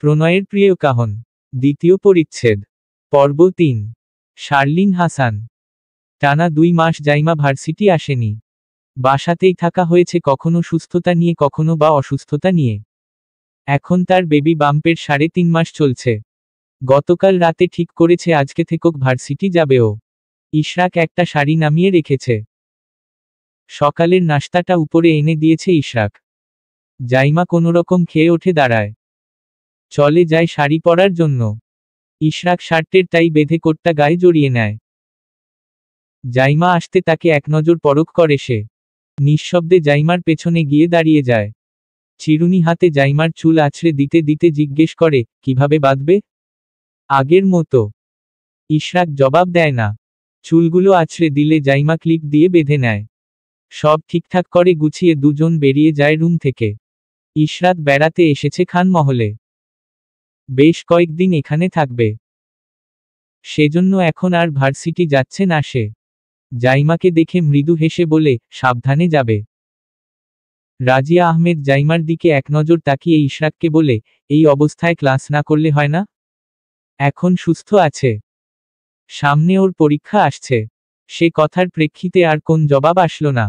প্রণয়ের প্রিয় কাহন, দ্বিতীয় পরিচ্ছেদ, পর্ব 3। শার্লিন হাসান। টানা 2 মাস জাইমা ভার্সিটি আসেনি। বাসাতেই থাকা হয়েছে, কখনো সুস্থতা নিয়ে কখনো বা অসুস্থতা নিয়ে। এখন তার বেবি বাম্পের 3.5 মাস চলছে। গতকাল রাতে ঠিক করেছে আজকে থেকেও ভার্সিটি যাবে ও। ইশরাক একটা শাড়ি নামিয়ে রেখেছে। সকালের নাস্তাটা উপরে এনে দিয়েছে ইশরাক। জাইমা কোনোরকম খেয়ে ওঠে, দাঁড়ায়, চলে যায় শাড়ি পরার জন্য। ইশরাক শার্টের টাই বেঁধে কোটটা গায়ে জড়িয়ে নেয়। জাইমা আসতে তাকে এক নজর পরখ করে সে। নিঃশব্দে জাইমার পেছনে গিয়ে দাঁড়িয়ে যায়। চিরুনি হাতে জাইমার চুল আছড়ে দিতে দিতে জিজ্ঞেস করে, কিভাবে বাঁধবে? আগের মতো। ইশরাক জবাব দেয় না। চুলগুলো আছড়ে দিলে জাইমা ক্লিপ দিয়ে বেঁধে নেয়। সব ঠিকঠাক করে গুছিয়ে দুজন বেরিয়ে যায় রুম থেকে। ইশরাক বেড়াতে এসেছে খানমহলে। বেশ কয়েকদিন এখানে থাকবে। সেজন্য এখন আর ভার্সিটি যাচ্ছে না সে। জাইমাকে দেখে মৃদু হেসে বলে, সাবধানে যাবে। রাজিয়া আহমেদ জাইমার দিকে এক নজর তাকিয়ে ইশরাককে বলে, এই অবস্থায় ক্লাস না করলে হয় না? এখন সুস্থ আছে, সামনে ওর পরীক্ষা আসছে। সে কথার প্রেক্ষিতে আর কোন জবাব আসলো না।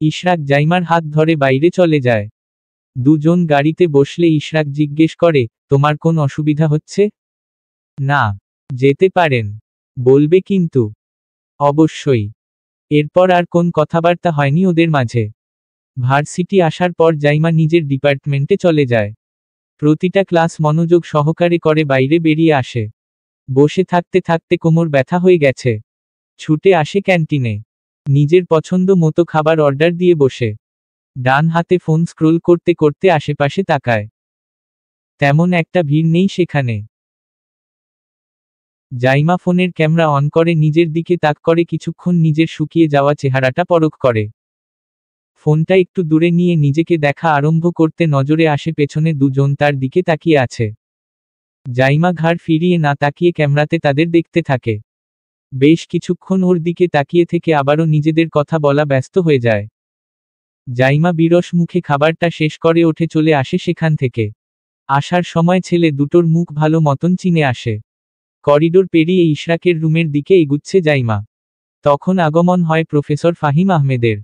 ইশরাক জাইমার হাত ধরে বাইরে চলে যায়। দুজন গাড়িতে বসলে ইশরাক জিজ্ঞেস করে, তোমার কোন অসুবিধা হচ্ছে? না, যেতে পারেন। বলবে কিন্তু? অবশ্যই। এরপর আর কোন কথাবার্তা হয়নি ওদের মাঝে। ভার্সিটি আসার পর জাইমা নিজের ডিপার্টমেন্টে চলে যায়। প্রতিটা ক্লাস মনোযোগ সহকারে করে বাইরে বেরিয়ে আসে। বসে থাকতে থাকতে কোমর ব্যথা হয়ে গেছে। ছুটে আসে ক্যান্টিনে। নিজের পছন্দ মতো খাবার অর্ডার দিয়ে বসে। ডান হাতে ফোন স্ক্রোল করতে করতে আশেপাশে তাকায়। তেমন একটা ভিড় নেই সেখানে। জাইমা ফোনের ক্যামেরা অন করে নিজের দিকে তাক করে কিছুক্ষণ নিজের শুকিয়ে যাওয়া চেহারাটা পরখ করে। ফোনটা একটু দূরে নিয়ে নিজেকে দেখা আরম্ভ করতে নজরে আসে পেছনে দুজন তার দিকে তাকিয়ে আছে। জাইমা ঘাড় ফিরিয়ে না তাকিয়ে ক্যামেরাতে তাদের দেখতে থাকে। বেশ কিছুক্ষণ ওর দিকে তাকিয়ে থেকে আবারও নিজেদের কথা বলা ব্যস্ত হয়ে যায়। জাইমা বিরস মুখে খাবারটা শেষ করে ওঠে চলে আসে সেখান থেকে। আসার সময় ছেলে দুটোর মুখ ভালো মতন চিনে আসে। করিডোর পেরিয়ে ইশরাকের রুমের দিকে এগুচ্ছে জাইমা। তখন আগমন হয় প্রফেসর ফাহিম আহমেদের।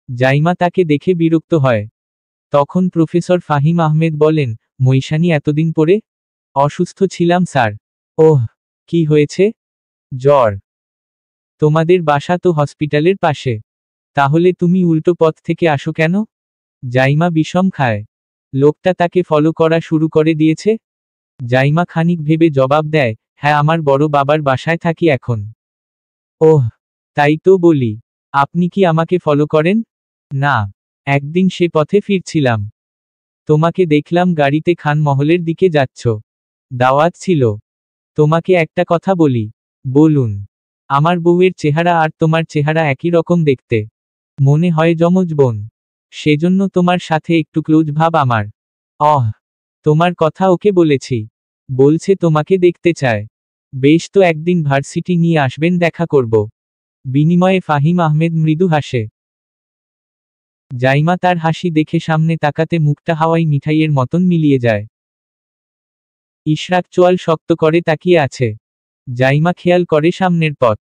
জাইমা তাকে দেখে বিরক্ত হয়। তখন প্রফেসর ফাহিম আহমেদ বলেন, মৈশানি এতদিন পরে? অসুস্থ ছিলাম স্যার। ওহ, কি হয়েছে? জ্বর। তোমাদের বাসা তো হসপিটালের পাশে, তাহলে তুমি উল্টো পথ থেকে আসো কেন? জাইমা বিষম খায়। লোকটা তাকে ফলো করা শুরু করে দিয়েছে? জাইমা খানিক ভেবে জবাব দেয়, হ্যাঁ, আমার বড় বাবার বাসায় থাকি এখন। ওহ, তাই তো বলি, আপনি কি আমাকে ফলো করেন? না, একদিন সে পথে ফিরছিলাম। তোমাকে দেখলাম গাড়িতে খানমহলের দিকে যাচ্ছ। দাওয়াত ছিল। তোমাকে একটা কথা বলি। বলুন। আমার বউয়ের চেহারা আর তোমার চেহারা একই রকম দেখতে। মনে হয় যমজ বোন। সেজন্য তোমার সাথে একটু ক্লোজ ভাব আমার। অহ, তোমার কথা ওকে বলেছি। বলছে তোমাকে দেখতে চায়। বেশ, তো একদিন ভার্সিটি নিয়ে আসবেন, দেখা করব। বিনিময়ে ফাহিম আহমেদ মৃদু হাসে। জাইমা তার হাসি দেখে সামনে তাকাতে মুখটা হাওয়াই মিঠাইয়ের মতন মিলিয়ে যায়। ইশরাক চোয়াল শক্ত করে তাকিয়ে আছে। জাইমা খেয়াল করে সামনের পথ।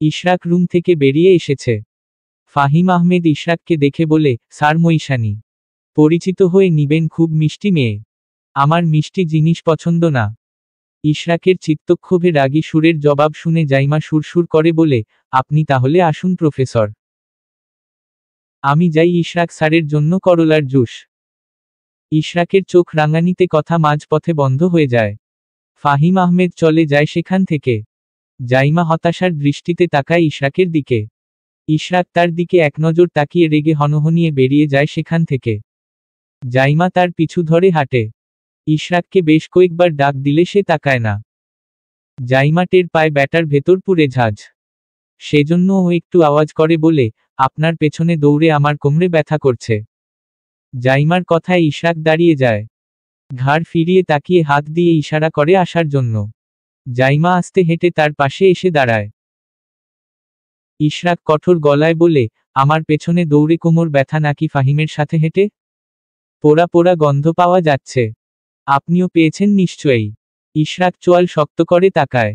ইশরাক রুম থেকে বেরিয়ে এসেছে। ফাহিম আহমেদ ইশরাককে দেখে বলে, স্যার মৈশানি। পরিচিত হয়ে নিবেন, খুব মিষ্টি মেয়ে। আমার মিষ্টি জিনিস পছন্দ না। ইশরাকের চিত্তক্ষোভে রাগী সুরের জবাব শুনে জাইমা সুরসুর করে বলে, আপনি তাহলে আসুন প্রফেসর। আমি যাই। ইশরাক স্যারের জন্য করলার জুস। ইশরাকের চোখ রাঙানিতে কথা মাঝপথে বন্ধ হয়ে যায়। ফাহিম আহমেদ চলে যায় সেখান থেকে। জাইমা হতাশার দৃষ্টিতে তাকায় ইশরাকের দিকে। ইশরাক তার দিকে এক নজর তাকিয়ে রেগে হনহনিয়ে বেরিয়ে যায় সেখান থেকে। জাইমা তার পিছু ধরে হাঁটে। ইশরাককে বেশ কয়েকবার ডাক দিলে সে তাকায় না। জাইমা টের পায় ব্যাটার ভেতর পুড়ে ঝাঁঝ। সেজন্য ও একটু আওয়াজ করে বলে, আপনার পেছনে দৌড়ে আমার কোমরে ব্যথা করছে। জাইমার কথায় ইশরাক দাঁড়িয়ে যায়। ঘাড় ফিরিয়ে তাকিয়ে হাত দিয়ে ইশারা করে আসার জন্য। জাইমা আস্তে হেঁটে তার পাশে এসে দাঁড়ায়। ইশরাক কঠোর গলায় বলে, আমার পেছনে দৌড়ে কোমর ব্যথা নাকি ফাহিমের সাথে হেঁটে? পোড়া পোড়া গন্ধ পাওয়া যাচ্ছে। আপনিও পেয়েছেন নিশ্চয়ই। ইশরাক চোয়াল শক্ত করে তাকায়।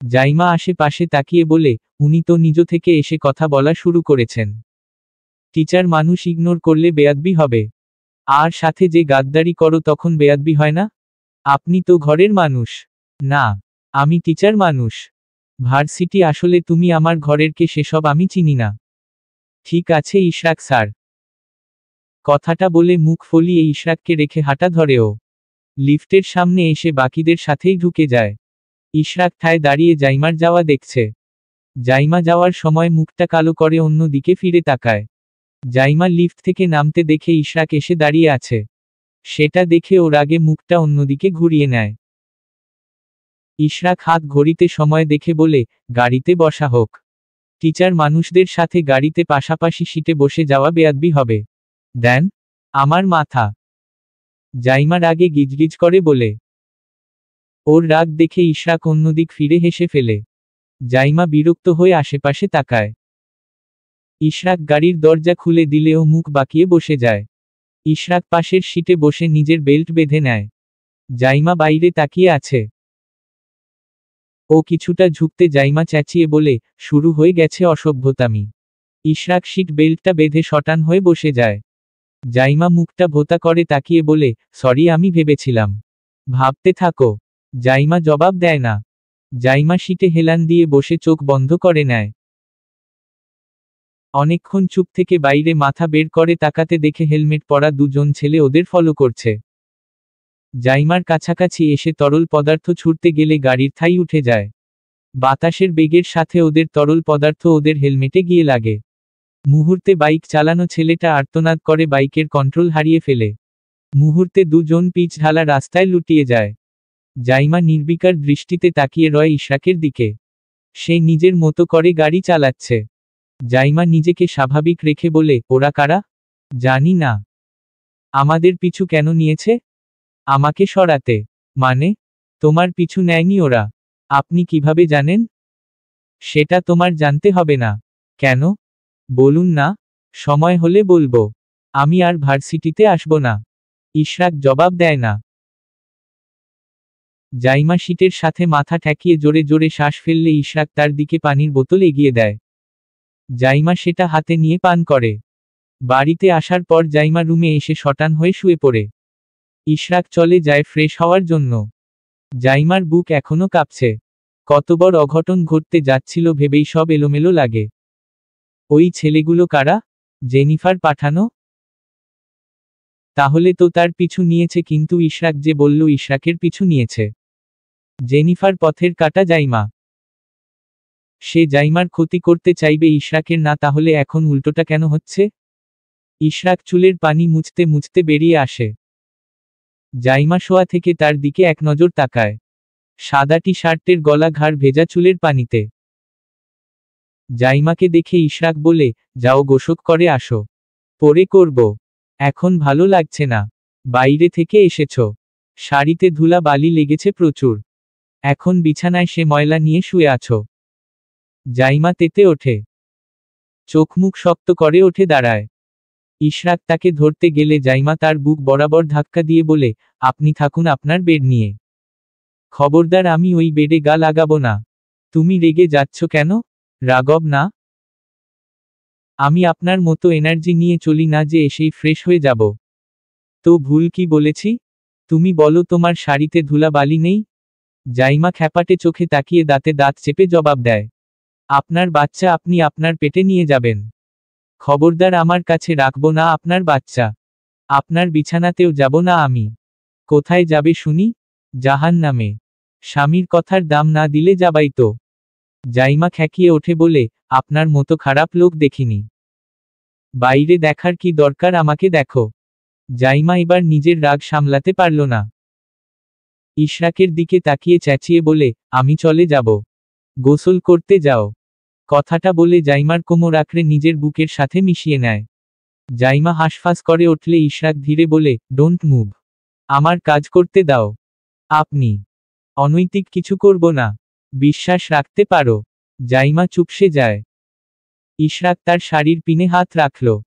জাইমা আশেপাশে তাকিয়ে বলে, উনি তো নিজ থেকে এসে কথা বলা শুরু করেছেন। টিচার মানুষ ইগনোর করলে বেয়াদবি হবে। আর সাথে যে গাদ্দারি করো তখন বেয়াদবি হয় না? আপনি তো ঘরের মানুষ। না, আমি টিচার মানুষ। ভার্সিটি আসলে তুমি আমার ঘরের কে সেসব আমি চিনি না। ঠিক আছে ইশরাক স্যার। কথাটা বলে মুখ ফলিয়ে ইশরাককে রেখে হাঁটা ধরেও লিফটের সামনে এসে বাকিদের সাথেই ঢুকে যায়। ইশরাক ঠায় দাঁড়িয়ে জাইমার যাওয়া দেখছে। জাইমা যাওয়ার সময় মুখটা কালো করে অন্য দিকে ফিরে তাকায়। জাইমা লিফট থেকে নামতে দেখে ইশরাক এসে দাঁড়িয়ে আছে। সেটা দেখে ওর আগে মুখটা অন্যদিকে ঘুরিয়ে নেয়। ইশরাক হাত ঘড়িতে সময় দেখে বলে, গাড়িতে বসা হোক। টিচার মানুষদের সাথে গাড়িতে পাশাপাশি সিটে বসে যাওয়া বেয়াদবি হবে। দেন আমার মাথা। জাইমার আগে গিজগিজ করে বলে। ওর রাগ দেখে ইশরাক অন্যদিক ফিরে হেসে ফেলে। জাইমা বিরক্ত হয়ে আশেপাশে তাকায়। ইশরাক গাড়ির দরজা খুলে দিলেও মুখ বাঁকিয়ে বসে যায়। ইশরাক পাশের সিটে বসে নিজের বেল্ট বেঁধে নেয়। জাইমা বাইরে তাকিয়ে আছে। ও কিছুটা ঝুঁকতে জাইমা চেঁচিয়ে বলে, শুরু হয়ে গেছে অসভ্যতামি। ইশরাক সিট বেল্টটা বেঁধে শটান হয়ে বসে যায়। জাইমা মুখটা ভোঁতা করে তাকিয়ে বলে, সরি আমি ভেবেছিলাম। ভাবতে থাকো। জাইমা জবাব দেয় না। জাইমা সিটে হেলান দিয়ে বসে চোখ বন্ধ করে নেয়। অনেকক্ষণ চুপ থেকে বাইরে মাথা বের করে তাকাতে দেখে হেলমেট পরা দুজন ছেলে ওদের ফলো করছে। জাইমার কাছাকাছি এসে তরল পদার্থ ছুঁড়তে গেলে গাড়ির থাই উঠে যায়। বাতাসের বেগের সাথে ওদের তরল পদার্থ ওদের হেলমেটে গিয়ে লাগে। মুহূর্তে বাইক চালানো ছেলেটা আর্তনাদ করে বাইকের কন্ট্রোল হারিয়ে ফেলে। মুহূর্তে দুজন পিচ ঢালা রাস্তায় লুটিয়ে যায়। জাইমা নির্বিকার দৃষ্টিতে তাকিয়ে রয় ইশরাকের দিকে। সে নিজের মতো করে গাড়ি চালাচ্ছে। জাইমা নিজেকে স্বাভাবিক রেখে বলে, ওরা কারা? জানি না। আমাদের পিছু কেন নিয়েছে? আমাকে সরাতে। মানে? তোমার পিছু নেয়নি ওরা। আপনি কিভাবে জানেন? সেটা তোমার জানতে হবে না। কেন? বলুন না। সময় হলে বলবো। আমি আর ভার্সিটিতে আসব না। ইশরাক জবাব দেয় না। জাইমা সিটের সাথে মাথা ঠেকিয়ে জোরে জোরে শ্বাস ফেললে ইশরাক তার দিকে পানির বোতল এগিয়ে দেয়। জাইমা সেটা হাতে নিয়ে পান করে। বাড়িতে আসার পর জাইমা রুমে এসে শটান হয়ে শুয়ে পড়ে। ইশরাক চলে যায় ফ্রেশ হওয়ার জন্য। জাইমার বুক এখনো কাঁপছে। কত বড় অঘটন ঘটতে যাচ্ছিল ভেবেই সব এলোমেলো লাগে। ওই ছেলেগুলো কারা? জেনিফার পাঠানো? তাহলে তো তার পিছু নিয়েছে, কিন্তু ইশরাক যে বলল ইশরাকের পিছু নিয়েছে। জেনিফার পথের কাটা জাইমা। সে জাইমার ক্ষতি করতে চাইবে ইশরাকের, না তাহলে এখন উল্টোটা কেন হচ্ছে? ইশরাক চুলের পানি মুছতে মুছতে বেরিয়ে আসে। জাইমা শোয়া থেকে তার দিকে এক নজর তাকায়। সাদা টি শার্টের গলা ঘাড় ভেজা চুলের পানিতে। জাইমাকে দেখে ইশরাক বলে, যাও গোসল করে আসো। পরে করব। এখন ভালো লাগছে না। বাইরে থেকে এসেছ। শাড়িতে ধুলা বালি লেগেছে প্রচুর। এখন বিছানায় সে ময়লা নিয়ে শুয়ে আছো। জাইমা তেতে ওঠে। চোখ মুখ শক্ত করে ওঠে দাঁড়ায়। ইশরাক তাকে ধরতে গেলে জাইমা তার বুক বরাবর ধাক্কা দিয়ে বলে, আপনি থাকুন আপনার বেড নিয়ে। খবরদার আমি ওই বেডে গা লাগাবো না। তুমি রেগে যাচ্ছ কেন? রাগব না। আমি আপনার মতো এনার্জি নিয়ে চলি না যে এসেই ফ্রেশ হয়ে যাব। তো ভুল কি বলেছি? তুমি বলো তোমার শাড়িতে ধুলা বালি নেই? জাইমা খ্যাপাটে চোখে তাকিয়ে দাঁতে দাঁত চেপে জবাব দেয়। আপনার বাচ্চা আপনি আপনার পেটে নিয়ে যাবেন। খবরদার আমার কাছে রাখবো না আপনার বাচ্চা। আপনার বিছানাতেও যাব না আমি। কোথায় যাবে শুনি? জাহান্নামে। স্বামীর কথার দাম না দিলে যাবাই তো। জাইমা খ্যাঁকিয়ে ওঠে বলে, আপনার মতো খারাপ লোক দেখিনি। বাইরে দেখার কি দরকার, আমাকে দেখো। জাইমা এবার নিজের রাগ সামলাতে পারল না। ইশরাকের দিকে তাকিয়ে চেঁচিয়ে বলে, আমি চলে যাব। গোসল করতে যাও। কথাটা বলে জাইমার কোমর আঁকড়ে নিজের বুকের সাথে মিশিয়ে নেয়। জাইমা হাঁসফাঁস করে উঠলে ইশরাক ধীরে বলে, ডোন্ট মুভ। আমার কাজ করতে দাও। আপনি অনৈতিক কিছু করব না। বিশ্বাস রাখতে পারো। জাইমা চুপসে যায়। ইশরাক তার শাড়ির পিনে হাত রাখল।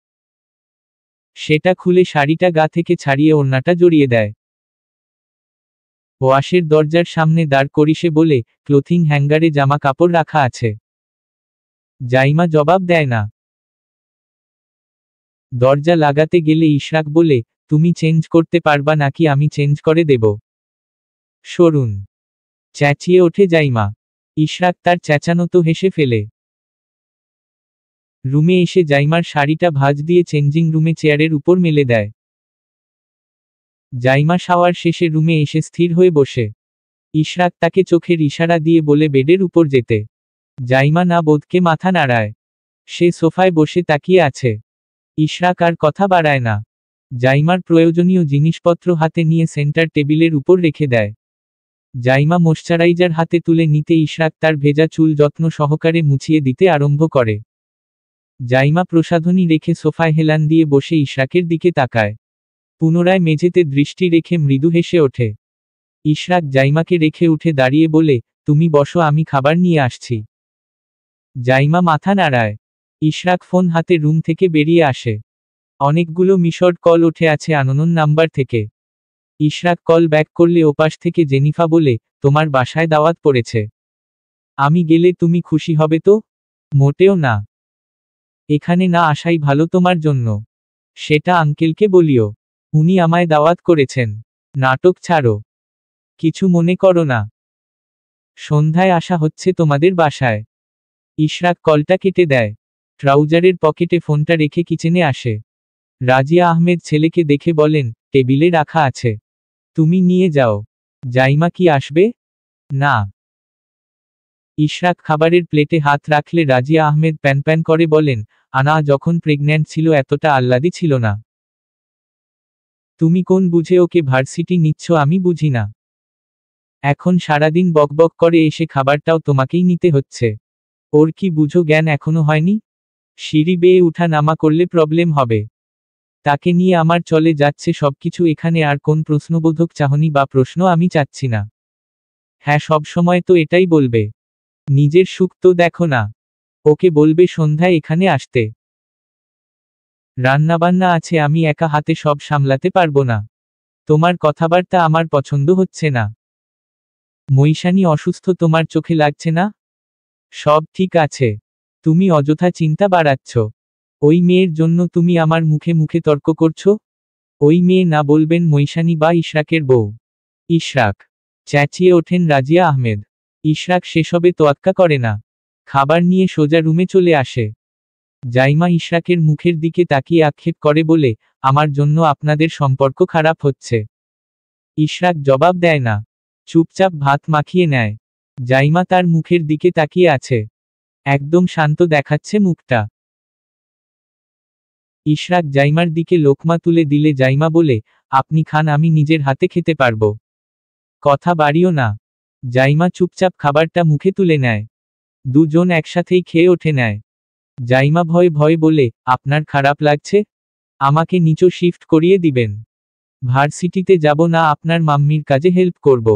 সেটা খুলে শাড়িটা গা থেকে ছাড়িয়ে ওড়নাটা জড়িয়ে দেয়। ওয়াশের দরজার সামনে দাঁড় করিয়ে বলে, ক্লোথিং হ্যাঙ্গারে জামা কাপড় রাখা আছে। জাইমা জবাব দেয় না। দরজা লাগাতে গেলে ইশরাক বলে, তুমি চেঞ্জ করতে পারবা নাকি আমি চেঞ্জ করে দেব? সরুন, চেঁচিয়ে ওঠে জাইমা। ইশরাক তার চেঁচানোতো হেসে ফেলে। রুমে এসে জাইমার শাড়িটা ভাঁজ দিয়ে চেঞ্জিং রুমে চেয়ারের উপর মেলে দেয়। জাইমা শাওয়ার শেষে রুমে এসে স্থির হয়ে বসে। ইশরাক তাকে চোখের ইশারা দিয়ে বলে বেডের উপর যেতে। জাইমা না বোধকে মাথা নাড়ায়। সে সোফায় বসে তাকিয়ে আছে। ইশরাক আর কথা বাড়ায় না। জাইমার প্রয়োজনীয় জিনিসপত্র হাতে নিয়ে সেন্টার টেবিলের উপর রেখে দেয়। জাইমা ময়শ্চারাইজার হাতে তুলে নিতে ইশরাক তার ভেজা চুল যত্ন সহকারে মুছিয়ে দিতে আরম্ভ করে। জাইমা প্রসাধনী রেখে সোফায় হেলান দিয়ে বসে ইশরাকের দিকে তাকায়। পুনরায় মেঝেতে দৃষ্টি রেখে মৃদু হেসে ওঠে। ইশরাক জাইমাকে রেখে উঠে দাঁড়িয়ে বলে, তুমি বসো, আমি খাবার নিয়ে আসছি। জাইমা মাথা নাড়ায়। ইশরাক ফোন হাতে রুম থেকে বেরিয়ে আসে। অনেকগুলো মিসড কল ওঠে আছে আননোন নাম্বার থেকে। ইশরাক কল ব্যাক করলে ওপাশ থেকে জেনিফা বলে, তোমার বাসায় দাওয়াত পড়েছে। আমি গেলে তুমি খুশি হবে তো? মোটেও না। এখানে না আসাই ভালো তোমার জন্য। সেটা আঙ্কেলকে বলিও। উনি আমায় দাওয়াত করেছেন। নাটক ছাড়ো। কিছু মনে করো না। সন্ধ্যায় আসা হচ্ছে তোমাদের বাসায়। ইশরাক কলটা কেটে দেয়। ট্রাউজারের পকেটে ফোনটা রেখে কিচেনে আসে। রাজিয়া আহমেদ ছেলেকে দেখে বলেন, টেবিলে রাখা আছে। তুমি নিয়ে যাও। জাইমা কি আসবে? না। ইশরাক খাবারের প্লেটে হাত রাখলে রাজিয়া আহমেদ প্যান প্যান করে বলেন, আনা যখন প্রেগন্যান্ট ছিল এতটা আহ্লাদি ছিল না। তুমি কোন বুঝে ওকে ভার্সিটি নিচ্ছ আমি বুঝি না। এখন সারাদিন বকবক করে এসে খাবারটাও তোমাকেই নিতে হচ্ছে। ওর কি বুঝো জ্ঞান এখনো হয়নি? সিঁড়ি বেয়ে উঠা নামা করলে প্রবলেম হবে। তাকে নিয়ে আমার চলে যাচ্ছে সবকিছু, এখানে আর কোন প্রশ্নবোধক চাহনি বা প্রশ্ন আমি চাচ্ছি না। হ্যাঁ, সব সময় তো এটাই বলবে। নিজের সুখ তো দেখো না। ওকে বলবে সন্ধ্যায় এখানে আসতে। রান্নাবান্না আছে, আমি একা হাতে সব সামলাতে পারবো না। তোমার কথাবার্তা আমার পছন্দ হচ্ছে না। মৈশানি অসুস্থ তোমার চোখে লাগছে না? সব ঠিক আছে। তুমি অযথা চিন্তা বাড়াচ্ছ। ওই মেয়ের জন্য তুমি আমার মুখে মুখে তর্ক করছো? ওই মেয়ে না বলবেন মৈশানি বা ইশরাকের বউ। ইশরাক, চেঁচিয়ে ওঠেন রাজিয়া আহমেদ। ইশরাক সেসবে তোয়াক্কা করে না। খাবার নিয়ে সোজা রুমে চলে আসে। জাইমা ইশরাকের মুখের দিকে তাকিয়ে আক্ষেপ করে বলে, আমার জন্য আপনাদের সম্পর্ক খারাপ হচ্ছে। ইশরাক জবাব দেয় না। চুপচাপ ভাত মাখিয়ে নেয়। জাইমা তার মুখের দিকে তাকিয়ে আছে। একদম শান্ত দেখাচ্ছে মুখটা। ইশরাক জাইমার দিকে লোকমা তুলে দিলে জাইমা বলে, আপনি খান, আমি নিজের হাতে খেতে পারবো। কথা বাড়িও না। জাইমা চুপচাপ খাবারটা মুখে তুলে নেয়। দুজন একসাথেই খেয়ে ওঠে নেয়। জাইমা ভয়ে ভয়ে বলে, আপনার খারাপ লাগছে? আমাকে নিচে শিফট করিয়ে দিবেন। ভার্সিটিতে যাব না, আপনার মাম্মির কাজে হেল্প করব।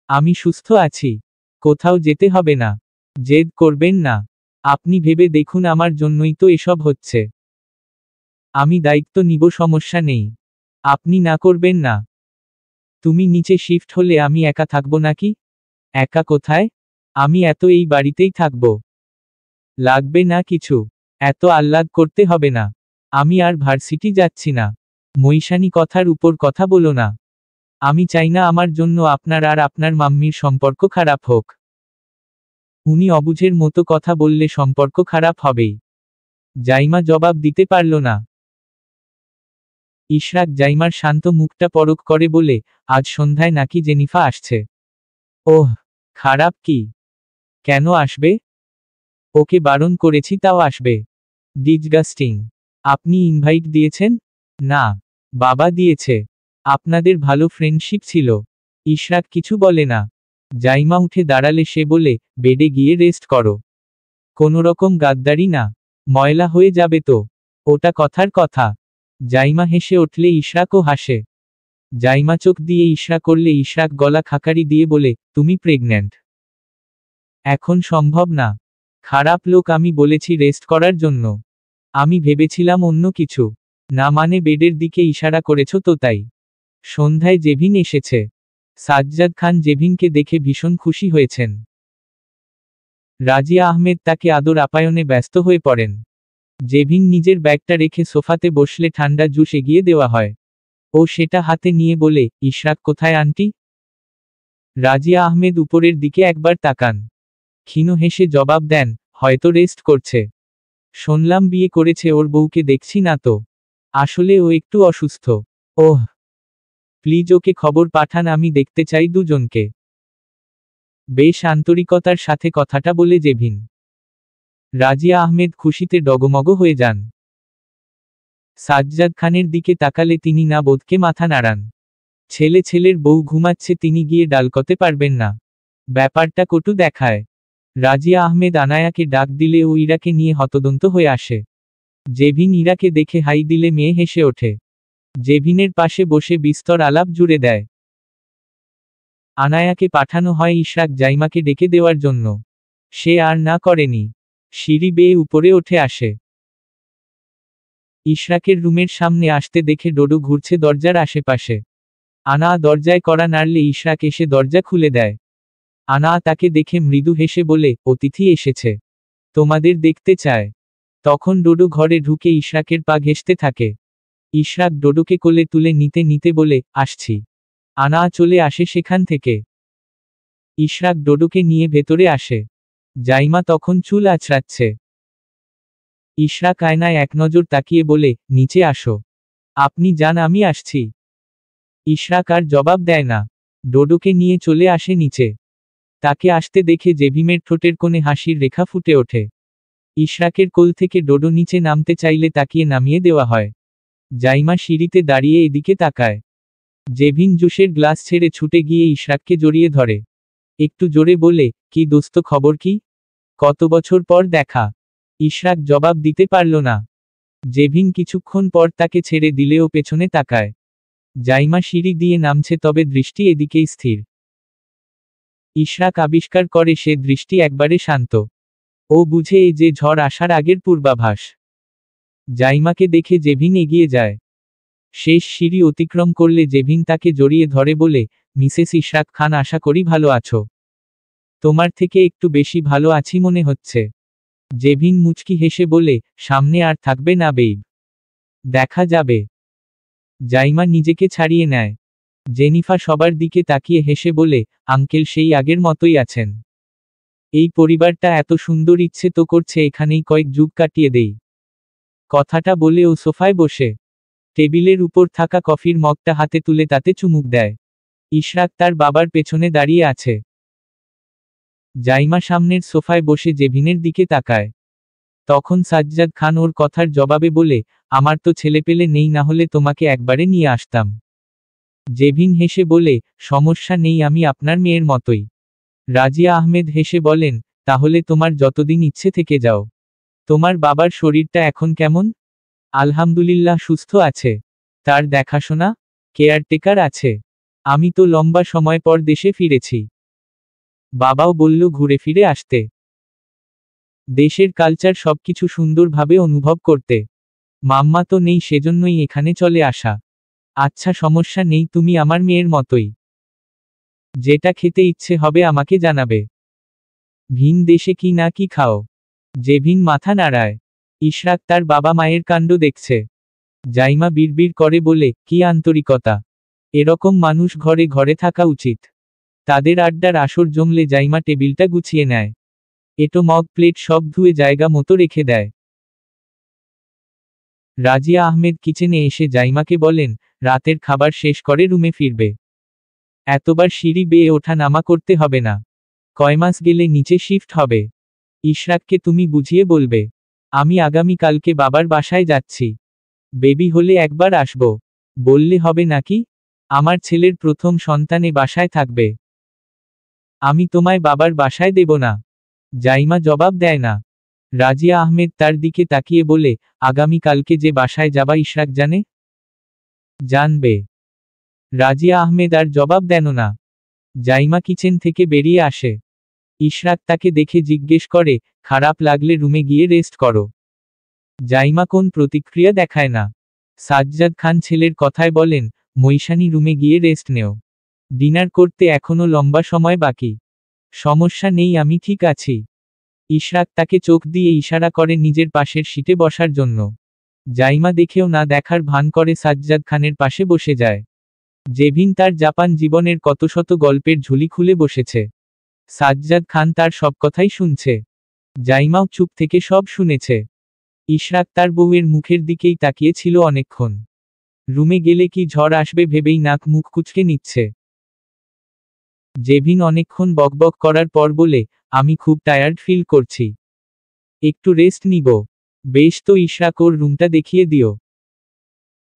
আমি সুস্থ আছি। কোথাও যেতে হবে না। জেদ করবেন না। আপনি ভেবে দেখুন, আমার জন্যই তো এসব হচ্ছে। আমি দায়িত্ব নিব, সমস্যা নেই। আপনি না করবেন না। তুমি নিচে শিফট হলে আমি একা থাকব নাকি? একা কোথায়? আমি এত এই বাড়িতেই থাকব। লাগবে না কিছু। এত আহ্লাদ করতে হবে না। আমি আর ভার্সিটি যাচ্ছি না। মৈশানি কথার উপর কথা বলো না। আমি চাই না আমার জন্য আপনার আর আপনার মাম্মির সম্পর্ক খারাপ হোক। উনি অবুঝের মতো কথা বললে সম্পর্ক খারাপ হবেই। জাইমা জবাব দিতে পারল না। ইশরাক জাইমার শান্ত মুখটা পরখ করে বলে, আজ সন্ধ্যায় নাকি জেনিফা আসছে। ওহ, খারাপ কি? কেন আসবে? ওকে বারণ করেছি তাও আসবে। ডিসগাস্টিং। আপনি ইনভাইট দিয়েছেন? না, বাবা দিয়েছে। আপনাদের ভালো ফ্রেন্ডশিপ ছিল। ইশরাক কিছু বলে না। জাইমা উঠে দাঁড়ালে সে বলে, বেডে গিয়ে রেস্ট করো। কোনোরকম গাদ্দারি না। ময়লা হয়ে যাবে তো। ওটা কথার কথা। জাইমা হেসে উঠলে ইশরাকও হাসে। জাইমা চোখ দিয়ে ইশরা করলে ইশরাক গলা খাকারি দিয়ে বলে, তুমি প্রেগন্যান্ট। এখন সম্ভব না। খারাপ লোক, আমি বলেছি রেস্ট করার জন্য। আমি ভেবেছিলাম অন্য কিছু। না মানে বেডের দিকে ইশারা করেছ তো তাই। সন্ধ্যায় জেভিন এসেছে। সাজ্জাদ খান জেভিনকে দেখে ভীষণ খুশি হয়েছেন। রাজিয়া আহমেদ তাকে আদর আপ্যায়নে ব্যস্ত হয়ে পড়েন। জেভিন নিজের ব্যাগটা রেখে সোফাতে বসলে ঠান্ডা জুস এগিয়ে দেওয়া হয়। ও সেটা হাতে নিয়ে বলে, ইশরাক কোথায় আন্টি? রাজিয়া আহমেদ উপরের দিকে একবার তাকান। ক্ষীণ হেসে জবাব দেন, হয়তো রেস্ট করছে। শুনলাম বিয়ে করেছে, ওর বউকে দেখছি না তো। আসলে ও একটু অসুস্থ। ওহ, প্লিজ ওকে খবর পাঠান, আমি দেখতে চাই দুজনকে। বেশ আন্তরিকতার সাথে কথাটা বলে জেভিন। রাজিয়া আহমেদ খুশিতে ডগমগ হয়ে যান। সাজ্জাদ খানের দিকে তাকালে তিনি না বোধকে মাথা নাড়ান। ছেলের বউ ঘুমাচ্ছে, তিনি গিয়ে ডালকতে পারবেন না। ব্যাপারটা কটু দেখায়। রাজিয়া আহমেদ আনায়াকে ডাক দিলে ও ইরাকে নিয়ে হতদন্ত হয়ে আসে। জেভিন ইরাকে দেখে হাই দিলে মেয়ে হেসে ওঠে। জেভিনের পাশে বসে বিস্তর আলাপ জুড়ে দেয়। আনায়াকে পাঠানো হয় ইশরাক জাইমাকে ডেকে দেওয়ার জন্য। সে আর না করেনি। সিঁড়ি বেয়ে উপরে উঠে আসে। ইশরাকের রুমের সামনে আসতে দেখে ডোডো ঘুরছে দরজার আশেপাশে। আনা দরজায় কড়া নাড়লে ইশরাক এসে দরজা খুলে দেয়। আনা তাকে দেখে মৃদু হেসে বলে, অতিথি এসেছে, তোমাদের দেখতে চায়। তখন ডোডো ঘরে ঢুকে ইশরাকের পা ঘেঁষতে থাকে। ইশরাক ডোডোকে কোলে তুলে নিতে নিতে বলে, আসছি। আনা চলে আসে সেখান থেকে। ইশরাক ডোডোকে নিয়ে ভেতরে আসে। জাইমা তখন চুল আঁচড়াচ্ছে। ইশরাক আয়নায় এক নজর তাকিয়ে বলে, নিচে আসো। আপনি যান, আমি আসছি। ইশরাক আর জবাব দেয় না। ডোডোকে নিয়ে চলে আসে নিচে। তাকে আসতে দেখে জেভিমের ঠোঁটের কোণে হাসির রেখা ফুটে ওঠে। ইশরাকের কোল থেকে ডোডো নিচে নামতে চাইলে তাকিয়ে নামিয়ে দেওয়া হয়। জাইমা সিঁড়িতে দাঁড়িয়ে এদিকে তাকায়। জেভিন জুসের গ্লাস ছেড়ে ছুটে গিয়ে ইশরাককে জড়িয়ে ধরে। একটু জোরে বলে, কি দোস্ত, খবর কি? কত বছর পর দেখা। ইশরাক জবাব দিতে পারল না। জেভিন কিছুক্ষণ পর তাকে ছেড়ে দিলেও পেছনে তাকায়। জাইমা সিঁড়ি দিয়ে নামছে, তবে দৃষ্টি এদিকেই স্থির। ইশরাক আবিষ্কার করে সে দৃষ্টি একবারে শান্ত। ও বুঝে এই যে ঝড় আসার আগের পূর্বাভাস। জাইমাকে দেখে জেভিন এগিয়ে যায়। শেষ সিঁড়ি অতিক্রম করলে জেভিন তাকে জড়িয়ে ধরে বলে, মিসেস ইশরাক খান, আশা করি ভালো আছো। তোমার থেকে একটু বেশি ভালো আছি মনে হচ্ছে। জেভিন মুচকি হেসে বলে, সামনে আর থাকবে না বেইব, দেখা যাবে। জাইমা নিজেকে ছাড়িয়ে নেয়। জেনিফা সবার দিকে তাকিয়ে হেসে বলে, আঙ্কেল সেই আগের মতোই আছেন। এই পরিবারটা এত সুন্দর, ইচ্ছে তো করছে এখানেই কয়েক যুগ কাটিয়ে দেই। কথাটা বলে ও সোফায় বসে টেবিলের উপর থাকা কফির মগটা হাতে তুলে তাতে চুমুক দেয়। ইশরাক তার বাবার পেছনে দাঁড়িয়ে আছে। জাইমা সামনের সোফায় বসে জেভিনের দিকে তাকায়। তখন সাজ্জাদ খান ওর কথার জবাবে বলে, আমার তো ছেলেপেলে নেই, না হলে তোমাকে একবারে নিয়ে আসতাম। জেভিন হেসে বলে, সমস্যা নেই, আমি আপনার মেয়ের মতোই। রাজিয়া আহমেদ হেসে বলেন, তাহলে তোমার যতদিন ইচ্ছে থেকে যাও। তোমার বাবার শরীরটা এখন কেমন? আলহামদুলিল্লাহ, সুস্থ আছে। তার দেখাশোনা কেয়ারটেকার আছে। আমি তো লম্বা সময় পর দেশে ফিরেছি। বাবাও বলল ঘুরে ফিরে আসতে, দেশের কালচার সবকিছু সুন্দরভাবে অনুভব করতে। মাম্মা তো নেই, সেজন্যই এখানে চলে আসা। আচ্ছা, সমস্যা নেই, তুমি আমার মেয়ের মতোই। যেটা খেতে ইচ্ছে হবে আমাকে জানাবে। ভিন দেশে কি না কি খাও? জেভিন মাথা নাড়ায়। ইশরাক তার বাবা মায়ের কাণ্ড দেখছে। জাইমা বিড়বিড় করে বলে, কি আন্তরিকতা! এরকম মানুষ ঘরে ঘরে থাকা উচিত। তাদের আড্ডার আসর জমলে জাইমা টেবিলটা গুছিয়ে নেয়। এটো মগ প্লেট সব ধুয়ে জায়গা মতো রেখে দেয়। রাজিয়া আহমেদ কিচেনে এসে জাইমাকে বলেন, রাতের খাবার শেষ করে রুমে ফিরবে। এতবার সিঁড়ি বেয়ে ওঠা নামা করতে হবে না। কয় মাস গেলে নিচে শিফট হবে। ইশরাককে তুমি বুঝিয়ে বলবে। আমি আগামী কালকে বাবার বাসায় যাচ্ছি। বেবি হলে একবার আসব। বললে হবে নাকি? আমার ছেলের প্রথম সন্তানে বাসায় থাকবে। আমি তোমায় বাবার বাসায় দেব না। জাইমা জবাব দেয় না। রাজিয়া আহমেদ তার দিকে তাকিয়ে বলে, আগামী কালকে যে বাসায় যাবা ইশরাক জানে? জানবে। রাজিয়া আহমেদ আর জবাব দেন না। জাইমা কিচেন থেকে বেরিয়ে আসে। ইশরাক তাকে দেখে জিজ্ঞেস করে, খারাপ লাগলে রুমে গিয়ে রেস্ট করো। জাইমা কোন প্রতিক্রিয়া দেখায় না। সাজ্জাদ খান ছেলের কথায় বলেন, মৈশানি রুমে গিয়ে রেস্ট নেও। ডিনার করতে এখনো লম্বা সময় বাকি। সমস্যা নেই, আমি ঠিক আছি। ইশরাক তাকে চোখ দিয়ে ইশারা করে নিজের পাশের সিটে বসার জন্য। জাইমা দেখেও না দেখার ভান করে সাজ্জাদ খানের পাশে বসে যায়। জেভিন তার জাপান জীবনের কত শত গল্পের ঝুলি খুলে বসেছে। সাজ্জাদ খান তার সব কথাই শুনছে। জাইমাও চুপ থেকে সব শুনেছে। ইশরাক তার বউয়ের মুখের দিকেই তাকিয়ে ছিল অনেকক্ষণ। রুমে গেলে কি ঝড় আসবে ভেবেই নাক মুখ কুঁচকে নিচ্ছে। জেভিন অনেকক্ষণ বকবক করার পর বলে, আমি খুব টায়ার্ড ফিল করছি, একটু রেস্ট নিব। বেশ তো, ইশরাক ওর রুমটা দেখিয়ে দিও।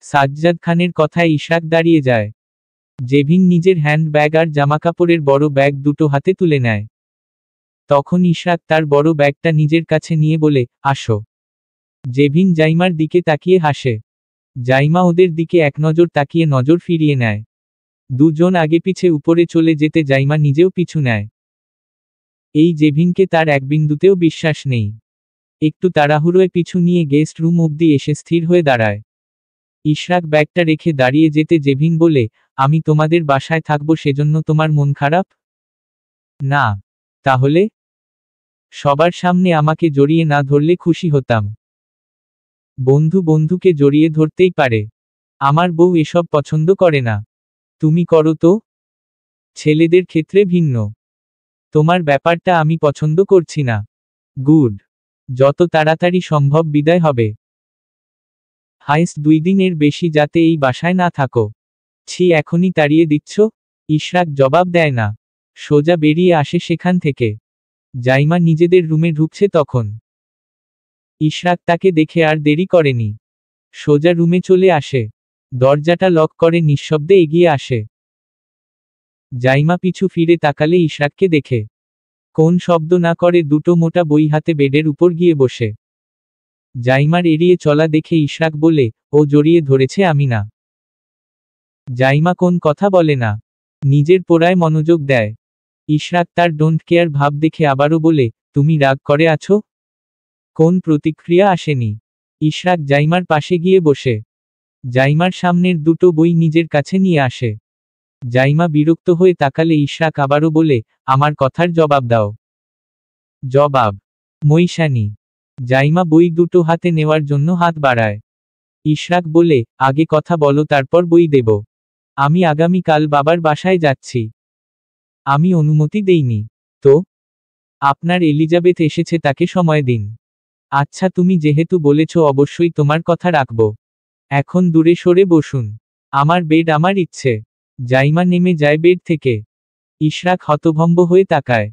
সাজ্জাদ খানের কথায় ইশরাক দাঁড়িয়ে যায়। জেভিন নিজের হ্যান্ড ব্যাগ আর জামাকাপড়ের বড় ব্যাগ দুটো হাতে তুলে নেয়। তখন ইশরাক তার বড় ব্যাগটা নিজের কাছে নিয়ে বলে, আসো। জেভিন জাইমার দিকে তাকিয়ে হাসে। জাইমা ওদের দিকে এক নজর তাকিয়ে নজর ফিরিয়ে নেয়। দুজন আগে পিছে উপরে চলে যেতে জাইমা নিজেও পিছু নেয়। এই জেভিনকে তার এক বিন্দুতেও বিশ্বাস নেই। একটু তাড়াহুড়োয় পিছু নিয়ে গেস্ট রুম অবধি এসে স্থির হয়ে দাঁড়ায়। ইশরাক ব্যাগটা রেখে দাঁড়িয়ে যেতে জেভিন বলে, আমি তোমাদের বাসায় থাকবো সেজন্য তোমার মন খারাপ? না। তাহলে? সবার সামনে আমাকে জড়িয়ে না ধরলে খুশি হতাম। বন্ধু বন্ধুকে জড়িয়ে ধরতেই পারে। আমার বউ এসব পছন্দ করে না। তুমি করো তো? ছেলেদের ক্ষেত্রে ভিন্ন। তোমার ব্যাপারটা আমি পছন্দ করছি না। গুড। যত তাড়াতাড়ি সম্ভব বিদায় হবে। হাইস্ট 2 দিনের বেশি যাতে এই বাসায় না থাকো। ছি, এখনই তাড়িয়ে দিচ্ছ? ইশরাক জবাব দেয় না। সোজা বেরিয়ে আসে সেখান থেকে। জাইমা নিজেদের রুমে ঢুকছে তখন। ইশরাক তাকে দেখে আর দেরি করেনি। সোজা রুমে চলে আসে। দরজাটা লক করে নিঃশব্দে এগিয়ে আসে। জাইমা পিছু ফিরে তাকালে ইশরাককে দেখে। কোন শব্দ না করে দুটো মোটা বই হাতে বেডের উপর গিয়ে বসে। জাইমার এড়িয়ে চলা দেখে ইশরাক বলে, ও জড়িয়ে ধরেছে, আমি না। জাইমা কোন কথা বলে না। নিজের পড়ায় মনোযোগ দেয়। ইশরাক তার ডোন্ট কেয়ার ভাব দেখে আবারও বলে, তুমি রাগ করে আছো? কোন প্রতিক্রিয়া আসেনি। ইশরাক জাইমার পাশে গিয়ে বসে। জাইমার সামনের দুটো বই নিজের কাছে নিয়ে আসে। জাইমা বিরক্ত হয়ে তাকালে ইশরাক আবারও বলে, আমার কথার জবাব দাও। জবাব? মৈশানি। জাইমা বই দুটো হাতে নেওয়ার জন্য হাত বাড়ায়। ইশরাক বলে, আগে কথা বলো তারপর বই দেব। আমি আগামীকাল বাবার বাসায় যাচ্ছি। আমি অনুমতি দেইনি। তো? আপনার এলিজাবেথ এসেছে, তাকে সময় দিন। আচ্ছা, তুমি যেহেতু বলেছ অবশ্যই তোমার কথা রাখব। এখন দূরে সরে বসুন। আমার বেড আমার ইচ্ছে। জাইমা নেমে যায় বেড থেকে। ইশরাক হতভম্ব হয়ে তাকায়।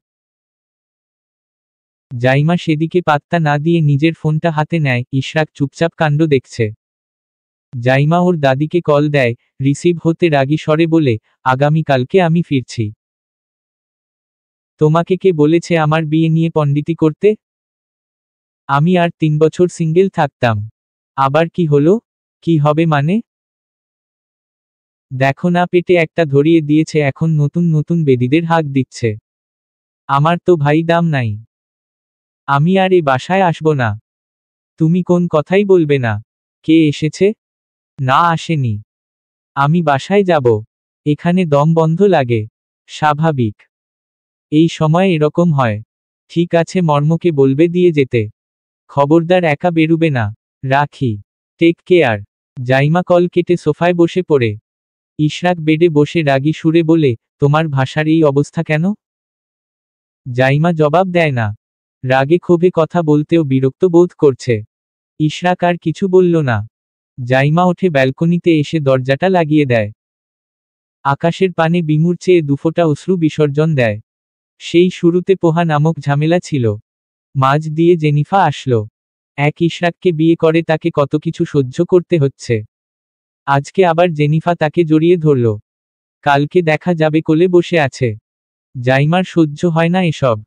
জাইমা সেদিকে পাত্তা না দিয়ে নিজের ফোনটা হাতে নেয়। ইশরাক চুপচাপ কাণ্ড দেখছে। জাইমা ওর দাদিকে কল দেয়, রিসিভ হতে রাগী স্বরে বলে, আগামীকালকে আমি ফিরছি। তোমাকে কে বলেছে আমার বিয়ে নিয়ে পণ্ডিতি করতে? আমি আর 3 বছর সিঙ্গেল থাকতাম। আবার কি হলো? কি হবে মানে? দেখো না, পেটে একটা ধরিয়ে দিয়েছে, এখন নতুন নতুন বেদিদের হাক দিচ্ছে। আমার তো ভাই দাম নাই। আমি আর এ বাসায় আসব না। তুমি কোন কথাই বলবে না। কে এসেছে? না, আসেনি। আমি বাসায় যাব। এখানে দম বন্ধ লাগে। স্বাভাবিক। এই সময় এরকম হয়। ঠিক আছে, মর্মকে বলবে দিয়ে যেতে। খবরদার একা বেরুবে না। রাখি। Take care. জাইমা কল কেটে সোফায় বসে পড়ে। ইশরাক বেডে বসে রাগী সুরে বলে, তোমার ভাষার এই অবস্থা কেন? জাইমা জবাব দেয় না। রাগে ক্ষোভে কথা বলতেও বিরক্ত বোধ করছে। ইশরাক আর কিছু বলল না। জাইমা ওঠে ব্যালকনিতে এসে দরজাটা লাগিয়ে দেয়। আকাশের পানে বিমূর চেয়ে দুফোঁটা অশ্রু বিসর্জন দেয়। সেই শুরুতে পোহা নামক ঝামেলা ছিল। মাঝ দিয়ে জেনিফা আসলো। এক ইশরাককে বিয়ে করে তাকে কত কিছু সহ্য করতে হচ্ছে। আজকে আবার জেনিফা তাকে জড়িয়ে ধরল। কালকে দেখা যাবে কোলে বসে আছে। জাইমার সহ্য হয় না এসব।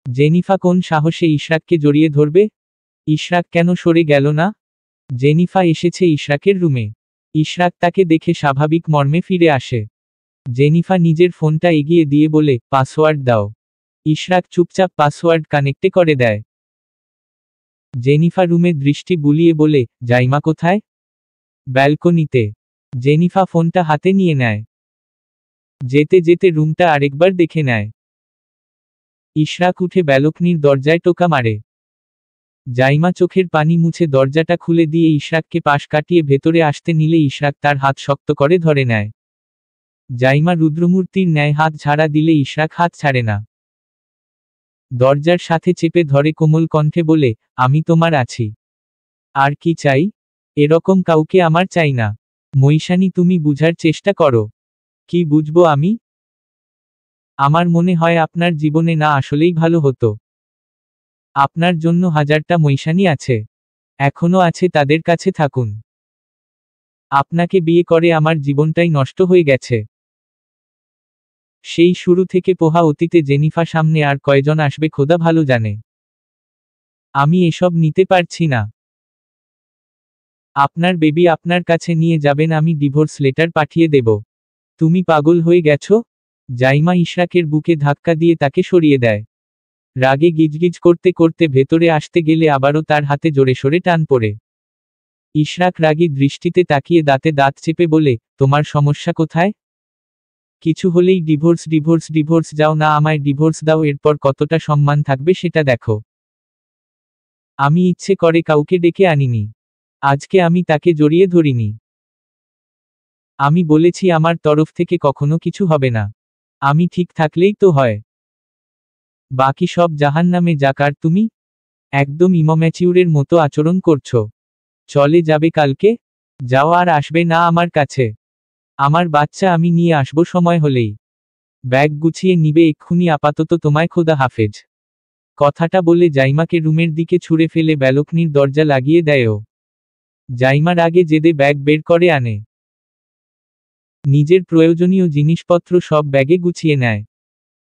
জেনিফা কোন সাহসে ইশরাককে জড়িয়ে ধরবে? ইশরাক কেন সরে গেল না? জেনিফা এসেছে ইশরাকের রুমে। ইশরাক তাকে দেখে স্বাভাবিক মর্মে ফিরে আসে। জেনিফা নিজের ফোনটা এগিয়ে দিয়ে বলে, পাসওয়ার্ড দাও। ইশরাক চুপচাপ পাসওয়ার্ড কানেক্টে করে দেয়। জেনিফা রুমে দৃষ্টি বুলিয়ে বলে, জাইমা কোথায়? ব্যালকনিতে। জেনিফা ফোনটা হাতে নিয়ে নেয়। যেতে যেতে রুমটা আরেকবার দেখে নেয়। ইশরাক উঠে ব্যালকনির দরজায় টোকা মারে। জাইমা চোখের পানি মুছে দরজাটা খুলে দিয়ে ইশরাককে পাশ কাটিয়ে ভেতরে আসতে নিলে ইশরাক তার হাত শক্ত করে ধরে নেয়। জাইমা রুদ্রমূর্তির ন্যায় হাত ঝাড়া দিলে ইশরাক হাত ছাড়ে না। দরজার সাথে চেপে ধরে কোমল কণ্ঠে বলে, আমি তোমার আছি। আর কি চাই? এরকম কাউকে আমার চাই না। মৈশানি, তুমি বুঝার চেষ্টা করো। কি বুঝবো আমি? আমার মনে হয় আপনার জীবনে না আসলেই ভালো হতো। আপনার জন্য হাজারটা মৈশানি আছে। এখনো আছে, তাদের কাছে থাকুন। আপনাকে বিয়ে করে আমার জীবনটাই নষ্ট হয়ে গেছে। সেই শুরু থেকে পোহা অতীতে জেনিফা সামনে আর কয়জন আসবে খোদা ভালো জানে। আমি এসব নিতে পারছি না। আপনার বেবি আপনার কাছে নিয়ে যাবেন, আমি ডিভোর্স লেটার পাঠিয়ে দেব। তুমি পাগল হয়ে গেছো? জাইমা ইশরাকের বুকে ধাক্কা দিয়ে তাকে সরিয়ে দেয়। রাগে গিজগিজ করতে করতে ভেতরে আসতে গেলে আবারও তার হাতে জোরে সরে টান পড়ে। ইশরাক রাগী দৃষ্টিতে তাকিয়ে দাঁতে দাঁত চেপে বলে, তোমার সমস্যা কোথায়? কিছু হলেই ডিভোর্স ডিভোর্স ডিভোর্স, যাও না, আমায় ডিভোর্স দাও, এরপর কতটা সম্মান থাকবে সেটা দেখো। আমি ইচ্ছে করে কাউকে ডেকে আনিনি। আজকে আমি তাকে জড়িয়ে ধরিনি। আমি বলেছি আমার তরফ থেকে কখনো কিছু হবে না। আমি ঠিক থাকলেই তো হয়। বাকি সব জাহান্নামে যাক। আর তুমি একদম ইমম্যাচিউরের মতো আচরণ করছো। চলে যাবে কালকে? যাও, আর আসবে না আমার কাছে। আমার বাচ্চা আমি নিয়ে আসবো সময় হলেই। ব্যাগ গুছিয়ে নিবে এক্ষুনি, আপাতত তোমায় খোদা হাফেজ। কথাটা বলে জাইমাকে রুমের দিকে ছুঁড়ে ফেলে ব্যালকনির দরজা লাগিয়ে দেয়ও। জাইমার আগে জেদে ব্যাগ বের করে আনে। নিজের প্রয়োজনীয় জিনিসপত্র সব ব্যাগে গুছিয়ে নেয়।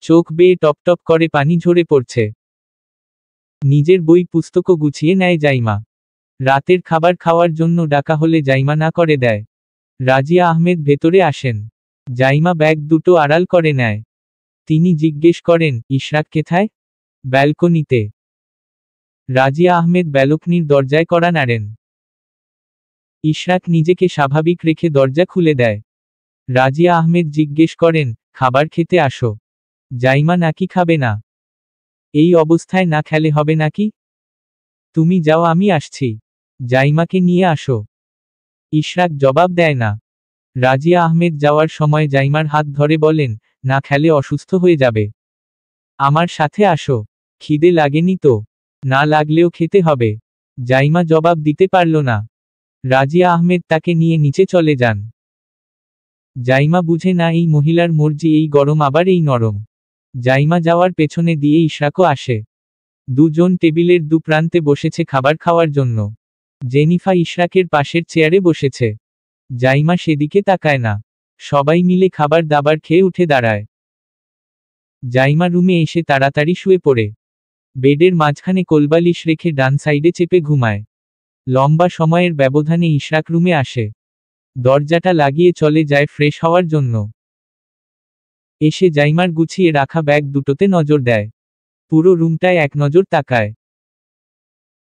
চোখ বেয়ে টপটপ করে পানি ঝরে পড়ছে। নিজের বই পুস্তকও গুছিয়ে নেয় জাইমা। রাতের খাবার খাওয়ার জন্য ডাকা হলে জাইমা না করে দেয়। রাজিয়া আহমেদ ভেতরে আসেন। জাইমা ব্যাগ দুটো আড়াল করে নেয়। তিনি জিজ্ঞেস করেন, ইশরাক কোথায়? ব্যালকনিতে। রাজিয়া আহমেদ ব্যালকনির দরজায় কড়া নাড়েন। ইশরাক নিজেকে স্বাভাবিক রেখে দরজা খুলে দেয়। রাজিয়া আহমেদ জিজ্ঞেস করেন, খাবার খেতে আসো। জাইমা নাকি খাবে না? এই অবস্থায় না খেলে হবে নাকি? তুমি যাও, আমি আসছি। জাইমাকে নিয়ে আসো। ইশরাক জবাব দেয় না। রাজিয়া আহমেদ যাওয়ার সময় জাইমার হাত ধরে বলেন, না খেলে অসুস্থ হয়ে যাবে। আমার সাথে আসো। খিদে লাগেনি তো? না লাগলেও খেতে হবে। জাইমা জবাব দিতে পারল না। রাজিয়া আহমেদ তাকে নিয়ে নিচে চলে যান। জাইমা বুঝে না এই মহিলার মর্জি, এই গরম আবার এই নরম। জাইমা যাওয়ার পেছনে দিয়ে ইশরাকও আসে। দুজন টেবিলের দুপ্রান্তে বসেছে খাবার খাওয়ার জন্য। জেনিফা ইশরাকের পাশের চেয়ারে বসেছে। জাইমা সেদিকে তাকায় না। সবাই মিলে খাবার দাবার খেয়ে উঠে দাঁড়ায়। জাইমা রুমে এসে তাড়াতাড়ি শুয়ে পড়ে। বেডের মাঝখানে কোলবালিশ রেখে ডান সাইডে চেপে ঘুমায়। লম্বা সময়ের ব্যবধানে ইশরাক রুমে আসে। দরজাটা লাগিয়ে চলে যায় ফ্রেশ হওয়ার জন্য। এসে জাইমার গুছিয়ে রাখা ব্যাগ দুটোতে নজর দেয়। পুরো রুমটায় এক নজর তাকায়।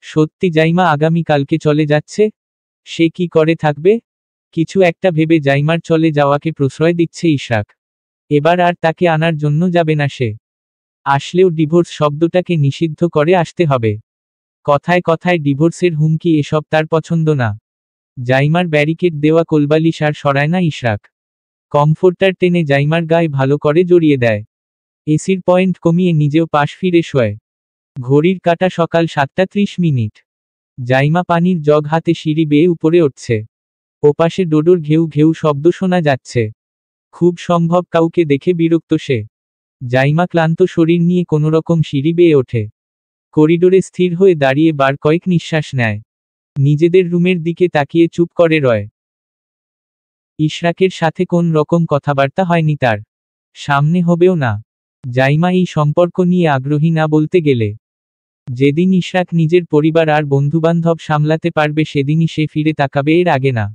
সত্যি জাইমা আগামী কালকে চলে যাচ্ছে? সে কি করে থাকবে? কিছু একটা ভেবে জাইমার চলে যাওয়াকে প্রশ্রয় দিচ্ছে ইশরাক। এবার আর তাকে আনার জন্য যাবে না সে। আসলেও ডিভোর্স শব্দটাকে নিষিদ্ধ করে আসতে হবে। কথায় কথায় ডিভোর্সের হুমকি, এসব তার পছন্দ না। জাইমার ব্যারিকেড দেওয়া কোলবালিশ আর সরায় না ইশরাক। কমফোর্টার টেনে জাইমার গায়ে ভালো করে জড়িয়ে দেয়। এসির পয়েন্ট কমিয়ে নিজেও পাশ ফিরে শোয়। ঘড়ির কাঁটা সকাল 7:30। জাইমা পানির জগ হাতে সিঁড়ি বেয়ে উপরে উঠছে। ওপাশে ডোডোর ঘেউ ঘেউ শব্দ শোনা যাচ্ছে। খুব সম্ভব কাউকে দেখে বিরক্ত সে। জাইমা ক্লান্ত শরীর নিয়ে কোনোরকম সিঁড়ি বেয়ে ওঠে। করিডোরে স্থির হয়ে দাঁড়িয়ে বার কয়েক নিঃশ্বাস নেয়। নিজেদের রুমের দিকে তাকিয়ে চুপ করে রয়। ইশরাকের সাথে কোন রকম কথাবার্তা হয়নি তার। সামনে হবেও না। জাইমা এই সম্পর্ক নিয়ে আগ্রহী না বলতে গেলে। যেদিন ইশরাক নিজের পরিবার আর বন্ধুবান্ধব সামলাতে পারবে সেদিনই সে ফিরে তাকাবে, এর আগে না।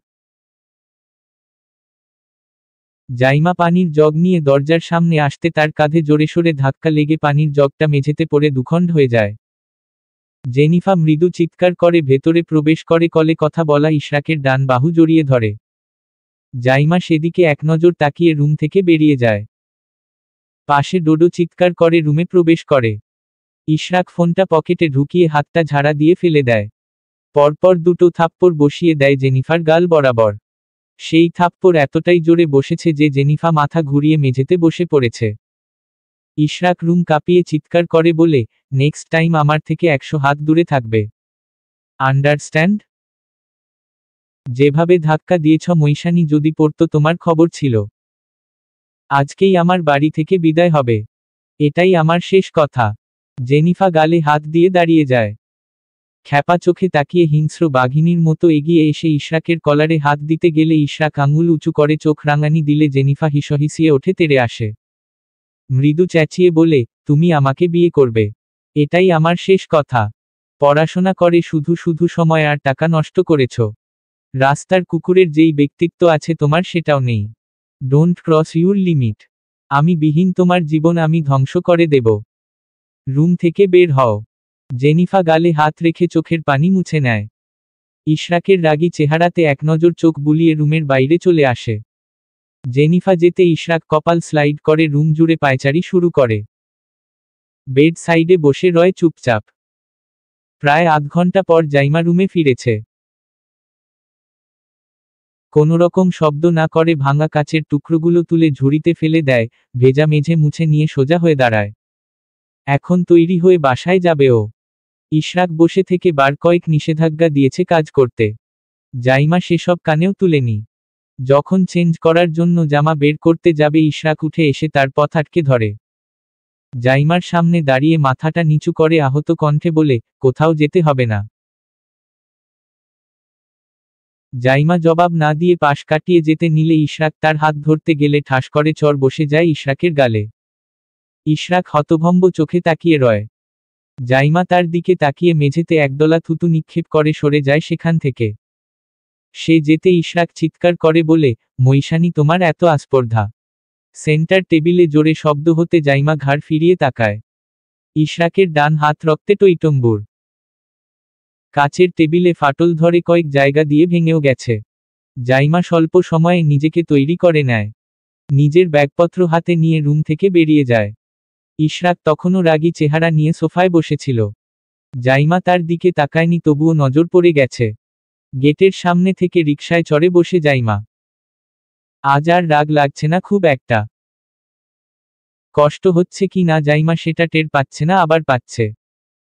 জাইমা পানির জগ নিয়ে দরজার সামনে আসতে তার কাঁধে জোরে সোরে ধাক্কা লেগে পানির জগটা মেঝেতে পড়ে দুখণ্ড হয়ে যায়। জেনিফা মৃদু চিৎকার করে ভেতরে প্রবেশ করে, কলে কথা বলা ইশরাকের ডান বাহু জড়িয়ে ধরে। জাইমা সেদিকে এক নজর তাকিয়ে রুম থেকে বেরিয়ে যায়। পাশে ডোডো চিৎকার করে রুমে প্রবেশ করে। ইশরাক ফোনটা পকেটে ঢুকিয়ে হাতটা ঝাড়া দিয়ে ফেলে দেয়। পরপর দুটো থাপ্পড় বসিয়ে দেয় জেনিফার গাল বরাবর। সেই থাপ্পড় এতটাই জোরে বসেছে যে জেনিফা মাথা ঘুরিয়ে মেঝেতে বসে পড়েছে। ইশরাক রুম কাঁপিয়ে চিৎকার করে বলে, নেক্সট টাইম আমার থেকে 100 হাত দূরে থাকবে। আন্ডারস্ট্যান্ড? যেভাবে ধাক্কা দিয়েছ মৈশানি যদি পড়তো তোমার খবর ছিল। আজকেই আমার বাড়ি থেকে বিদায় হবে। এটাই আমার শেষ কথা। জেনিফা গালে হাত দিয়ে দাঁড়িয়ে যায়। খ্যাপা চোখে তাকিয়ে হিংস্র বাঘিনীর মতো এগিয়ে এসে ইশরাকের কলারে হাত দিতে গেলে ইশরাক আঙুল উঁচু করে চোখ রাঙানি দিলে জেনিফা হিসহিসিয়ে ওঠে তেড়ে আসে। মৃদু চেঁচিয়ে বলে, তুমি আমাকে বিয়ে করবে। এটাই আমার শেষ কথা। পড়াশোনা করে শুধু শুধু সময় আর টাকা নষ্ট করেছ। রাস্তার কুকুরের যেই ব্যক্তিত্ব আছে তোমার সেটাও নেই। Don't cross your limit. আমি বিহীন তোমার জীবন আমি ধ্বংস করে দেব। রুম থেকে বের হও। জেনিফা গালে হাত রেখে চোখের পানি মুছে নেয়। ইশরাকের রাগী চেহারাতে এক নজর চোখ বুলিয়ে রুমের বাইরে চলে আসে। জেনিফা যেতে ইশরাক কপাল স্লাইড করে রুম জুড়ে পায়চারি শুরু করে। বেড সাইডে বসে রয় চুপচাপ। প্রায় আধ ঘন্টা পর জাইমা রুমে ফিরেছে। কোনোরকম শব্দ না করে ভাঙা কাচের টুকরোগুলো তুলে ঝুড়িতে ফেলে দেয়, ভেজা মেঝে মুছে নিয়ে সোজা হয়ে দাঁড়ায়। এখন তৈরি হয়ে বাসায় যাবে ও। ইশরাক বসে থেকে বার কয়েক নিষেধাজ্ঞা দিয়েছে কাজ করতে। জাইমা সেসব কানেও তুলেনি। যখন চেঞ্জ করার জন্য জামা বের করতে যাবে ইশরাক উঠে এসে তার পথ আটকে ধরে। জাইমার সামনে দাঁড়িয়ে মাথাটা নিচু করে আহত কণ্ঠে বলে, কোথাও যেতে হবে না। জাইমা জবাব না দিয়ে পাশ কাটিয়ে যেতে নিলে ইশরাক তার হাত ধরতে গেলে ঠাস করে চর বসে যায় ইশরাকের গালে। ইশরাক হতভম্ব চোখে তাকিয়ে রয়। জাইমা তার দিকে তাকিয়ে মেঝেতে একদলা থুতু নিক্ষেপ করে সরে যায় সেখান থেকে। সে যেতে ইশরাক চিৎকার করে বলে, মৈশানি তোমার এত আস্পর্ধা। সেন্টার টেবিলে জোরে শব্দ হতে জাইমা ঘাড় ফিরিয়ে তাকায়। ইশরাকের ডান হাত রক্তে টইটম্বুর। কাচের টেবিলে ফাটল ধরে কয়েক জায়গা দিয়ে ভেঙেও গেছে। জাইমা স্বল্প সময়ে নিজেকে তৈরি করে নেয়। নিজের ব্যাগপত্র হাতে নিয়ে রুম থেকে বেরিয়ে যায়। ইশরাক তখনও রাগী চেহারা নিয়ে সোফায় বসেছিল। জাইমা তার দিকে তাকায়নি তবুও নজর পড়ে গেছে। গেটের সামনে থেকে রিকশায় চড়ে বসে জাইমা। আজ আর রাগ লাগছে না খুব একটা। কষ্ট হচ্ছে কি না জাইমা সেটা টের পাচ্ছে না আবার পাচ্ছে।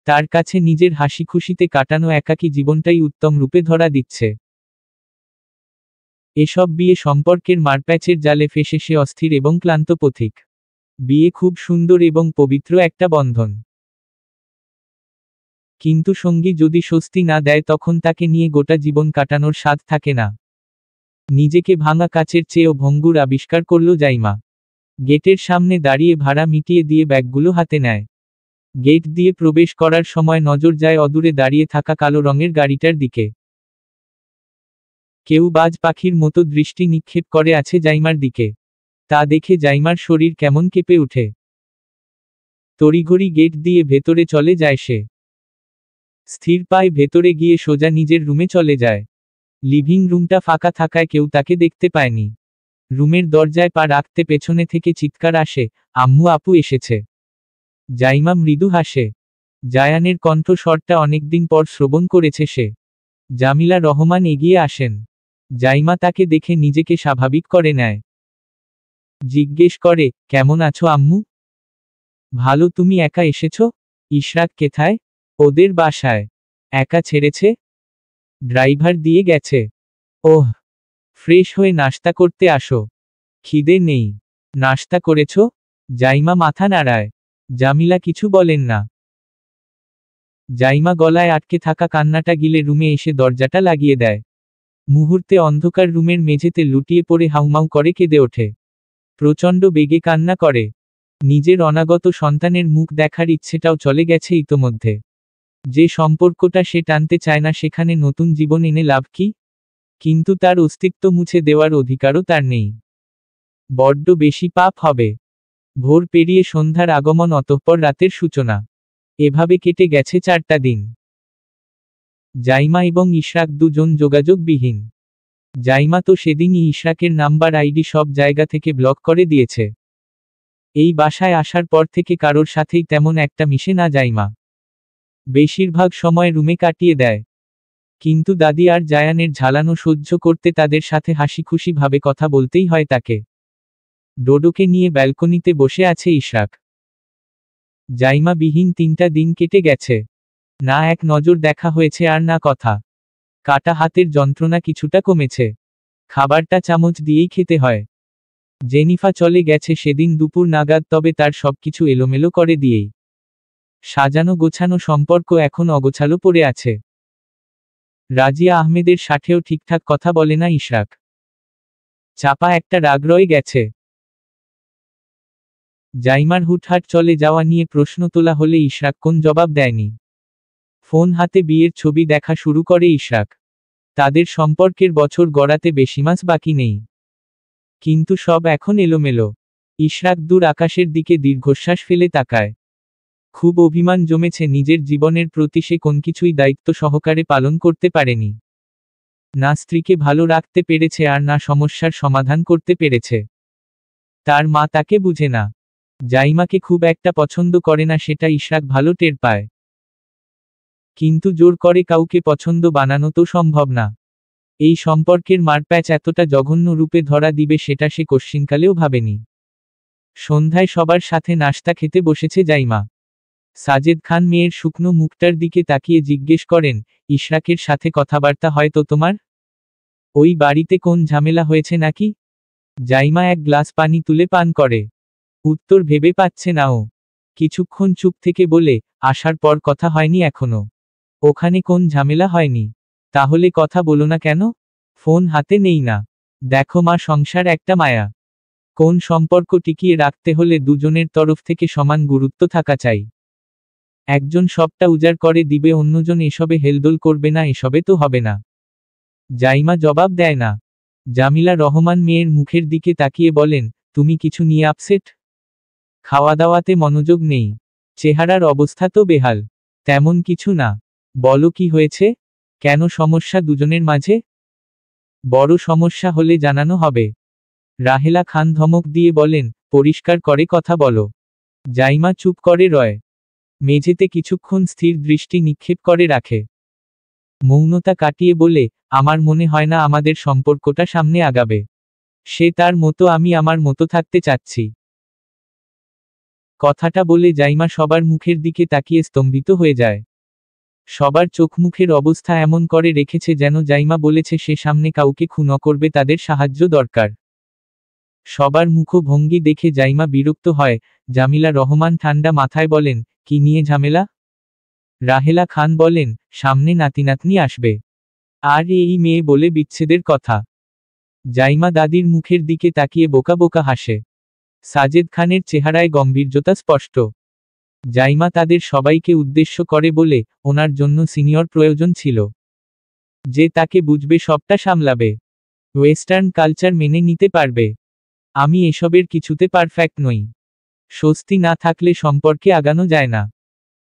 তার কাছে নিজের হাসি খুশিতে কাটানো একাকী জীবনটাই উত্তম রূপে ধরা দিচ্ছে। এসব বিয়ে সম্পর্কের মারপ্যাচের জালে ফেসে সে অস্থির এবং ক্লান্ত পথিক। বিয়ে খুব সুন্দর এবং পবিত্র একটা বন্ধন। কিন্তু সঙ্গী যদি স্বস্তি না দেয় তখন তাকে নিয়ে গোটা জীবন কাটানোর স্বাদ থাকে না। নিজেকে ভাঙা কাচের চেয়েও ভঙ্গুর আবিষ্কার করল জাইমা। গেটের সামনে দাঁড়িয়ে ভাড়া মিটিয়ে দিয়ে ব্যাগগুলো হাতে নেয়। গেট দিয়ে প্রবেশ করার সময় নজর যায় অদূরে দাঁড়িয়ে থাকা কালো রঙের গাড়িটার দিকে। কেউ বাজ পাখির মতো দৃষ্টি নিক্ষেপ করে আছে জাইমার দিকে। তা দেখে জাইমার শরীর কেমন কেঁপে উঠে। তড়িঘড়ি গেট দিয়ে ভেতরে চলে যায় সে। স্থির পায়ে ভেতরে গিয়ে সোজা নিজের রুমে চলে যায়। লিভিং রুমটা ফাঁকা থাকায় কেউ তাকে দেখতে পায়নি। রুমের দরজায় পা রাখতে পেছনে থেকে চিৎকার আসে, আম্মু আপু এসেছে। জাইমা মৃদু হাসে। জায়ানের কণ্ঠস্বরটা অনেকদিন পর শ্রবণ করেছে সে। জামিলা রহমান এগিয়ে আসেন। জাইমা তাকে দেখে নিজেকে স্বাভাবিক করে নেয়। জিজ্ঞেস করে, কেমন আছো আম্মু? ভালো, তুমি একা এসেছ? ইশরাক কোথায়? ওদের বাসায়। একা ছেড়েছে? ড্রাইভার দিয়ে গেছে। ওহ, ফ্রেশ হয়ে নাস্তা করতে আসো। খিদে নেই? নাস্তা করেছ? জাইমা মাথা নাড়ায়। জামিলা কিছু বলেন না। জাইমা গলায় আটকে থাকা কান্নাটা গিলে রুমে এসে দরজাটা লাগিয়ে দেয়। মুহূর্তে অন্ধকার রুমের মেঝেতে লুটিয়ে পড়ে হাউমাউ করে কেঁদে ওঠে। প্রচণ্ড বেগে কান্না করে। নিজের অনাগত সন্তানের মুখ দেখার ইচ্ছেটাও চলে গেছে ইতোমধ্যে। যে সম্পর্কটা সে টানতে চায় না সেখানে নতুন জীবন এনে লাভ কি? কিন্তু তার অস্তিত্ব মুছে দেওয়ার অধিকারও তার নেই। বড্ড বেশি পাপ হবে। ভোর পেরিয়ে সন্ধ্যার আগমন, অতঃপর রাতের সূচনা। এভাবে কেটে গেছে 4টা দিন। জাইমা এবং ইশরাক দুজন যোগাযোগবিহীন। জাইমা তো সেদিনই ইশরাকের নাম্বার আইডি সব জায়গা থেকে ব্লক করে দিয়েছে। এই বাসায় আসার পর থেকে কারোর সাথেই তেমন একটা মিশে না জাইমা। বেশিরভাগ সময় রুমে কাটিয়ে দেয়। কিন্তু দাদি আর জায়ানের ঝালানো সহ্য করতে তাদের সাথে হাসিখুশি ভাবে কথা বলতেই হয় তাকে। ডোডোকে নিয়ে ব্যালকনিতে বসে আছে ইশরাক। জাইমা বিহীন 3টা দিন কেটে গেছে। না এক নজর দেখা হয়েছে আর না কথা। কাটা হাতের যন্ত্রণা কিছুটা কমেছে। খাবারটা চামচ দিয়েই খেতে হয়। জেনিফা চলে গেছে সেদিন দুপুর নাগাদ, তবে তার সবকিছু এলোমেলো করে দিয়েই। সাজানো গোছানো সম্পর্ক এখন অগোছালো পড়ে আছে। রাজিয়া আহমেদের সাথেও ঠিকঠাক কথা বলে না ইশরাক। চাপা একটা রাগ রয়ে গেছে। জাইমার হুটহাট চলে যাওয়া নিয়ে প্রশ্ন তোলা হলে ইশরাক কোন জবাব দেয়নি। ফোন হাতে বিয়ের ছবি দেখা শুরু করে ইশরাক। তাদের সম্পর্কের বছর গড়াতে বেশি মাস বাকি নেই। কিন্তু সব এখন এলোমেলো। ইশরাক দূর আকাশের দিকে দীর্ঘশ্বাস ফেলে তাকায়। খুব অভিমান জমেছে নিজের জীবনের প্রতি। সে কোন কিছুই দায়িত্ব সহকারে পালন করতে পারেনি। না স্ত্রীকে ভালো রাখতে পেরেছে আর না সমস্যার সমাধান করতে পেরেছে। তার মা তাকে বুঝে না। জাইমাকে খুব একটা পছন্দ করে না, সেটা ইশরাক ভালো টের পায়। কিন্তু জোর করে কাউকে পছন্দ বানানো তো সম্ভব না। এই সম্পর্কের মারপ্যাচ এতটা জঘন্য রূপে ধরা দিবে সেটা সে কশ্চিনকালেও ভাবেনি। সন্ধ্যায় সবার সাথে নাশতা খেতে বসেছে জাইমা। সাজেদ খান মেয়ের শুকনো মুখটার দিকে তাকিয়ে জিজ্ঞেস করেন, ইশরাকের সাথে কথাবার্তা হয় তো তোমার? ওই বাড়িতে কোন ঝামেলা হয়েছে নাকি? জাইমা এক গ্লাস পানি তুলে পান করে। উত্তর ভেবে পাচ্ছে না ও। কিছুক্ষণ চুপ থেকে বলে, আসার পর কথা হয়নি এখনো। ওখানে কোন ঝামেলা হয়নি? তাহলে কথা বলো না কেন? ফোন হাতে নেই না। দেখো মা, সংসার একটা মায়া। কোন সম্পর্ক টিকিয়ে রাখতে হলে দুজনের তরফ থেকে সমান গুরুত্ব থাকা চাই। একজন সবটা উজাড় করে দিবে, অন্যজন এসবে হেলদোল করবে না, এসবে তো হবে না। জাইমা জবাব দেয় না। জামিলা রহমান মেয়ের মুখের দিকে তাকিয়ে বলেন, তুমি কিছু নিয়ে আপসেট? খাওয়া দাওয়াতে মনোযোগ নেই। চেহারার অবস্থা তো বেহাল। তেমন কিছু না। বলো কি হয়েছে? কেন সমস্যা দুজনের মাঝে? বড় সমস্যা হলে জানানো হবে। রাহেলা খান ধমক দিয়ে বলেন, পরিষ্কার করে কথা বলো। জাইমা চুপ করে রয়। মেঝেতে কিছুক্ষণ স্থির দৃষ্টি নিক্ষেপ করে রাখে। মৌনতা কাটিয়ে বলে, আমার মনে হয় না আমাদের সম্পর্কটা সামনে আগাবে। সে তার মতো, আমি আমার মতো থাকতে চাচ্ছি। কথাটা বলে জাইমা সবার মুখের দিকে তাকিয়ে স্তম্ভিত হয়ে যায়। সবার চোখমুখের অবস্থা এমন করে রেখেছে যেন জাইমা বলেছে সে সামনে কাউকে খুন করবে, তাদের সাহায্য দরকার। সবার মুখভঙ্গি দেখে জাইমা বিরক্ত হয়। জামিলা রহমান ঠান্ডা মাথায় বলেন, কি নিয়ে ঝামেলা? রাহেলা খান বলেন, সামনে নাতিনাতনি আসবে। আর এই মেয়ে বলে বিচ্ছেদের কথা। জাইমা দাদির মুখের দিকে তাকিয়ে বোকা বোকা হাসে। সাজেদ খানের চেহারায় গম্ভীর্যতা স্পষ্ট। জাইমা তাদের সবাইকে উদ্দেশ্য করে বলে, ওনার জন্য সিনিয়র প্রয়োজন ছিল। যে তাকে বুঝবে, সবটা সামলাবে। ওয়েস্টার্ন কালচার মেনে নিতে পারবে। আমি এসবের কিছুতে পারফেক্ট নই। স্বস্তি না থাকলে সম্পর্কে আগানো যায় না।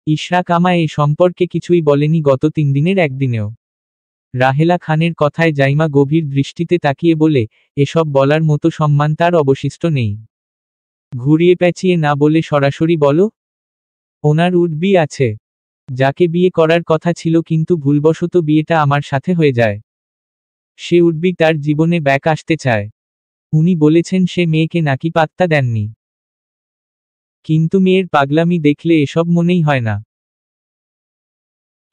ইশরাক আমায় এ সম্পর্কে কিছুই বলেনি গত 3 দিনের একদিনেও। রাহেলা খানের কথায় জাইমা গভীর দৃষ্টিতে তাকিয়ে বলে, এসব বলার মতো সম্মান তার অবশিষ্ট নেই। ঘুরিয়ে পেঁচিয়ে না বলে সরাসরি বলো। ওনার উঠবি আছে, যাকে বিয়ে করার কথা ছিল, কিন্তু ভুলবশত বিয়েটা আমার সাথে হয়ে যায়। সে উঠবি তার জীবনে ব্যাক আসতে চায়। উনি বলেছেন সে মেয়েকে নাকি পাত্তা দেননি। কিন্তু মেয়ের পাগলামি দেখলে এসব মনেই হয় না।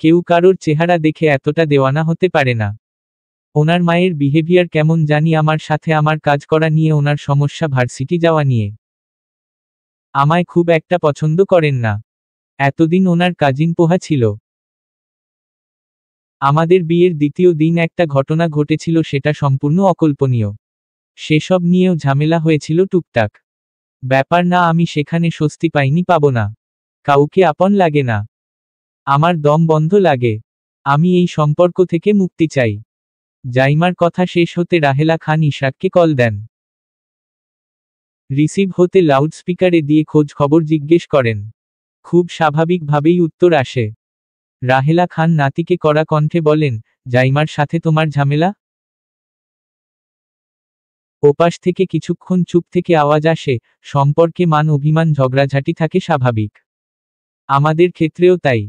কেউ কারোর চেহারা দেখে এতটা দেওয়ানা হতে পারে না। ওনার মায়ের বিহেভিয়ার কেমন জানি, আমার সাথে আমার কাজ করা নিয়ে ওনার সমস্যা, ভার্সিটি যাওয়া নিয়ে। আমায় খুব একটা পছন্দ করেন না। এতদিন ওনার কাজিন পোহা ছিল। আমাদের বিয়ের দ্বিতীয় দিন একটা ঘটনা ঘটেছিল, সেটা সম্পূর্ণ অকল্পনীয়। সেসব নিয়েও ঝামেলা হয়েছিল টুকটাক। ব্যাপার না, আমি সেখানে স্বস্তি পাইনি, পাবো না। কাউকে আপন লাগে না। আমার দম বন্ধ লাগে। আমি এই সম্পর্ক থেকে মুক্তি চাই। জাইমার কথা শেষ হতে রাহেলা খান ইশরাককে কল দেন। রিসিভ হতে লাউডস্পিকারে দিয়ে খোঁজ খবর জিজ্ঞেস করেন। খুব স্বাভাবিকভাবেই উত্তর আসে। রাহেলা খান নাতিকে কড়া কণ্ঠে বলেন, জাইমার সাথে তোমার ঝামেলা? ওপাশ থেকে কিছুক্ষণ চুপ থেকে আওয়াজ আসে, সম্পর্কে মান অভিমান ঝগড়াঝাটি থাকে স্বাভাবিক। আমাদের ক্ষেত্রেও তাই।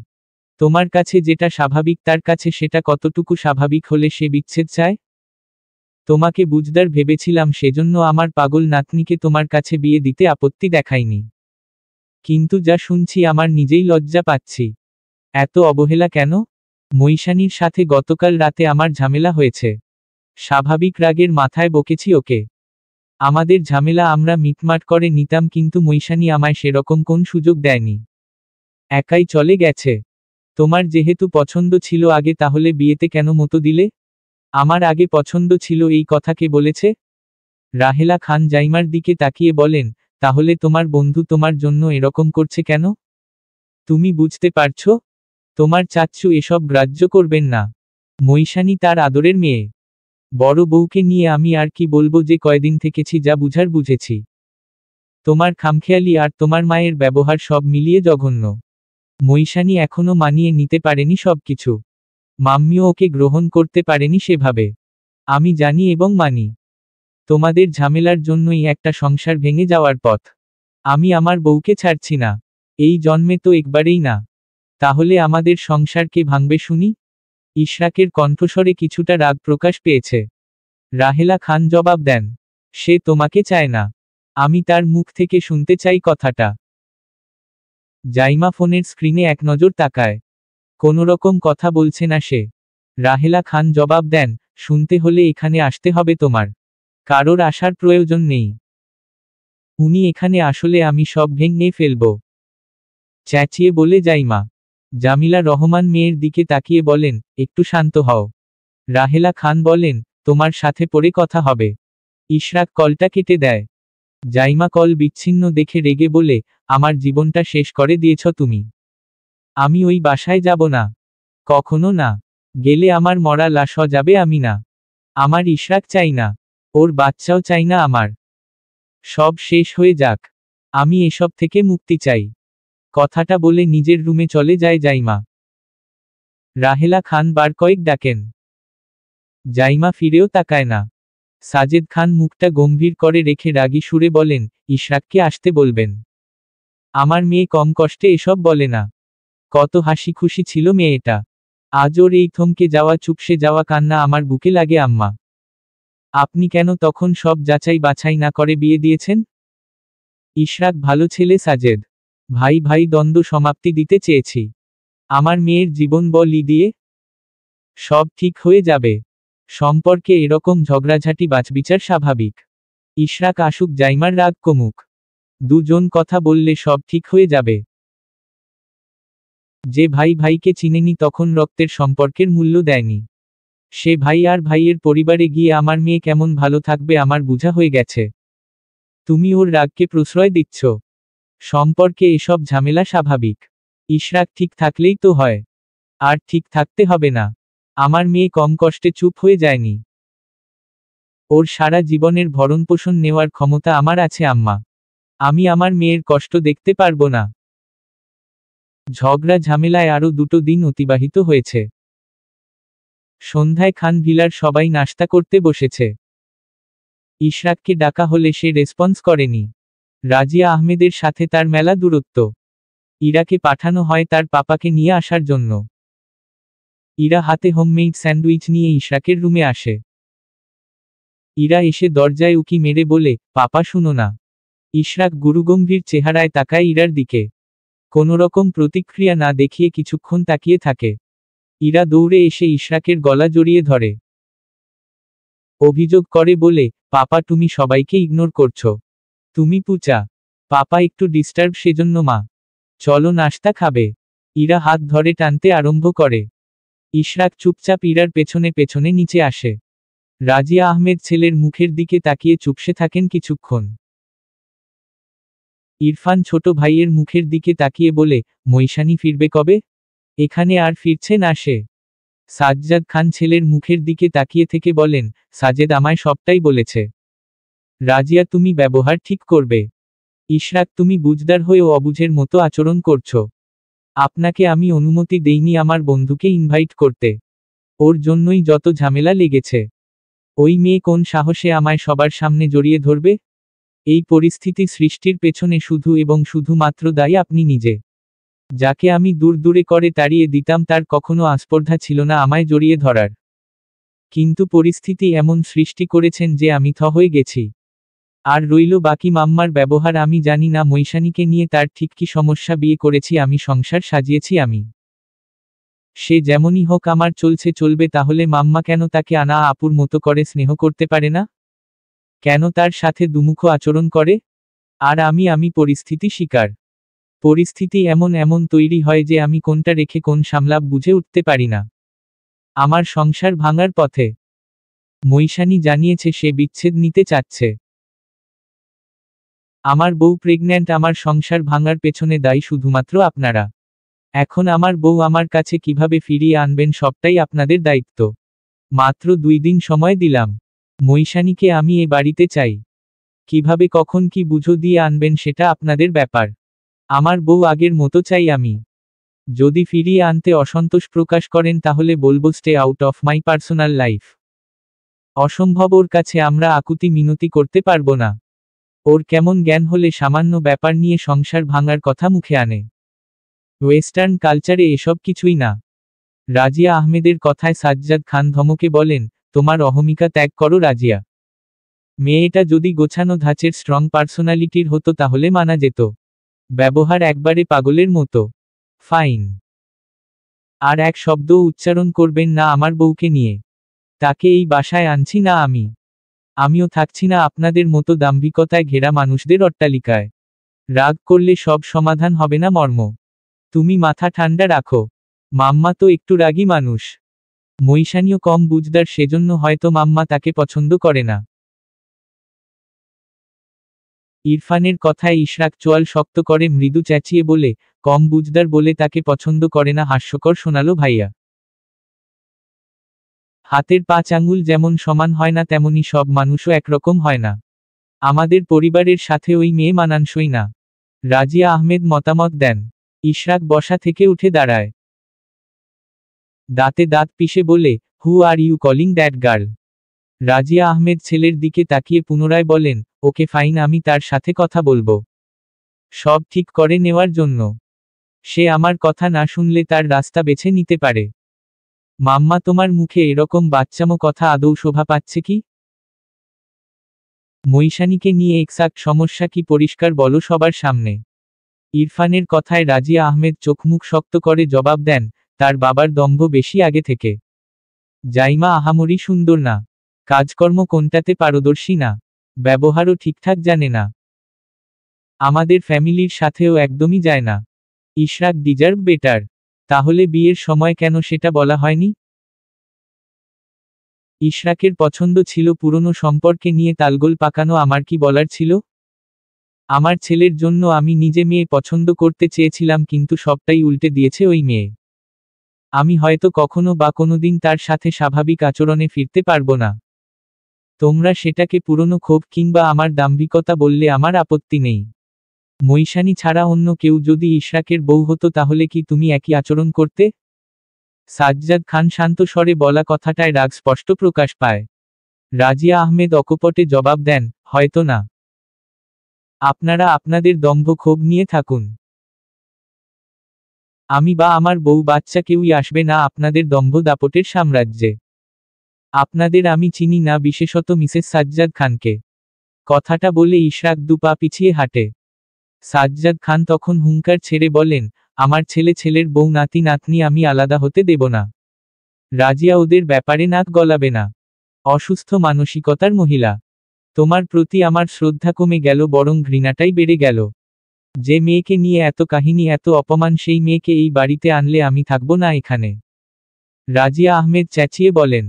তোমার কাছে যেটা স্বাভাবিক তার কাছে সেটা কতটুকু স্বাভাবিক হলে সে বিচ্ছেদ চায়? তোমাকে বুঝদার ভেবেছিলাম, সেজন্য আমার পাগল নাতনিকে তোমার কাছে বিয়ে দিতে আপত্তি দেখাইনি। কিন্তু যা শুনছি আমার নিজেই লজ্জা পাচ্ছি। এত অবহেলা কেন? মৈশানীর সাথে গতকাল রাতে আমার ঝামেলা হয়েছে। স্বাভাবিক রাগের মাথায় বকেছি ওকে। আমাদের ঝামেলা আমরা মিটমাট করে নিতাম, কিন্তু মৈশানী আমায় সেরকম কোন সুযোগ দেয়নি। একাই চলে গেছে। তোমার যেহেতু পছন্দ ছিল আগে, তাহলে বিয়েতে কেন মতো দিলে? আমার আগে পছন্দ ছিল এই কথা কে বলেছে? রাহেলা খান জাইমার দিকে তাকিয়ে বলেন, তাহলে তোমার বন্ধু তোমার জন্য এরকম করছে কেন? তুমি বুঝতে পারছো? তোমার চাচ্চু এসব গ্রাহ্য করবেন না। মৈশানী তার আদরের মেয়ে। বড় বউকে নিয়ে আমি আর কি বলবো, যে কয়দিন থেকেছি যা বুঝার বুঝেছি। তোমার খামখেয়ালি আর তোমার মায়ের ব্যবহার সব মিলিয়ে জঘন্য। মৈশানী এখনো মানিয়ে নিতে পারেনি সবকিছু। মাম্মিও ওকে গ্রহণ করতে পারেনি সেভাবে। আমি জানি এবং মানি। তোমাদের ঝামেলার জন্যই একটা সংসার ভেঙে যাওয়ার পথ। আমি আমার বউকে ছাড়ছি না। এই জন্মে তো একবারেই না। তাহলে আমাদের সংসার কে ভাঙবে শুনি? ইশরাকের কণ্ঠস্বরে কিছুটা রাগ প্রকাশ পেয়েছে। রাহেলা খান জবাব দেন, সে তোমাকে চায় না। আমি তার মুখ থেকে শুনতে চাই কথাটা। জাইমা ফোনের স্ক্রিনে এক নজর তাকায়। কোনোরকম কথা বলছে না সে। রাহেলা খান জবাব দেন, শুনতে হলে এখানে আসতে হবে তোমার। কারোর আসার প্রয়োজন নেই। উনি এখানে আসলে আমি সব ভেঙে ফেলব, চেঁচিয়ে বলে জাইমা। জামিলা রহমান মেয়ের দিকে তাকিয়ে বলেন, একটু শান্ত হও। রাহেলা খান বলেন, তোমার সাথে পরে কথা হবে। ইশরাক কলটা কেটে দেয়। জাইমা কল বিচ্ছিন্ন দেখে রেগে বলে, আমার জীবনটা শেষ করে দিয়েছ তুমি। আমি ওই বাসায় যাব না। কখনো না। গেলে আমার মরা লাশ যাবে, আমি না। আমার ইশরাক চাই না। ওর বাচ্চাও চাই না আমার। সব শেষ হয়ে যাক। আমি এসব থেকে মুক্তি চাই। কথাটা বলে নিজের রুমে চলে যায় জাইমা। রাহেলা খান বার কয়েক ডাকেন। জাইমা ফিরেও তাকায় না। সাজেদ খান মুখটা গম্ভীর করে রেখে রাগী সুরে বলেন, ইশরাককে আসতে বলবেন। আমার মেয়ে কম কষ্টে এসব বলে না। কত হাসি খুশি ছিল মেয়েটা। আজ ওর এই থমকে যাওয়া, চুপসে যাওয়া কান্না আমার বুকে লাগে। আম্মা, আপনি কেন তখন সব যাচাই বাছাই না করে বিয়ে দিয়েছেন? ইশরাক ভালো ছেলে সাজেদ। ভাই ভাই দ্বন্দ্ব সমাপ্তি দিতে চেয়েছি। আমার মেয়ের জীবন বলি দিয়ে সব ঠিক হয়ে যাবে। সম্পর্কে এরকম ঝগড়াঝাটি বাছবিচার স্বাভাবিক। ইশরাক আসুক, জাইমার রাগ কমুক। দুজন কথা বললে সব ঠিক হয়ে যাবে। যে ভাই ভাইকে চিনেনি, তখন রক্তের সম্পর্কের মূল্য দেয়নি, সে ভাই আর ভাইয়ের পরিবারে গিয়ে আমার মেয়ে কেমন ভালো থাকবে আমার বুঝা হয়ে গেছে। তুমি ওর রাগকে প্রশ্রয় দিচ্ছ। সম্পর্কে এসব ঝামেলা স্বাভাবিক। ইশরাক ঠিক থাকলেই তো হয়। আর ঠিক থাকতে হবে না। আমার মেয়ে কম কষ্টে চুপ হয়ে যায়নি। ওর সারা জীবনের ভরণপোষণ নেওয়ার ক্ষমতা আমার আছে আম্মা। আমি আমার মেয়ের কষ্ট দেখতে পারবো না। ঝগড়া ঝামেলায় আরও 2 দিন অতিবাহিত হয়েছে। সন্ধ্যায় খান ভিলার সবাই নাস্তা করতে বসেছে। ইশরাককে ডাকা হলে সে রেসপন্স করেনি। রাজিয়া আহমেদের সাথে তার মেলা দূরত্ব। ইরাকে পাঠানো হয় তার পাপাকে নিয়ে আসার জন্য। ইরা হাতে হোমমেইড স্যান্ডউইচ নিয়ে ইশরাকের রুমে আসে। ইরা এসে দরজায় উকি মেরে বলে, পাপা শুনো না। ইশরাক গুরুগম্ভীর চেহারায় তাকায় ইরার দিকে। কোনোরকম প্রতিক্রিয়া না দেখিয়ে কিছুক্ষণ তাকিয়ে থাকে। ইরা দৌড়ে এসে ইশরাকের গলা জড়িয়ে ধরে। অভিযোগ করে বলে, পাপা তুমি সবাইকে ইগনোর করছো। তুমি পুচা। পাপা একটু ডিস্টার্ব, সেজন্য মা। চলো নাস্তা খাবে। ইরা হাত ধরে টানতে আরম্ভ করে। ইশরাক চুপচাপ ইরার পেছনে পেছনে নিচে আসে। রাজিয়া আহমেদ ছেলের মুখের দিকে তাকিয়ে চুপসে থাকেন কিছুক্ষণ। ইরফান ছোট ভাইয়ের মুখের দিকে তাকিয়ে বলে, মৈশানী ফিরবে কবে? এখানে আর ফিরছে না সে। সাজ্জাদ খান ছেলের মুখের দিকে তাকিয়ে থেকে বলেন, সাজেদ আমায় সবটাই বলেছে। রাজিয়া তুমি ব্যবহার ঠিক করবে। ইশরাক তুমি বুঝদার হয়েও অবুঝের মতো আচরণ করছো। আপনাকে আমি অনুমতি দেইনি আমার বন্ধুকে ইনভাইট করতে। ওর জন্যই যত ঝামেলা লেগেছে। ওই মেয়ে কোন সাহসে আমায় সবার সামনে জড়িয়ে ধরবে? এই পরিস্থিতি সৃষ্টির পেছনে শুধু এবং শুধুমাত্র দায়ী আপনি নিজে। যাকে আমি দূর দূরে করে তাড়িয়ে দিতাম তার কখনো আস্পর্ধা ছিল না আমায় জড়িয়ে ধরার। কিন্তু পরিস্থিতি এমন সৃষ্টি করেছেন যে আমি থ হয়ে গেছি। আর রইল বাকি মাম্মার ব্যবহার। আমি জানি না মৈশানীকে নিয়ে তার ঠিক কি সমস্যা। বিয়ে করেছি আমি, সংসার সাজিয়েছি আমি। সে যেমনই হোক আমার চলছে চলবে। তাহলে মাম্মা কেন তাকে আনা আপুর মতো করে স্নেহ করতে পারে না? কেন তার সাথে দুমুখ আচরণ করে? আর আমি পরিস্থিতি শিকার। পরিস্থিতি এমন এমন তৈরি হয় যে আমি কোনটা রেখে কোন সামলাব বুঝে উঠতে পারি না। আমার সংসার ভাঙার পথে। মৈশানী জানিয়েছে সে বিচ্ছেদ নিতে চাচ্ছে। আমার বউ প্রেগন্যান্ট। আমার সংসার ভাঙার পেছনে দায়ী শুধুমাত্র আপনারা। এখন আমার বউ আমার কাছে কিভাবে ফিরিয়ে আনবেন সবটাই আপনাদের দায়িত্ব। মাত্র 2 দিন সময় দিলাম। মৈশানীকে আমি এ বাড়িতে চাই। কিভাবে কখন কি বুঝো দিয়ে আনবেন সেটা আপনাদের ব্যাপার। আমার বউ আগের মতো চাই আমি। যদি ফিরিয়ে আনতে অসন্তোষ প্রকাশ করেন তাহলে বলবো stay out of my personal life. অসম্ভব। ওর কাছে আমরা আকুতি মিনতি করতে পারবো না। ওর কেমন জ্ঞান হলে সামান্য ব্যাপার নিয়ে সংসার ভাঙার কথা মুখে আনে। ওয়েস্টার্ন কালচারে এসব কিছুই না। রাজিয়া আহমেদের কথায় সাজ্জাদ খান ধমকে বলেন, তোমার অহমিকা ত্যাগ করো রাজিয়া। মেয়েটা যদি গোছানো ধাঁচের স্ট্রং পার্সোনালিটির হতো তাহলে মানা যেত। ব্যবহার একবারে পাগলের মতো। ফাইন। আর এক শব্দও উচ্চারণ করবেন না আমার বউকে নিয়ে। তাকে এই বাসায় আনছি না আমি। আমিও থাকছি না আপনাদের মতো দাম্ভিকতায় ঘেরা মানুষদের অট্টালিকায়। রাগ করলে সব সমাধান হবে না মর্ম। তুমি মাথা ঠান্ডা রাখো। মাম্মা তো একটু রাগী মানুষ। মৈশানীও কম বুঝদার, সেজন্য হয়তো মাম্মা তাকে পছন্দ করে না। ইরফানের কথায় ইশরাক চোয়াল শক্ত করে মৃদু চেঁচিয়ে বলে, কম বুঝদার বলে তাকে পছন্দ করে না? হাস্যকর শোনালো ভাইয়া। হাতের 5 আঙুল যেমন সমান হয় না তেমনি সব মানুষও একরকম হয় না। আমাদের পরিবারের সাথে ওই মেয়ে মানানসই না। রাজিয়া আহমেদ মতামত দেন। ইশরাক বসা থেকে উঠে দাঁড়ায়। দাঁতে দাঁত পিষে বলে, who are you calling that girl? Razia Ahmed ছেলের দিকে তাকিয়ে পুনরায় বলেন, ওকে ফাইন, আমি তার সাথে কথা বলবো। সব ঠিক করে নেওয়ার জন্য। সে আমার কথা না শুনলে তার রাস্তা বেছে নিতে পারে। মাম্মা তোমার মুখে এরকম বাচ্চামো কথা আদৌ শোভা পাচ্ছে কি? মৈশানীকে নিয়ে এক্সাক্ট সমস্যা কি পরিষ্কার বলো সবার সামনে। ইরফানের কথায় রাজিয়া আহমেদ চোখমুখ শক্ত করে জবাব দেন, তার বাবার দম্ভ বেশি আগে থেকে। জাইমা আহামরি সুন্দর না। কাজকর্ম কোনটাতে পারদর্শী না। ব্যবহারও ঠিকঠাক জানে না। আমাদের ফ্যামিলির সাথেও একদমই যায় না। Ishraq deserve better. তাহলে বিয়ের সময় কেন সেটা বলা হয়নি? ইশরাকের পছন্দ ছিল পুরনো সম্পর্কে নিয়ে তালগোল পাকানো। আমার কি বলার ছিল? আমার ছেলের জন্য আমি নিজে মেয়ে পছন্দ করতে চেয়েছিলাম, কিন্তু সবটাই উল্টে দিয়েছে ওই মেয়ে। আমি হয়তো কখনো বা কোনোদিন তার সাথে স্বাভাবিক আচরণে ফিরতে পারবো না। তোমরা সেটাকে পুরনো ক্ষোভ কিংবা আমার দাম্ভিকতা বললে আমার আপত্তি নেই। মৈশানী ছাড়া অন্য কেউ যদি ইশরাকের বউ হতো তাহলে কি তুমি একই আচরণ করতে? সাজ্জাদ খান শান্ত স্বরে বলা কথাটায় রাগ স্পষ্ট প্রকাশ পায়। রাজিয়া আহমেদ অকপটে জবাব দেন, হয়তো না। আপনারা আপনাদের দম্ভ ক্ষোভ নিয়ে থাকুন। আমি বা আমার বউ বাচ্চা কেউই আসবে না আপনাদের দম্ভ দাপটের সাম্রাজ্যে। আপনাদের আমি চিনি না, বিশেষত মিসেস সাজ্জাদ খানকে। কথাটা বলে ইশরাক 2 পা পিছিয়ে হাঁটে। সাজ্জাদ খান তখন হুঙ্কার ছেড়ে বলেন, আমার ছেলে ছেলের বউ নাতি নাতনি আমি আলাদা হতে দেব না। রাজিয়া ওদের ব্যাপারে নাক গলাবে না। অসুস্থ মানসিকতার মহিলা। তোমার প্রতি আমার শ্রদ্ধা কমে গেল, বরং ঘৃণাটাই বেড়ে গেল। যে মেয়েকে নিয়ে এত কাহিনী, এত অপমান, সেই মেয়েকে এই বাড়িতে আনলে আমি থাকবো না এখানে। রাজিয়া আহমেদ চেঁচিয়ে বলেন।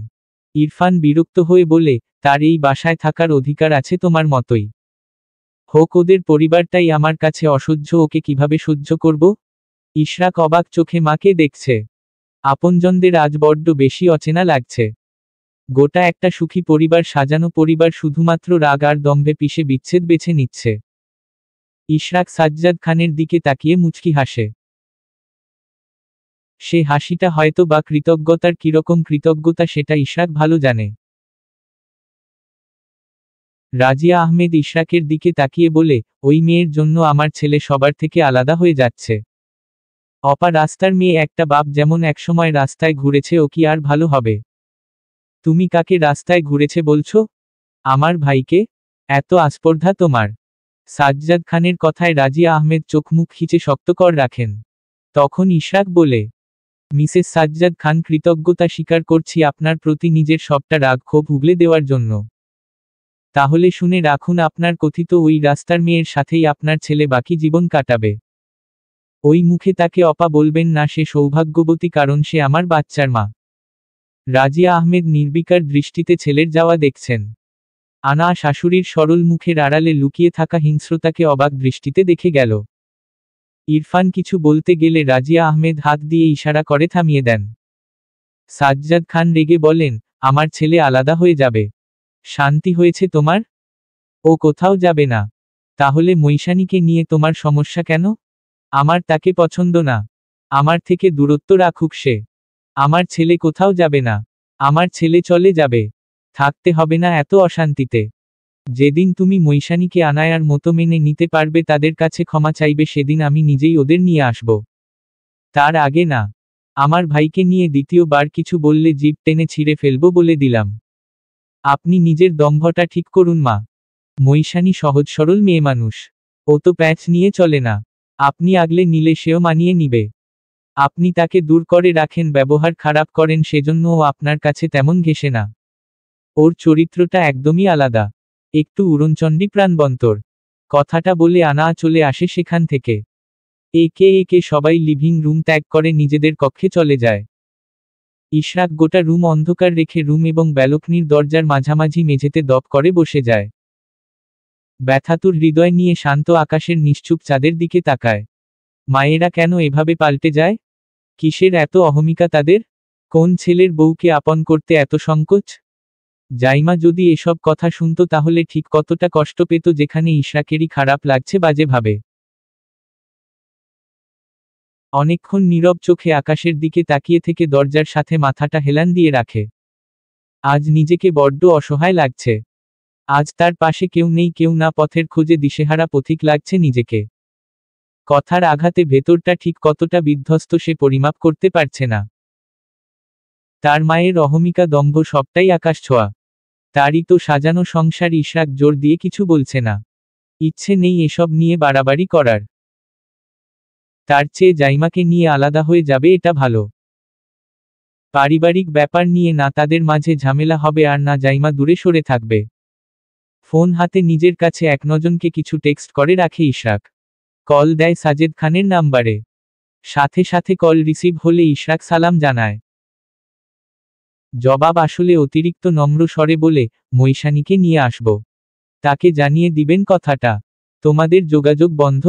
ইরফান বিরক্ত হয়ে বলে, তার এই বাসায় থাকার অধিকার আছে তোমার মতোই। হোক ওদের পরিবারটাই আমার কাছে অসহ্য, ওকে কিভাবে সহ্য করব? ইশরাক অবাক চোখে মাকে দেখছে। আপনজনদের আজ বড্ড বেশি অচেনা লাগছে। গোটা একটা সুখী পরিবার, সাজানো পরিবার শুধুমাত্র রাগ আর দম্ভে পিষে বিচ্ছেদ বেছে নিচ্ছে। ইশরাক সাজ্জাদ খানের দিকে তাকিয়ে মুচকি হাসে। সে হাসিটা হয়তো বা কৃতজ্ঞতার। কিরকম কৃতজ্ঞতা সেটা ইশরাক ভালো জানে। রাজিয়া আহমেদ ইশরাকের দিকে তাকিয়ে বলে, ওই মেয়ের জন্য আমার ছেলে সবার থেকে আলাদা হয়ে যাচ্ছে। অপা রাস্তার মেয়ে, একটা বাপ যেমন একসময় রাস্তায় ঘুরেছে, ও কি আর ভালো হবে? তুমি কাকে রাস্তায় ঘুরেছে বলছো? আমার ভাইকে? এত আস্পর্ধা তোমার? সাজ্জাদ খানের কথায় রাজিয়া আহমেদ চোখ মুখ খিচে শক্ত কর রাখেন। তখন ইশরাক বলে, মিসেস সাজ্জাদ খান, কৃতজ্ঞতা স্বীকার করছি আপনার প্রতি নিজের সবটা রাগ ক্ষোভ উগলে দেওয়ার জন্য। তাহলে শুনে রাখুন, আপনার কথিত ওই রাস্তার মেয়ের সাথেই আপনার ছেলে বাকি জীবন কাটাবে। ওই মুখে তাকে অপা বলবেন না, সে সৌভাগ্যবতী, কারণ সে আমার বাচ্চার মা। রাজিয়া আহমেদ নির্বিকার দৃষ্টিতে ছেলের যাওয়া দেখছেন। আনা শাশুড়ির সরল মুখের আড়ালে লুকিয়ে থাকা হিংস্রতাকে অবাক দৃষ্টিতে দেখে গেল। ইরফান কিছু বলতে গেলে রাজিয়া আহমেদ হাত দিয়ে ইশারা করে থামিয়ে দেন। সাজ্জাদ খান রেগে বলেন, আমার ছেলে আলাদা হয়ে যাবে? শান্তি হয়েছে তোমার? ও কোথাও যাবে না। তাহলে মৈশানীকে নিয়ে তোমার সমস্যা কেন? আমার তাকে পছন্দ না। আমার থেকে দূরত্ব রাখুক সে। আমার ছেলে কোথাও যাবে না। আমার ছেলে চলে যাবে। থাকতে হবে না এত অশান্তিতে। যেদিন তুমি মৈশানীকে আনায়ার মতো মেনে নিতে পারবে, তাদের কাছে ক্ষমা চাইবে, সেদিন আমি নিজেই ওদের নিয়ে আসব। তার আগে না। আমার ভাইকে নিয়ে দ্বিতীয়বার কিছু বললে জিভ টেনে ছিঁড়ে ফেলবো বলে দিলাম। আপনি নিজের দম্ভটা ঠিক করুন মা। মৈশানী সহজ সরল মেয়ে মানুষ। ও তো প্যাচ নিয়ে চলে না। আপনি আগলে নিলে সেও মানিয়ে নিবে। আপনি তাকে দূর করে রাখেন, ব্যবহার খারাপ করেন, সেজন্য ও আপনার কাছে তেমন ঘেঁষে না। ওর চরিত্রটা একদমই আলাদা। একটু উড়নচণ্ডী প্রাণবন্তর। কথাটা বলে আনা চলে আসে সেখান থেকে। একে একে সবাই লিভিং রুম ত্যাগ করে নিজেদের কক্ষে চলে যায়। ইশরাক গোটা রুম অন্ধকার রেখে রুম এবং ব্যালকনির দরজার মাঝামাঝি মেঝেতে দপ করে বসে যায়। ব্যথাতুর হৃদয় নিয়ে শান্ত আকাশের নিশ্চুপ চাঁদের দিকে তাকায়। মায়েরা কেন এভাবে পাল্টে যায়? কিসের এত অহমিকা তাদের? কোন ছেলের বউকে আপন করতে এত সংকোচ? জাইমা যদি এসব কথা শুনত তাহলে ঠিক কতটা কষ্ট পেত, যেখানে ইশরাকেরই খারাপ লাগছে বাজে ভাবে। অনেকক্ষণ নীরব চোখে আকাশের দিকে তাকিয়ে থেকে দরজার সাথে মাথাটা হেলান দিয়ে রাখে। আজ নিজেকে বড্ড অসহায় লাগছে। আজ তার পাশে কেউ নেই, কেউ না, পথের খোঁজে দিশেহারা পথিক লাগছে নিজেকে। কথার আঘাতে ভেতরটা ঠিক কতটা বিধ্বস্ত সে পরিমাপ করতে পারছে না। তার মায়ের অহমিকা, দম্ভ, সবটাই আকাশ ছোঁয়া। তারই তো সাজানো সংসার। ইশরাক জোর দিয়ে কিছু বলছে না। ইচ্ছে নেই এসব নিয়ে বাড়াবাড়ি করার। তার চেয়ে জাইমাকে নিয়ে আলাদা হয়ে যাবে, এটা ভালো। পারিবারিক ব্যাপার নিয়ে না তাদের মাঝে ঝামেলা হবে, আর না জাইমা দূরে সরে থাকবে। ফোন হাতে নিজের কাছে একনজনকে কিছু টেক্সট করে রাখে ইশরাক। কল দেয় সাজেদ খানের নাম্বারে। সাথে সাথে কল রিসিভ হলে ইশরাক সালাম জানায়। জবাব আসলে অতিরিক্ত নম্র স্বরে বলে, মৈশানীকে নিয়ে আসব। তাকে জানিয়ে দিবেন কথাটা। তোমাদের যোগাযোগ বন্ধ?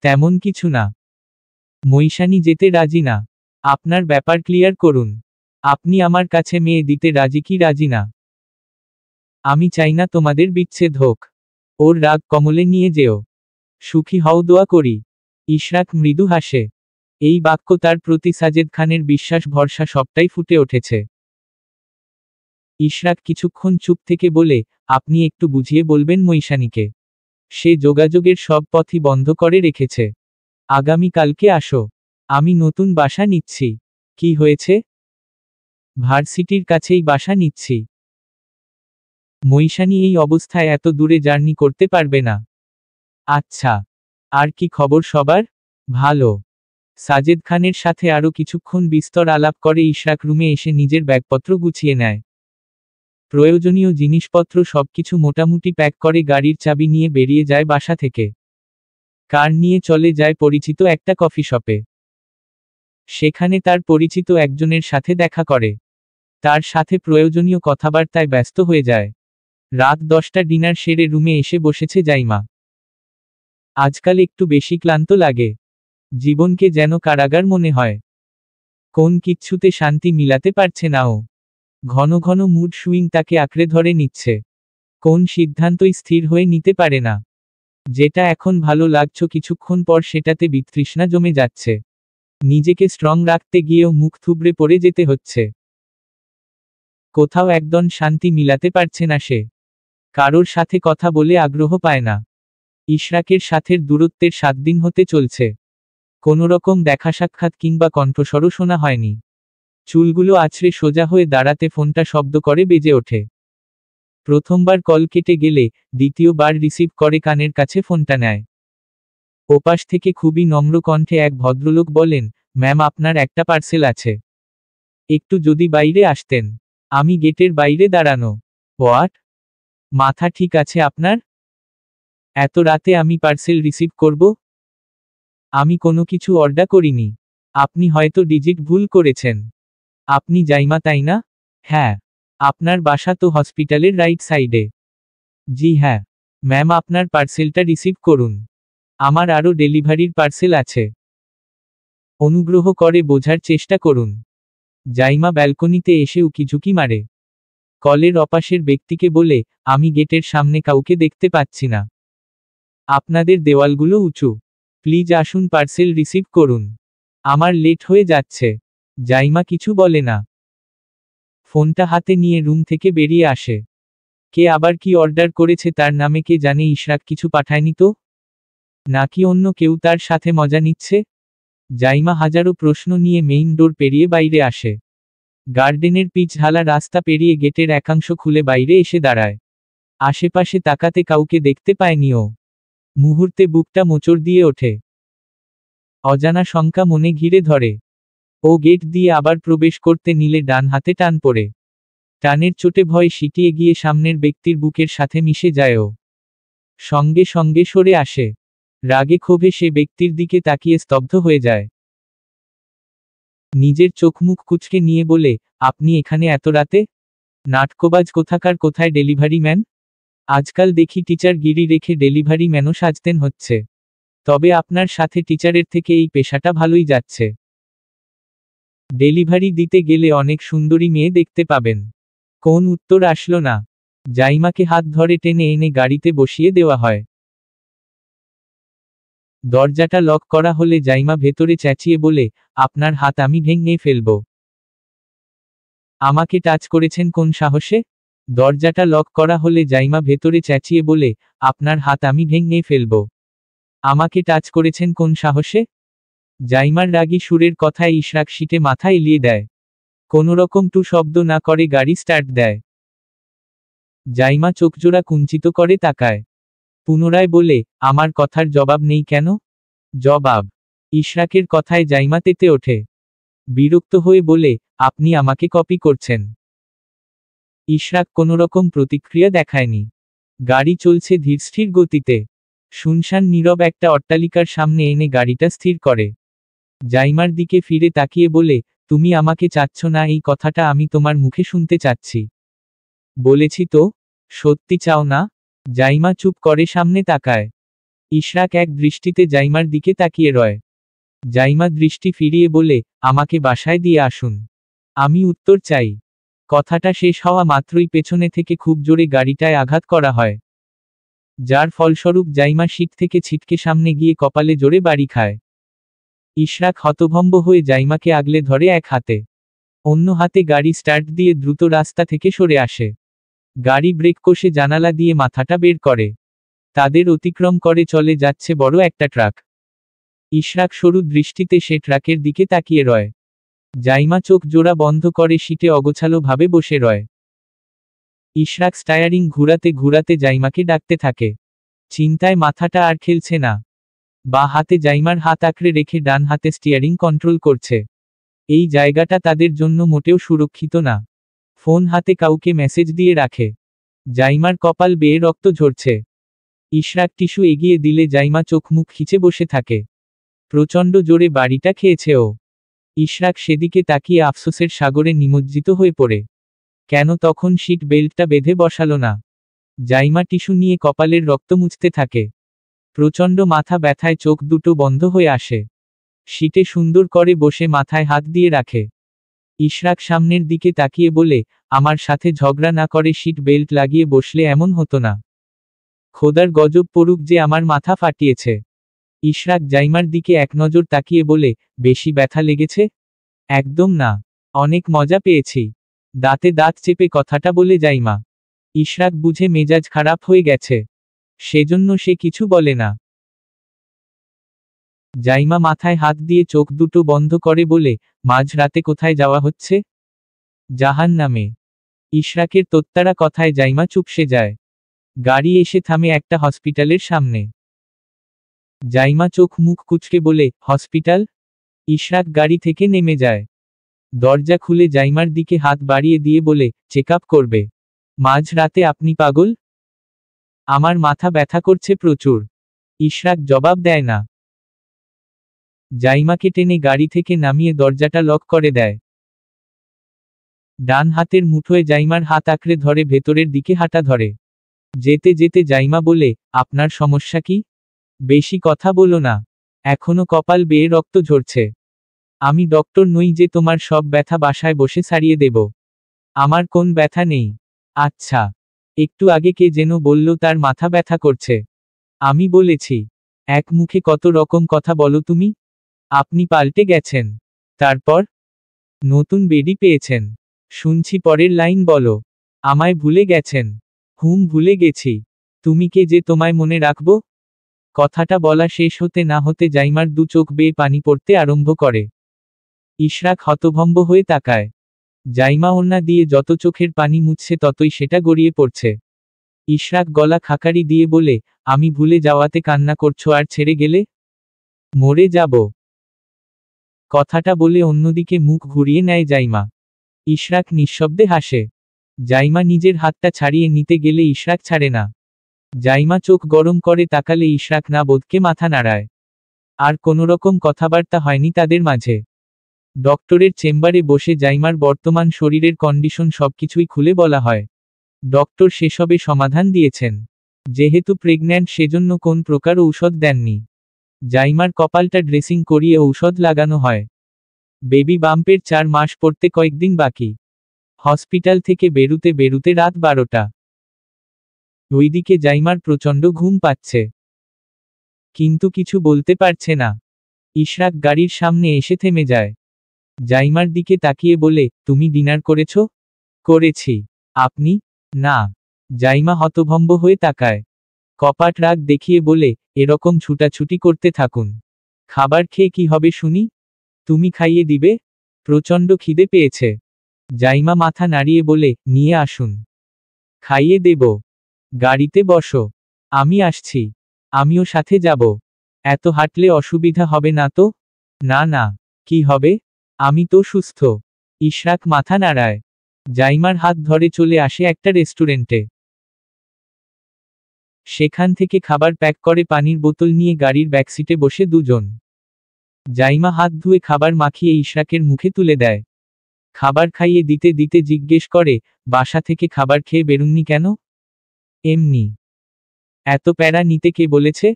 তেমন কিছু না। মৈশানী যেতে রাজি না। আপনার ব্যাপার ক্লিয়ার করুন। আপনি আমার কাছে মেয়ে দিতে রাজি কি রাজি না? আমি চাই না তোমাদের বিচ্ছেদ হোক। ওর রাগ কমলে নিয়ে যেও। সুখী হও দোয়া করি। ইশরাক মৃদু হাসে। এই বাক্য তার প্রতি সাজেদ খানের বিশ্বাস ভরসা সবটাই ফুটে উঠেছে। ইশরাক কিছুক্ষণ চুপ থেকে বলে, আপনি একটু বুঝিয়ে বলবেন মৈশানীকে। সে যোগাযোগের সব পথই বন্ধ করে রেখেছে। আগামী কালকে আসো। আমি নতুন বাসা নিচ্ছি। কি হয়েছে? ভার্সিটির কাছেই বাসা নিচ্ছি। মৈশানী এই অবস্থায় এত দূরে জার্নি করতে পারবে না। আচ্ছা। আর কি খবর সবার? ভালো। সাজেদ খানের সাথে আরো কিছুক্ষণ বিস্তর আলাপ করে ইশরাক রুমে এসে নিজের ব্যাগপত্র গুছিয়ে নেয়। প্রয়োজনীয় জিনিসপত্র সবকিছু মোটামুটি প্যাক করে গাড়ির চাবি নিয়ে বেরিয়ে যায় বাসা থেকে। কার নিয়ে চলে যায় পরিচিত একটা কফি শপে। সেখানে তার পরিচিত একজনের সাথে দেখা করে। তার সাথে প্রয়োজনীয় কথাবার্তায় ব্যস্ত হয়ে যায়। রাত 10টা ডিনার সেরে রুমে এসে বসেছে জাইমা। আজকাল একটু বেশি ক্লান্ত লাগে। জীবনকে যেন কারাগার মনে হয়। কোন কিচ্ছুতে শান্তি মিলাতে পারছে না ও। ঘন ঘন মুড সুইং তাকে আঁকড়ে ধরে নিচ্ছে। কোন সিদ্ধান্তই স্থির হয়ে নিতে পারে না। যেটা এখন ভালো লাগছে কিছুক্ষণ পর সেটাতে বিতৃষ্ণা জমে যাচ্ছে। নিজেকে স্ট্রং রাখতে গিয়েও মুখ থুবড়ে পড়ে যেতে হচ্ছে। কোথাও একদম শান্তি মিলাতে পারছে না সে। কারোর সাথে কথা বলে আগ্রহ পায় না। ইশরাকের সাথের দূরত্বের 7 দিন হতে চলছে। কোনোরকম দেখা সাক্ষাৎ কিংবা কণ্ঠস্বরও শোনা হয়নি। চুলগুলো আছড়ে সোজা হয়ে দাঁড়াতে ফোনটা শব্দ করে বেজে ওঠে। প্রথমবার কল কেটে গেলে দ্বিতীয়বার রিসিভ করে কানের কাছে ফোনটা নেয়। ওপাশ থেকে খুবই নম্র কণ্ঠে এক ভদ্রলোক বলেন, ম্যাম আপনার একটা পার্সেল আছে। একটু যদি বাইরে আসতেন। আমি গেটের বাইরে দাঁড়ানো। হোয়াট? মাথা ঠিক আছে আপনার? এত রাতে আমি পার্সেল রিসিভ করব? আমি কোনো কিছু অর্ডার করিনি। আপনি হয়তো ডিজিট ভুল করেছেন। আপনি জাইমা তাই না? হ্যাঁ। আপনার বাসা তো হসপিটালের রাইট সাইডে। জি হ্যাঁ। ম্যাম আপনার পার্সেলটা রিসিভ করুন। আমার আরও ডেলিভারির পার্সেল আছে। অনুগ্রহ করে বোঝার চেষ্টা করুন। জাইমা ব্যালকনিতে এসে উকিঝুঁকি মারে। কলের অপাশের ব্যক্তিকে বলে, আমি গেটের সামনে কাউকে দেখতে পাচ্ছি না। আপনাদের দেওয়ালগুলো উঁচু। প্লিজ আসুন পার্সেল রিসিভ করুন। আমার লেট হয়ে যাচ্ছে। জাইমা কিছু বলে না। ফোনটা হাতে নিয়ে রুম থেকে বেরিয়ে আসে। কে আবার কি অর্ডার করেছে তার নামে কে জানে। ইশরাক কিছু পাঠায়নি তো? নাকি অন্য কেউ তার সাথে মজা নিচ্ছে? জাইমা হাজারো প্রশ্ন নিয়ে মেইন ডোর পেরিয়ে বাইরে আসে। গার্ডেনের পিচ ঢালা রাস্তা পেরিয়ে গেটের একাংশ খুলে বাইরে এসে দাঁড়ায়। আশেপাশে তাকাতে কাউকে দেখতে পায়নি ও। মুহূর্তে বুকটা মোচড় দিয়ে ওঠে। অজানা শঙ্কা মনে ঘিরে ধরে। ও গেট দিয়ে আবার প্রবেশ করতে নিলে ডান হাতে টান পড়ে। টানের চোটে ভয়ে সিটিয়ে গিয়ে সামনের ব্যক্তির বুকের সাথে মিশে যায় ও। সঙ্গে সঙ্গে সরে আসে। রাগে ক্ষোভে সে ব্যক্তির দিকে তাকিয়ে স্তব্ধ হয়ে যায়। নিজের চোখ মুখ কুঁচকে নিয়ে বলে, আপনি এখানে এত রাতে? নাটকবাজ কোথাকার। কোথায় ডেলিভারি ম্যান? আজকাল দেখি টিচার গিরি রেখে ডেলিভারি ম্যানও সাজতেন হচ্ছে। তবে আপনার সাথে টিচারের থেকে এই পেশাটা ভালোই যাচ্ছে। ডেলিভারি দিতে গেলে অনেক সুন্দরী মেয়ে দেখতে পাবেন। কোন উত্তর আসলো না। জাইমাকে হাত ধরে টেনে এনে গাড়িতে বসিয়ে দেওয়া হয়। দরজাটা লক করা হলে জাইমা ভেতরে চেঁচিয়ে বলে, আপনার হাত আমি ভেঙে ফেলব। আমাকে টাচ করেছেন কোন সাহসে? দরজাটা লক করা হলে জাইমা ভেতরে চেঁচিয়ে বলে, আপনার হাত আমি ভেঙে ফেলব। আমাকে টাচ করেছেন কোন সাহসে? জাইমার রাগী সুরের কথায় ইশরাক সিটে মাথা এলিয়ে দেয়। কোনোরকম টু শব্দ না করে গাড়ি স্টার্ট দেয়। জাইমা চোখজোড়া কুঞ্চিত করে তাকায়। পুনরায় বলে, আমার কথার জবাব নেই কেন? জবাব। ইশরাকের কথায় জাইমা তেতে ওঠে। বিরক্ত হয়ে বলে, আপনি আমাকে কপি করছেন। ইশরাক কোনোরকম প্রতিক্রিয়া দেখায়নি। গাড়ি চলছে ধীরস্থির গতিতে। শুনশান নীরব একটা অট্টালিকার সামনে এনে গাড়িটা স্থির করে। জাইমার দিকে ফিরে তাকিয়ে বলে, তুমি আমাকে চাচ্ছ না এই কথাটা আমি তোমার মুখে শুনতে চাচ্ছি। বলেছি তো? সত্যি চাও না? জাইমা চুপ করে সামনে তাকায়। ইশরাক এক দৃষ্টিতে জাইমার দিকে তাকিয়ে রয়। জাইমা দৃষ্টি ফিরিয়ে বলে, আমাকে বাসায় দিয়ে আসুন। আমি উত্তর চাই। কথাটা শেষ হওয়া মাত্রই পেছনে থেকে খুব জোরে গাড়িটায় আঘাত করা হয়। যার ফলস্বরূপ জাইমা সিট থেকে ছিটকে সামনে গিয়ে কপালে জোরে বাড়ি খায়। ইশরাক হতভম্ব হয়ে জাইমাকে আগলে ধরে এক হাতে। অন্য হাতে গাড়ি স্টার্ট দিয়ে দ্রুত রাস্তা থেকে সরে আসে। গাড়ি ব্রেক কষে জানালা দিয়ে মাথাটা বের করে। তাদের অতিক্রম করে চলে যাচ্ছে বড় একটা ট্রাক। ইশরাক সরু দৃষ্টিতে সে ট্রাকের দিকে তাকিয়ে রয়। জাইমা চোখ জোড়া বন্ধ করে সিটে অগোছালো ভাবে বসে রয়। ইশরাক স্টায়ারিং ঘুরাতে ঘুরাতে জাইমাকে ডাকতে থাকে। চিন্তায় মাথাটা আর খেলছে না। বা হাতে জাইমার হাত আঁকড়ে রেখে ডান হাতে স্টিয়ারিং কন্ট্রোল করছে। এই জায়গাটা তাদের জন্য মোটেও সুরক্ষিত না। ফোন হাতে কাউকে মেসেজ দিয়ে রাখে। জাইমার কপাল বেয়ে রক্ত ঝরছে। ইশরাক টিস্যু এগিয়ে দিলে জাইমা চোখ মুখ খিচে বসে থাকে। প্রচণ্ড জোরে বাড়িটা খেয়েছে ও। ইশরাক সেদিকে তাকিয়ে আফসোসের সাগরে নিমজ্জিত হয়ে পড়ে। কেন তখন সিট বেল্টটা বেঁধে বসালো না? জাইমা টিস্যু নিয়ে কপালের রক্ত মুছতে থাকে। প্রচণ্ড মাথা ব্যথায় চোখ দুটো বন্ধ হয়ে আসে। সিটে সুন্দর করে বসে মাথায় হাত দিয়ে রাখে। ইশরাক সামনের দিকে তাকিয়ে বলে, আমার সাথে ঝগড়া না করে সিট বেল্ট লাগিয়ে বসলে এমন হতো না। খোদার গজব পড়ুক যে আমার মাথা ফাটিয়েছে। ইশরাক জাইমার দিকে এক নজর তাকিয়ে বলে, বেশি ব্যথা লেগেছে? একদম না। অনেক মজা পেয়েছি। দাঁতে দাঁত চেপে কথাটা বলে জাইমা। ইশরাক বুঝে মেজাজ খারাপ হয়ে গেছে, সেজন্য সে কিছু বলে না। জাইমা মাথায় হাত দিয়ে চোখ দুটো বন্ধ করে বলে, মাঝরাতে কোথায় যাওয়া হচ্ছে? জাহান্নামে। ইশরাকের তোত্তারা কথায় জাইমা চুপসে যায়। গাড়ি এসে থামে একটা হসপিটালের সামনে। জাইমা চোখ মুখ কুঁচকে বলে, হসপিটাল? ইশরাক গাড়ি থেকে নেমে যায়। দরজা খুলে জাইমার দিকে হাত বাড়িয়ে দিয়ে বলে, চেক আপ করবে? মাঝরাতে আপনি পাগল? আমার মাথা ব্যথা করছে প্রচুর। ইশরাক জবাব দেয় না। জাইমাকে টেনে গাড়ি থেকে নামিয়ে দরজাটা লক করে দেয়। ডান হাতের মুঠোয় জাইমার হাত আঁকড়ে ধরে ভেতরের দিকে হাঁটা ধরে। যেতে যেতে জাইমা বলে, আপনার সমস্যা কি? বেশি কথা বলো না, এখনো কপাল বেয়ে রক্ত ঝরছে। আমি ডক্টর নই যে তোমার সব ব্যথা বাসায় বসে সারিয়ে দেব। আমার কোন ব্যথা নেই। আচ্ছা, একটু আগে কে যেন বলল তার মাথা ব্যথা করছে। আমি বলেছি? এক মুখে কত রকম কথা বলো তুমি। আপনি পাল্টে গেছেন। তারপর? নতুন বেডি পেয়েছেন। শুনছি পরের লাইন বলো। আমায় ভুলে গেছেন। ভুলে গেছি। তুমি কে যে তোমায় মনে রাখবো? কথাটা বলা শেষ হতে না হতে জাইমার দু চোখ বেয়ে পানি পড়তে আরম্ভ করে। ইশরাক হতভম্ব হয়ে তাকায়। জাইমা ওড়না দিয়ে যত চোখের পানি মুছছে ততই সেটা গড়িয়ে পড়ছে। ইশরাক গলা খাকারি দিয়ে বলে, আমি ভুলে যাওয়াতে কান্না করছো আর ছেড়ে গেলে? মরে যাব। কথাটা বলে অন্যদিকে মুখ ঘুরিয়ে নেয় জাইমা। ইশরাক নিঃশব্দে হাসে। জাইমা নিজের হাতটা ছাড়িয়ে নিতে গেলে ইশরাক ছাড়ে না। জাইমা চোখ গরম করে তাকালে ইশরাক না বোধকে মাথা নাড়ায়। আর কোনোরকম কথাবার্তা হয়নি তাদের মাঝে। ডক্টরের চেম্বারে বসে জাইমার বর্তমান শরীরের কন্ডিশন সবকিছুই খুলে বলা হয়। ডক্টর সেসবে সমাধান দিয়েছেন। যেহেতু প্রেগন্যান্ট সেজন্য কোন প্রকার ঔষধ দেননি। জাইমার কপালটা ড্রেসিং করিয়ে ঔষধ লাগানো হয়। বেবি বাম্পের 4 মাস পড়তে কয়েকদিন বাকি। হসপিটাল থেকে বেরুতে বেরুতে রাত 12টা। ওইদিকে জাইমার প্রচণ্ড ঘুম পাচ্ছে, কিন্তু কিছু বলতে পারছে না। ইশরাক গাড়ির সামনে এসে থেমে যায়। জাইমার দিকে তাকিয়ে বলে, তুমি ডিনার করেছ? করেছি। আপনি? না। জাইমা হতভম্ব হয়ে তাকায়। কপাট রাগ দেখিয়ে বলে, এরকম ছুটাছুটি করতে থাকুন। খাবার খেয়ে কি হবে শুনি? তুমি খাইয়ে দিবে? প্রচণ্ড খিদে পেয়েছে। জাইমা মাথা নাড়িয়ে বলে, নিয়ে আসুন। খাইয়ে দেব। গাড়িতে বসো। আমি আসছি। আমিও সাথে যাব। এত হাঁটলে অসুবিধা হবে না তো? না না, কি হবে? আমি তো সুস্থ। ইশরাক মাথা নাড়ায়। জাইমার হাত ধরে চলে আসে একটা রেস্টুরেন্টে। সেখান থেকে খাবার প্যাক করে পানির বোতল নিয়ে গাড়ির ব্যাকসিটে বসে দুজন। জাইমা হাত ধুয়ে খাবার মাখিয়ে ইশরাকের মুখে তুলে দেয়। খাবার খাইয়ে দিতে দিতে জিজ্ঞেস করে, বাসা থেকে খাবার খেয়ে বেরুননি কেন? এমনি। এত প্যারা নিতে কে বলেছে?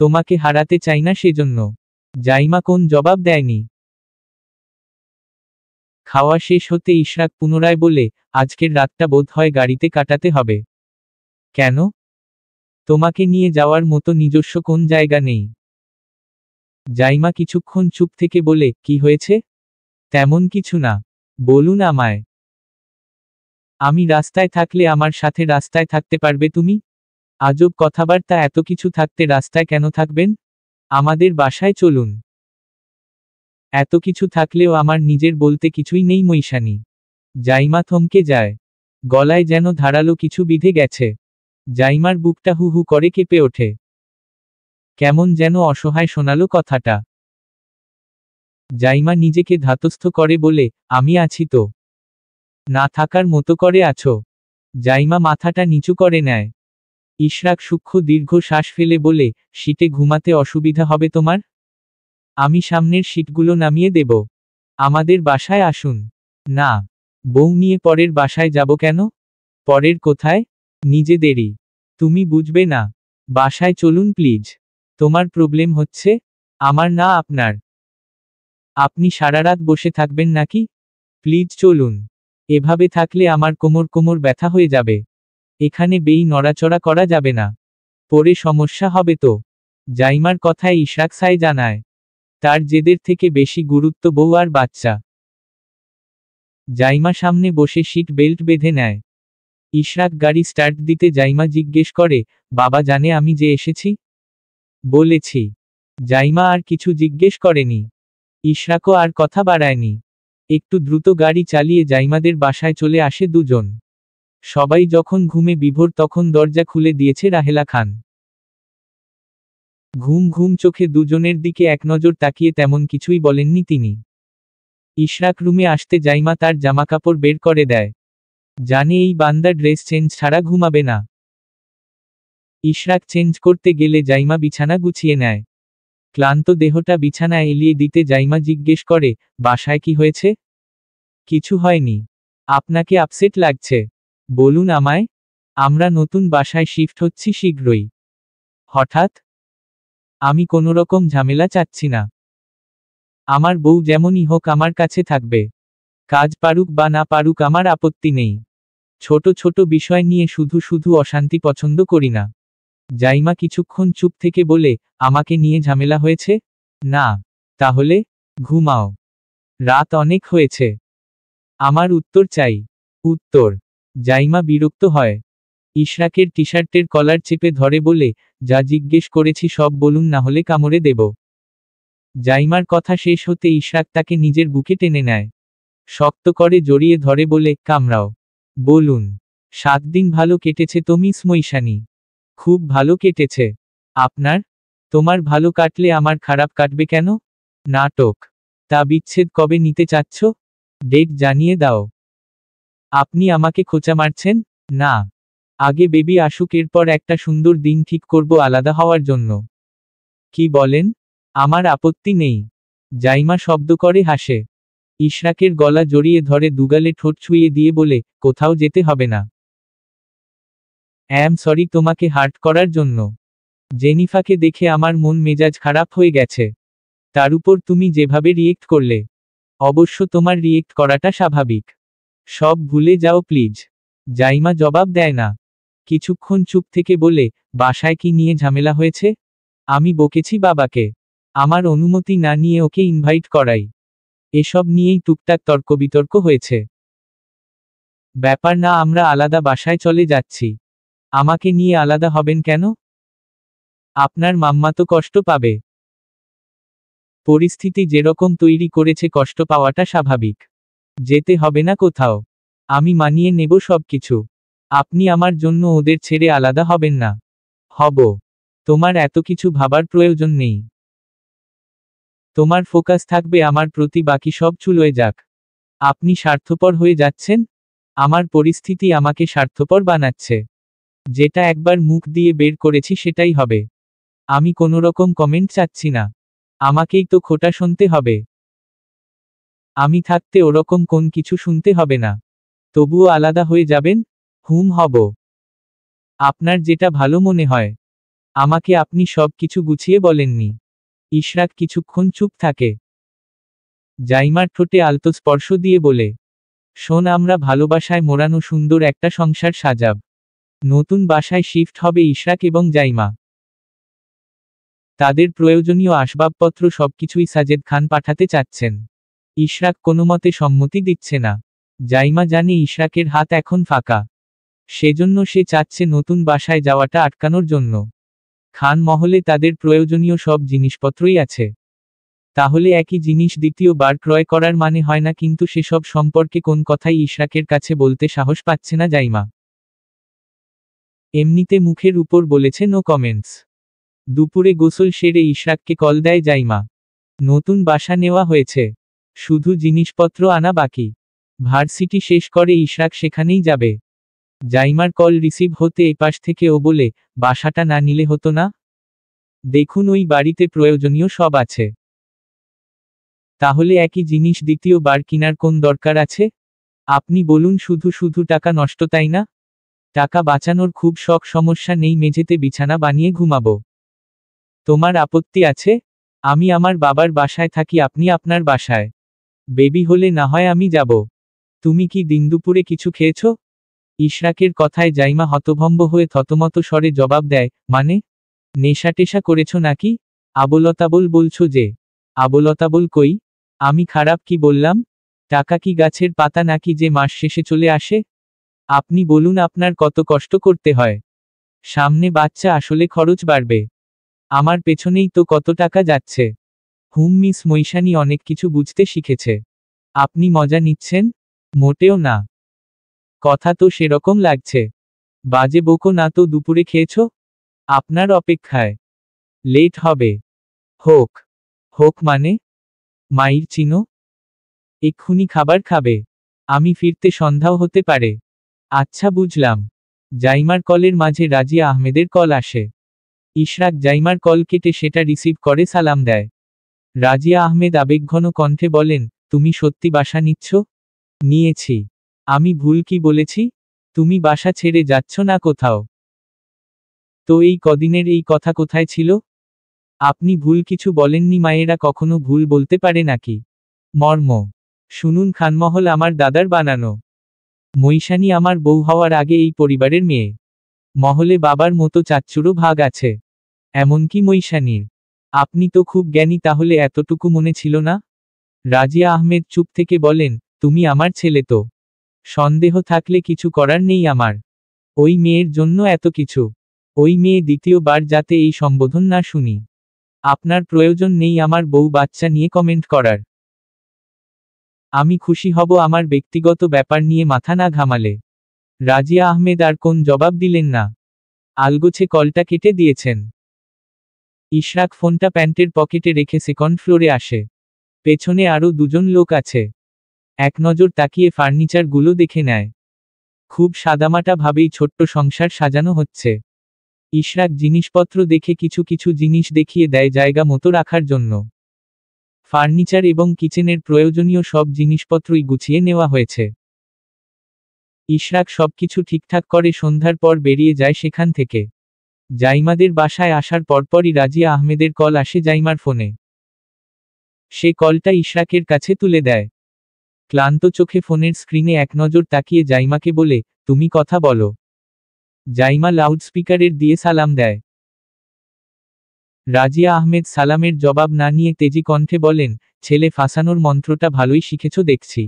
তোমাকে হারাতে চাই না সেজন্য। জাইমা কোন জবাব দেয়নি। খাওয়া শেষ হতে ইশরাক পুনরায় বলে, আজকের রাতটা বোধ হয় গাড়িতে কাটাতে হবে। কেন? তোমাকে নিয়ে যাওয়ার মতো নিজস্ব কোন জায়গা নেই। জাইমা কিছুক্ষণ চুপ থেকে বলে, কি হয়েছে? তেমন কিছু না। বলুন আমায়। আমি রাস্তায় থাকলে আমার সাথে রাস্তায় থাকতে পারবে তুমি? আজব কথাবার্তা, এত কিছু থাকতে রাস্তায় কেন থাকবেন? আমাদের বাসায় চলুন। এত কিছু থাকলেও আমার নিজের বলতে কিছুই নেই মৈশানি। জাইমা থমকে যায়। গলায় যেন ধারালো কিছু বিঁধে গেছে। জাইমার বুকটা হু হু করে কেঁপে ওঠে। কেমন যেন অসহায় শোনালো কথাটা। জাইমা নিজেকে ধাতস্থ করে বলে, আমি আছি তো। না থাকার মতো করে আছো। জাইমা মাথাটা নিচু করে নেয়। ইশরাক সূক্ষ্ম দীর্ঘ শ্বাস ফেলে বলে, শীতে ঘুমাতে অসুবিধা হবে তোমার? আমি সামনের শীটগুলো নামিয়ে দেব। আমাদের বাসায় আসুন। না। বউ নিয়ে পরের বাসায় যাব কেন? পরের কোথায়? নিজেদেরই। তুমি বুঝবে না। বাসায় চলুন প্লিজ। তোমার প্রবলেম হচ্ছে? আমার না আপনার। আপনি সারারাত বসে থাকবেন নাকি? প্লিজ চলুন। এভাবে থাকলে আমার কোমর ব্যথা হয়ে যাবে। এখানে নড়াচড়া করা যাবে না। পরে সমস্যা হবে তো। জাইমার কথায় ইশরাক সায় জানায়। তার জেদের থেকে বেশি গুরুত্ব বউ আর বাচ্চা। জাইমা সামনে বসে সিট বেল্ট বেঁধে নেয়। ইশরাক গাড়ি স্টার্ট দিতে জাইমা জিজ্ঞেস করে, বাবা জানে আমি যে এসেছি? বলেছি। জাইমা আর কিছু জিজ্ঞেস করেনি। ইশরাকও আর কথা বাড়ায়নি। একটু দ্রুত গাড়ি চালিয়ে জাইমাদের বাসায় চলে আসে দুজন। সবাই যখন ঘুমে বিভোর তখন দরজা খুলে দিয়েছে রাহেলা খান। ঘুম ঘুম চোখে দুজনের দিকে এক নজর তাকিয়ে তেমন কিছুই বলেননি তিনি। ইশরাক রুমে আসতে জাইমা তার জামাকাপড় বের করে দেয়। জানে এই বান্দা ড্রেস চেঞ্জ ছাড়া ঘুমাবে না। ইশরাক চেঞ্জ করতে গেলে জাইমা বিছানা গুছিয়ে নেয়। ক্লান্ত দেহটা বিছানায় এলিয়ে দিতে জাইমা জিজ্ঞেস করে, বাসায় কি হয়েছে? কিছু হয়নি। আপনাকে আপসেট লাগছে। বলুন আমায়। আমরা নতুন বাসায় শিফট হচ্ছি শীঘ্রই। হঠাৎ? আমি কোনোরকম ঝামেলা চাচ্ছি না। আমার বউ যেমনই হোক আমার কাছে থাকবে। কাজ পারুক বা না পারুক আমার আপত্তি নেই। ছোট ছোট বিষয় নিয়ে শুধু শুধু অশান্তি পছন্দ করি না। জাইমা কিছুক্ষণ চুপ থেকে বলে, আমাকে নিয়ে ঝামেলা হয়েছে? না। তাহলে? ঘুমাও। রাত অনেক হয়েছে। আমার উত্তর চাই। উত্তর। জাইমা বিরক্ত হয়। ইশরাকের টি-শার্টের কলার চেপে ধরে বলে, যা জিজ্ঞেস করেছি সব বলুন না হলে কামড়ে দেব। জাইমার কথা শেষ হতে ইশরাক তাকে নিজের বুকে টেনে নেয়। শক্ত করে জড়িয়ে ধরে বলে, কামড়াও। বলুন। 7 দিন ভালো কেটেছে তো মিস মৈশানি? খুব ভালো কেটেছে। আপনার? তোমার ভালো কাটলে আমার খারাপ কাটবে কেন? নাটক। তা বিচ্ছেদ কবে নিতে চাচ্ছ? ডেট জানিয়ে দাও। আপনি আমাকে খোঁচা মারছেন? না। আগে বেবি আসুক, এরপর একটা সুন্দর দিন ঠিক করব আলাদা হওয়ার জন্য। কি বলেন? আমার আপত্তি নেই। জাইমা শব্দ করে হাসে। ইশরাকের গলা জড়িয়ে ধরে দুগালে ঠোঁট ছুঁয়ে দিয়ে বলে, কোথাও যেতে হবে না। সরি তোমাকে হার্ট করার জন্য। জেনিফাকে দেখে আমার মন মেজাজ খারাপ হয়ে গেছে। তার উপর তুমি যেভাবে রিয়েক্ট করলে। অবশ্য তোমার রিয়েক্ট করাটা স্বাভাবিক। সব ভুলে যাও প্লিজ। জাইমা জবাব দেয় না। কিছুক্ষণ চুপ থেকে বলে, বাসায় কি নিয়ে ঝামেলা হয়েছে? আমি বকেছি বাবাকে। আমার অনুমতি না নিয়ে ওকে ইনভাইট করাই। এসব নিয়েই টুকটাক তর্কবিতর্ক হয়েছে। ব্যাপার না, আমরা আলাদা বাসায় চলে যাচ্ছি। আমাকে নিয়ে আলাদা হবেন কেন? আপনার মাম্মা তো কষ্ট পাবে। পরিস্থিতি যেরকম তৈরি করেছে কষ্ট পাওয়াটা স্বাভাবিক। যেতে হবে না কোথাও। আমি মানিয়ে নেব সবকিছু। আপনি আমার জন্য ওদের ছেড়ে আলাদা হবেন না। হব। তোমার এত কিছু ভাবার প্রয়োজন নেই। তোমার ফোকাস থাকবে আমার প্রতি, বাকি সব চুলোয় যাক। আপনি স্বার্থপর হয়ে যাচ্ছেন। আমার পরিস্থিতি আমাকে স্বার্থপর বানাচ্ছে। যেটা একবার মুখ দিয়ে বের করেছি সেটাই হবে। আমি কোনোরকম কমেন্ট চাচ্ছি না। আমাকেই তো খোটা শুনতে হবে। আমি থাকতে ওরকম কোন কিছু শুনতে হবে না। তবুও আলাদা হয়ে যাবেন? হব। আপনার যেটা ভালো মনে হয়। আমাকে আপনি সব কিছু গুছিয়ে বলেননি। ইশরাক কিছুক্ষণ চুপ থাকে। জাইমার ঠোঁটে আলতো স্পর্শ দিয়ে বলে, শোন, আমরা ভালোবাসায় মোড়ানো সুন্দর একটা সংসার সাজাব। নতুন বাসায় শিফট হবে ইশরাক এবং জাইমা। তাদের প্রয়োজনীয় আসবাবপত্র সবকিছুই সাজেদ খান পাঠাতে চাচ্ছেন। ইশরাক কোনোমতে সম্মতি দিচ্ছে না। জাইমা জানে ইশরাকের হাত এখন ফাঁকা। সেজন্য সে চাচ্ছে নতুন বাসায় যাওয়াটা আটকানোর জন্য। খান মহলে তাদের প্রয়োজনীয় সব জিনিসপত্রই আছে। তাহলে একই জিনিস দ্বিতীয়বার ক্রয় করার মানে হয় না, কিন্তু সেসব সম্পর্কে কোন কথাই ইশরাকের কাছে বলতে সাহস পাচ্ছে না জাইমা। এমনিতে মুখের উপর বলেছে নো কমেন্টস। দুপুরে গোসল সেরে ইশরাককে কল দেয় জাইমা। নতুন বাসা নেওয়া হয়েছে। শুধু জিনিসপত্র আনা বাকি। ভার্সিটি শেষ করে ইশরাক সেখানেই যাবে। জাইমার কল রিসিভ হতে এপাশ থেকে ও বলে, বাসাটা না নিলে হতো না? দেখুন ওই বাড়িতে প্রয়োজনীয় সব আছে। তাহলে একই জিনিস দ্বিতীয়বার কিনার কোন দরকার আছে? আপনি বলুন, শুধু শুধু টাকা নষ্ট, তাই না? টাকা বাঁচানোর খুব শখ, সমস্যা নেই, মেঝেতে বিছানা বানিয়ে ঘুমাবো। তোমার আপত্তি আছে? আমি আমার বাবার বাসায় থাকি, আপনি আপনার বাসায়। বেবি হলে না হয় আমি যাব। তুমি কি দিনদুপুরে কিছু খেয়েছ? ইশরাকের কথায় জাইমা হতভম্ব হয়ে থতমত স্বরে জবাব দেয়, মানে? নেশা টেশা করেছ নাকি? আবোলতাবোল বলছো যে। আবোলতাবোল কই? আমি খারাপ কি বললাম? টাকা কি গাছের পাতা নাকি যে মাস শেষে চলে আসে? আপনি বলুন আপনার কত কষ্ট করতে হয়। সামনে বাচ্চা আসলে খরচ বাড়বে। আমার পেছনেই তো কত টাকা যাচ্ছে। মিস মৈশানী অনেক কিছু বুঝতে শিখেছে। আপনি মজা নিচ্ছেন? মোটেও না। কথা তো সেরকম লাগছে। বাজে বকো না তো, দুপুরে খেয়েছ? আপনার অপেক্ষায়। লেট হবে। হোক। হোক মানে? মাইর চিনো? এক্ষুনি খাবার খাবে। আমি ফিরতে সন্ধ্যাও হতে পারে। আচ্ছা বুঝলাম। জাইমার কলের মাঝে রাজিয়া আহমেদের কল আসে। ইশরাক জাইমার কল কেটে সেটা রিসিভ করে সালাম দেয়। রাজিয়া আহমেদ আবেগঘন কণ্ঠে বলেন, তুমি সত্যি বাসা নিচ্ছ? নিয়েছি। আমি ভুল কি বলেছি? তুমি বাসা ছেড়ে যাচ্ছ না কোথাও? তো এই কদিনের এই কথা কোথায় ছিল? আপনি ভুল কিছু বলেননি। মায়েরা কখনো ভুল বলতে পারে নাকি? মর্ম শুনুন, খানমহল আমার দাদার বানানো। মৈশানী আমার বউ হওয়ার আগে এই পরিবারের মেয়ে। মহলে বাবার মতো চাচ্চুরও ভাগ আছে, এমনকি মৈশানীর। আপনি তো খুব জ্ঞানী, তাহলে এতটুকু মনে ছিল না? রাজিয়া আহমেদ চুপ থেকে বলেন, তুমি আমার ছেলে তো। সন্দেহ থাকলে কিছু করার নেই আমার। ওই মেয়ের জন্য এত কিছু। ওই মেয়ে দ্বিতীয়বার যাতে এই সম্বোধন না শুনি। আপনার প্রয়োজন নেই আমার বউ বাচ্চা নিয়ে কমেন্ট করার। আমি খুশি হব আমার ব্যক্তিগত ব্যাপার নিয়ে মাথা না ঘামালে। রাজিয়া আহমেদ আর কোন জবাব দিলেন না। আলগোছে কলটা কেটে দিয়েছেন। ইশরাক ফোনটা প্যান্টের পকেটে রেখে সেকেন্ড ফ্লোরে আসে। পেছনে আরও দুজন লোক আছে। এক নজর তাকিয়ে ফার্নিচারগুলো দেখে নেয়। খুব সাদামাটা ভাবেই ছোট্ট সংসার সাজানো হচ্ছে। ইশরাক জিনিসপত্র দেখে কিছু কিছু জিনিস দেখিয়ে দেয় জায়গা মতো রাখার জন্য। ফার্নিচার এবং কিচেনের প্রয়োজনীয় সব জিনিসপত্রই গুছিয়ে নেওয়া হয়েছে। ইশরাক সবকিছু ঠিকঠাক করে সন্ধ্যার পর বেরিয়ে যায় সেখান থেকে। জাইমাদের বাসায় আসার পরপরই রাজিয়া আহমেদের কল আসে জাইমার ফোনে। সে কলটা ইশরাকের কাছে তুলে দেয়। ক্লান্ত চোখে ফোনের স্ক্রিনে এক নজর তাকিয়ে জাইমাকে বলে, তুমি কথা বলো। জাইমা লাউডস্পিকারের দিয়ে সালাম দেয়। রাজিয়া আহমেদ সালামের জবাব না নিয়ে তেজি কণ্ঠে বলেন, ছেলে ফাঁসানোর মন্ত্রটা ভালোই শিখেছ দেখছি।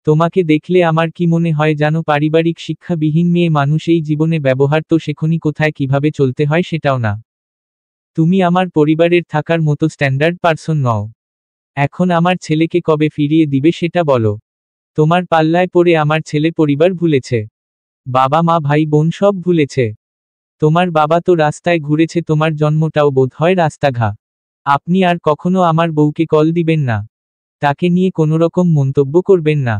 তোমাকে দেখলে আমার কি মনে হয় জানো, পারিবারিক শিক্ষাবিহীন মেয়ে মানুষ এই জীবনে ব্যবহার তো শেখনি, কোথায় কিভাবে চলতে হয় সেটাও না। তুমি আমার পরিবারের থাকার মতো স্ট্যান্ডার্ড পারসন নও। এখন আমার ছেলেকে কবে ফিরিয়ে দিবে সেটা বলো। তোমার পাল্লায় পড়ে আমার ছেলে পরিবার ভুলেছে। বাবা মা ভাই বোন সব ভুলেছে। তোমার বাবা তো রাস্তায় ঘুরেছে, তোমার জন্মটাও বোধ হয় রাস্তাঘা। আপনি আর কখনো আমার বউকে কল দিবেন না। তাকে নিয়ে কোনোরকম মন্তব্য করবেন না।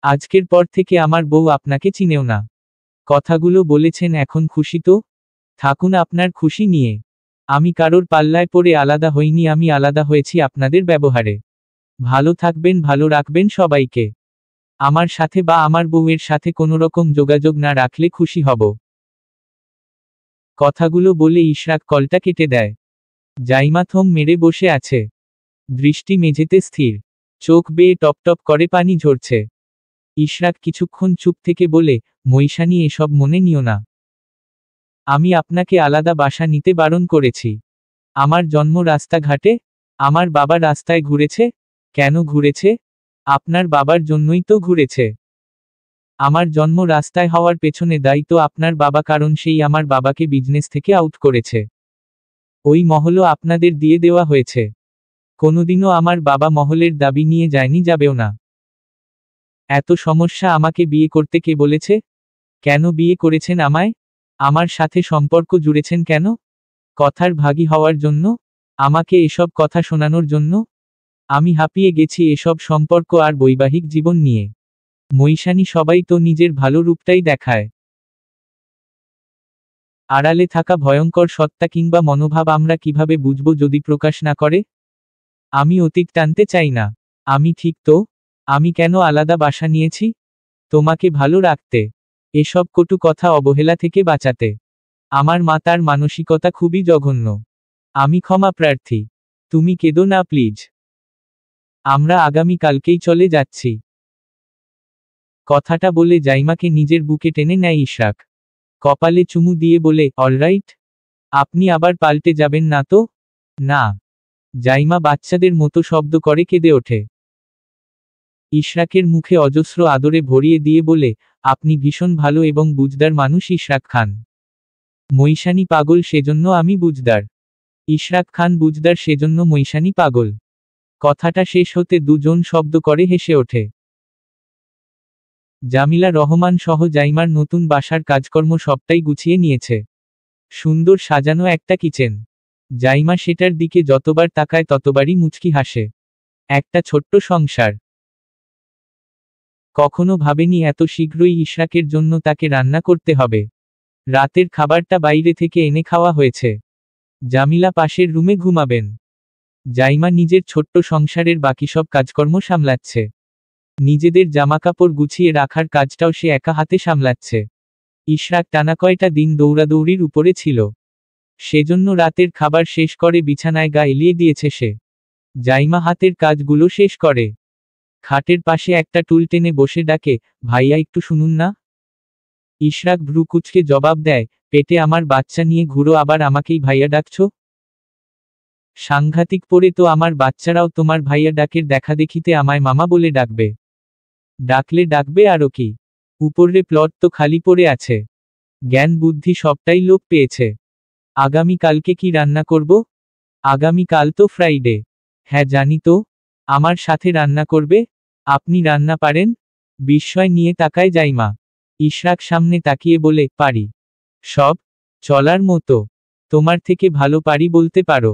আজকের পর থেকে আমার বউ আপনাকে চিনেও না। কথাগুলো বলেছেন, এখন খুশি তো? থাকুন আপনার খুশি নিয়ে। আমি কারোর পাল্লায় পড়ে আলাদা হইনি, আমি আলাদা হয়েছি আপনাদের ব্যবহারে। ভালো থাকবেন, ভালো রাখবেন সবাইকে। আমার সাথে বা আমার বউয়ের সাথে কোনোরকম যোগাযোগ না রাখলে খুশি হব। কথাগুলো বলে ইশরাক কলটা কেটে দেয়। জাইমা থম মেরে বসে আছে। দৃষ্টি মেঝেতে স্থির। চোখ বেয়ে টপটপ করে পানি ঝরছে। ইশরাক কিছুক্ষণ চুপ থেকে বলে, মৈশানী এসব মনে নিও না। আমি আপনাকে আলাদা বাসা নিতে বারণ করেছি। আমার জন্ম রাস্তাঘাটে? আমার বাবা রাস্তায় ঘুরেছে? কেন ঘুরেছে? আপনার বাবার জন্যই তো ঘুরেছে। আমার জন্ম রাস্তায় হওয়ার পেছনে দায়ী তো আপনার বাবা, কারণ সেই আমার বাবাকে বিজনেস থেকে আউট করেছে। ওই মহলও আপনাদের দিয়ে দেওয়া হয়েছে। কোনোদিনও আমার বাবা মহলের দাবি নিয়ে যায়নি, যাবেও না। এত সমস্যা আমাকে বিয়ে করতে কে বলেছে? কেন বিয়ে করেছেন আমায়? আমার সাথে সম্পর্ক জুড়েছেন কেন? কথার ভাগী হওয়ার জন্য? আমাকে এসব কথা শোনানোর জন্য? আমি হাঁপিয়ে গেছি এসব সম্পর্ক আর বৈবাহিক জীবন নিয়ে। মৈশানী সবাই তো নিজের ভালো রূপটাই দেখায়। আড়ালে থাকা ভয়ঙ্কর সত্তা কিংবা মনোভাব আমরা কিভাবে বুঝব যদি প্রকাশ না করে? আমি অতীত টানতে চাই না। আমি ঠিক তো? আমি কেন আলাদা বাসা নিয়েছি? তোমাকে ভালো রাখতে। এসব কটু কথা অবহেলা থেকে বাঁচাতে। আমার মাতার মানসিকতা খুবই জঘন্য। আমি ক্ষমা প্রার্থী। তুমি কেঁদো না প্লিজ। আমরা আগামী কালকেই চলে যাচ্ছি। কথাটা বলে জাইমাকে নিজের বুকে টেনে নেয় ইশরাক। কপালে চুমু দিয়ে বলে, অলরাইট। আপনি আবার পাল্টে যাবেন না তো? না। জাইমা বাচ্চাদের মতো শব্দ করে কেঁদে ওঠে। ইশরাকের মুখে অজস্র আদরে ভরিয়ে দিয়ে বলে, আপনি ভীষণ ভালো এবং বুঝদার মানুষ ইশরাক খান। মৈশানী পাগল সেজন্য আমি বুঝদার। ইশরাক খান বুঝদার সেজন্য মৈশানী পাগল। কথাটা শেষ হতে দুজন শব্দ করে হেসে ওঠে। জামিলা রহমান সহ জাইমার নতুন বাসার কাজকর্ম সবটাই গুছিয়ে নিয়েছে। সুন্দর সাজানো একটা কিচেন। জাইমা সেটার দিকে যতবার তাকায় ততবারই মুচকি হাসে। একটা ছোট্ট সংসার। কখনো ভাবেনি এত শীঘ্রই ইশরাকের জন্য তাকে রান্না করতে হবে। রাতের খাবারটা বাইরে থেকে এনে খাওয়া হয়েছে। জামিলা পাশের রুমে ঘুমাবেন। জাইমা নিজের ছোট্ট সংসারের বাকি সব কাজকর্ম সামলাচ্ছে। নিজেদের জামাকাপড় গুছিয়ে রাখার কাজটাও সে একা হাতে সামলাচ্ছে। ইশরাক টানা কয়টা দিন দৌড়াদৌড়ির উপরে ছিল। সেজন্য রাতের খাবার শেষ করে বিছানায় গা এলিয়ে দিয়েছে সে। জাইমা হাতের কাজগুলো শেষ করে খাটের পাশে একটা টুল টেনে বসে ডাকে, ভাইয়া একটু শুনুন না। ইশরাক ভ্রু কুঁচকে জবাব দেয়, পেটে আমার বাচ্চা নিয়ে ঘুরো আবার আমাকেই ভাইয়া ডাকছো? সাংঘাতিক পড়ে তো আমার বাচ্চারাও তোমার ভাইয়া ডাকের দেখা দেখিতে আমায় মামা বলে ডাকবে। ডাকলে ডাকবে আরও কি, উপরে প্লট তো খালি পড়ে আছে। জ্ঞান বুদ্ধি সবটাই লোপ পেয়েছে। আগামী কালকে কি রান্না করব? আগামীকাল তো ফ্রাইডে। হ্যাঁ জানি তো। আমার সাথে রান্না করবে? আপনি রান্না পারেন? বিস্ময় নিয়ে তাকায় জাইমা। ইশরাক সামনে তাকিয়ে বলে, পারি। সব চলার মতো। তোমার থেকে ভালো পারি বলতে পারো।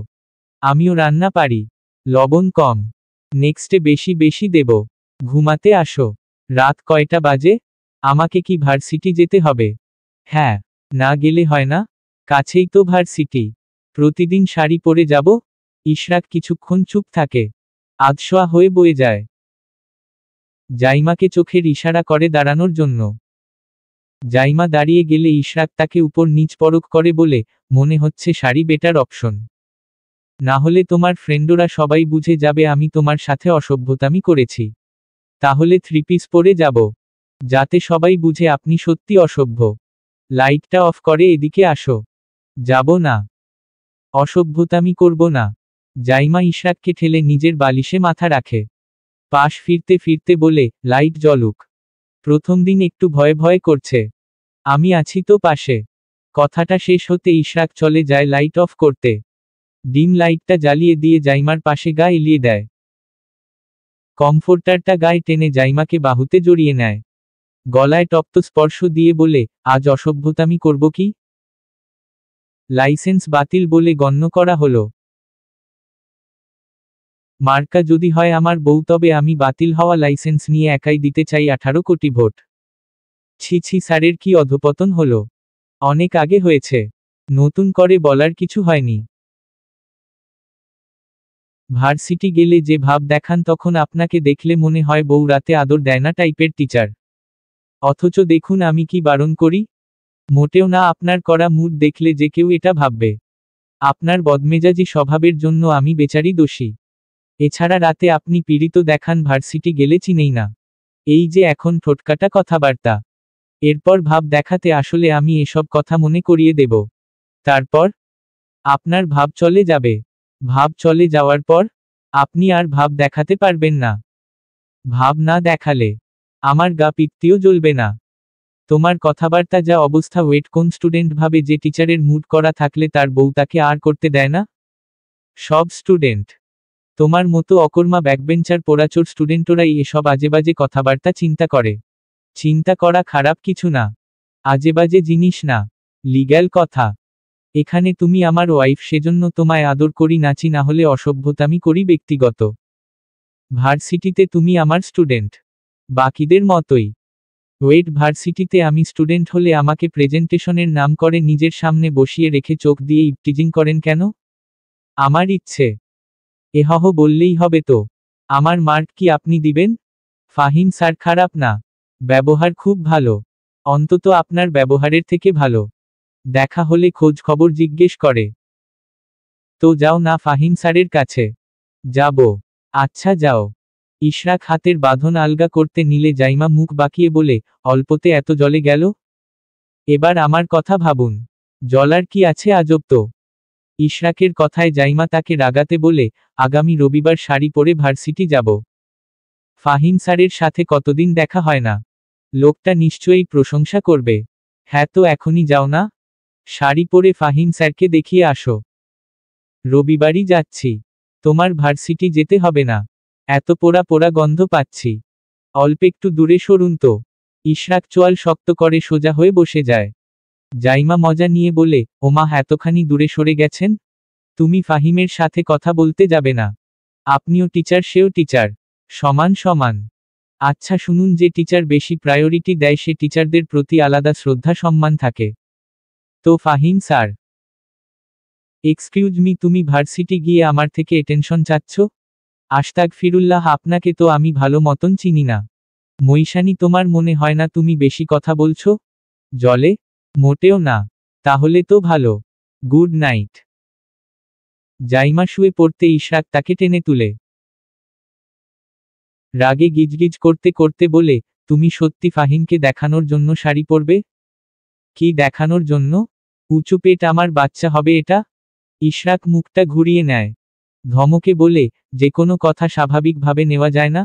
আমিও রান্না পারি। লবণ কম। নেক্সটে বেশি বেশি দেব। ঘুমাতে আসো। রাত কয়টা বাজে? আমাকে কি ভার্সিটি যেতে হবে? হ্যাঁ। না গেলে হয় না? কাছেই তো ভার্সিটি। প্রতিদিন শাড়ি পরে যাব? ইশরাক কিছুক্ষণ চুপ থাকে। আধশোয়া হয়ে বয়ে যায়। জাইমাকে চোখের ইশারা করে দাঁড়ানোর জন্য। জাইমা দাঁড়িয়ে গেলে ইশরাক তাকে উপর নিচ পরখ করে বলে, মনে হচ্ছে শাড়ি বেটার অপশন। না হলে তোমার ফ্রেন্ডরা সবাই বুঝে যাবে আমি তোমার সাথে অসভ্যতামি করেছি। তাহলে থ্রি পিস পরে যাব। যাতে সবাই বুঝে আপনি সত্যি অসভ্য। লাইটটা অফ করে এদিকে আসো। যাব না। অসভ্যতামি করব না। জাইমা ইশরাককে ঠেলে নিজের বালিশে মাথা রাখে। পাশ ফিরতে ফিরতে বলে, লাইট জ্বলুক। প্রথম দিন একটু ভয় ভয় করছে। আমি আছি তো পাশে। কথাটা শেষ হতে ইশরাক চলে যায় লাইট অফ করতে। ডিম লাইটটা জ্বালিয়ে দিয়ে জাইমার পাশে গা এলিয়ে দেয়। কমফোর্টারটা গায়ে টেনে জাইমাকে বাহুতে জড়িয়ে নেয়। গলায় টপ্ত স্পর্শ দিয়ে বলে, আজ অসভ্যতামি করব কি? লাইসেন্স বাতিল বলে গণ্য করা হলো। মার্কা যদি হয় আমার বউ তবে আমি বাতিল হওয়া লাইসেন্স নিয়ে একাই দিতে চাই 18 কোটি ভোট। ছি ছি স্যারের কি অধপতন হলো। অনেক আগে হয়েছে। নতুন করে বলার কিছু হয়নি। ভার্সিটি গেলে যে ভাব দেখান তখন আপনাকে দেখলে মনে হয় বউ রাতে আদর দেয় না টাইপের টিচার। অথচ দেখুন আমি কি বারণ করি। মোটেও না, আপনার করা মুড দেখলে যে কেউ এটা ভাববে। আপনার বদমেজাজি স্বভাবের জন্য আমি বেচারি দোষী। এছাড়া রাতে আপনি পীড়িত দেখান ভার্সিটি গেলে চিনেই না। এই যে এখন ঠোটকাটা কথাবার্তা। এরপর ভাব দেখাতে আসলে আমি এসব কথা মনে করিয়ে দেব। তারপর আপনার ভাব চলে যাবে। ভাব চলে যাওয়ার পর আপনি আর ভাব দেখাতে পারবেন না। ভাব না দেখালে আমার গা পিত্তিও জ্বলবে না। তোমার কথাবার্তা যা অবস্থা, ওয়েট কোন স্টুডেন্ট ভাবে যে টিচারের মুড করা থাকলে তার বউ তাকে আর করতে দেয় না? সব স্টুডেন্ট। তোমার মতো অকর্মা ব্যাকবেঞ্চার পোড়াচোর স্টুডেন্টরাই এসব আজেবাজে কথাবার্তা চিন্তা করে। চিন্তা করা খারাপ কিছু না। আজেবাজে জিনিস না। লিগ্যাল কথা। এখানে তুমি আমার ওয়াইফ, সেজন্য তোমায় আদর করি, নাচি, না হলে অসভ্যতামি করি ব্যক্তিগত। ভার্সিটিতে তুমি আমার স্টুডেন্ট। বাকিদের মতোই। ওয়েট, ভার্সিটিতে আমি স্টুডেন্ট হলে আমাকে প্রেজেন্টেশনের নাম করে নিজের সামনে বসিয়ে রেখে চোখ দিয়ে ইপটিজিং করেন কেন? আমার ইচ্ছে। এহহ বললেই হবে তো। আমার মার্ক কি আপনি দিবেন? ফাহিম স্যার খারাপ না। ব্যবহার খুব ভালো। অন্তত আপনার ব্যবহারের থেকে ভালো। দেখা হলে খোঁজ খবর জিজ্ঞেস করে। তো যাও না ফাহিম স্যারের কাছে। যাব। আচ্ছা যাও। ইশরাক হাতের বাঁধন আলগা করতে নিলে জাইমা মুখ বাঁকিয়ে বলে, অল্পতে এত জলে গেল? এবার আমার কথা ভাবুন। জলার কি আছে, আজব তো। ইশরাকের কথায় জাইমা তাকে রাগাতে বলে, আগামী রবিবার শাড়ি পরে ভার্সিটি যাব। ফাহিম স্যারের সাথে কতদিন দেখা হয় না। লোকটা নিশ্চয়ই প্রশংসা করবে। হ্যাঁ তো এখনই যাও না? শাড়ি পরে ফাহিম স্যারকে দেখিয়ে আসো। রবিবারই যাচ্ছি। তোমার ভার্সিটি যেতে হবে না। এত পোড়া পোড়া গন্ধ পাচ্ছি। অল্প একটু দূরে সরুন তো। ইশরাক চোয়াল শক্ত করে সোজা হয়ে বসে যায়। জাইমা মজা নিয়ে বলে, ওমা এতখানি দূরে সরে গেছেন? তুমি ফাহিমের সাথে কথা বলতে যাবে না? আপনিও টিচার সেও টিচার। সমান সমান। আচ্ছা শুনুন, যে টিচার বেশি প্রায়োরিটি দেয় সে টিচারদের প্রতি আলাদা শ্রদ্ধা সম্মান থাকে। তো ফাহিম স্যার। এক্সকিউজ মি, তুমি ভার্সিটি গিয়ে আমার থেকে এটেনশন চাচ্ছ? আস্তাগফিরুল্লাহ, আপনাকে তো আমি ভালো মতন চিনি না। মৈশানি, তোমার মনে হয় না তুমি বেশি কথা বলছো? জলে? মোটেও না। তাহলে তো ভালো। Good night. জাইমা শুয়ে পড়তে ইশরাক তাকে টেনে তুলে রাগে গিজগিজ করতে করতে বলে, তুমি সত্যি ফাহিমকে দেখানোর জন্য শাড়ি পরবে? কি দেখানোর জন্য? উঁচু পেট আমার বাচ্চা হবে এটা? ইশরাক মুখটা ঘুরিয়ে নেয়। ধমকে বলে, যে কোনো কথা স্বাভাবিকভাবে নেওয়া যায় না?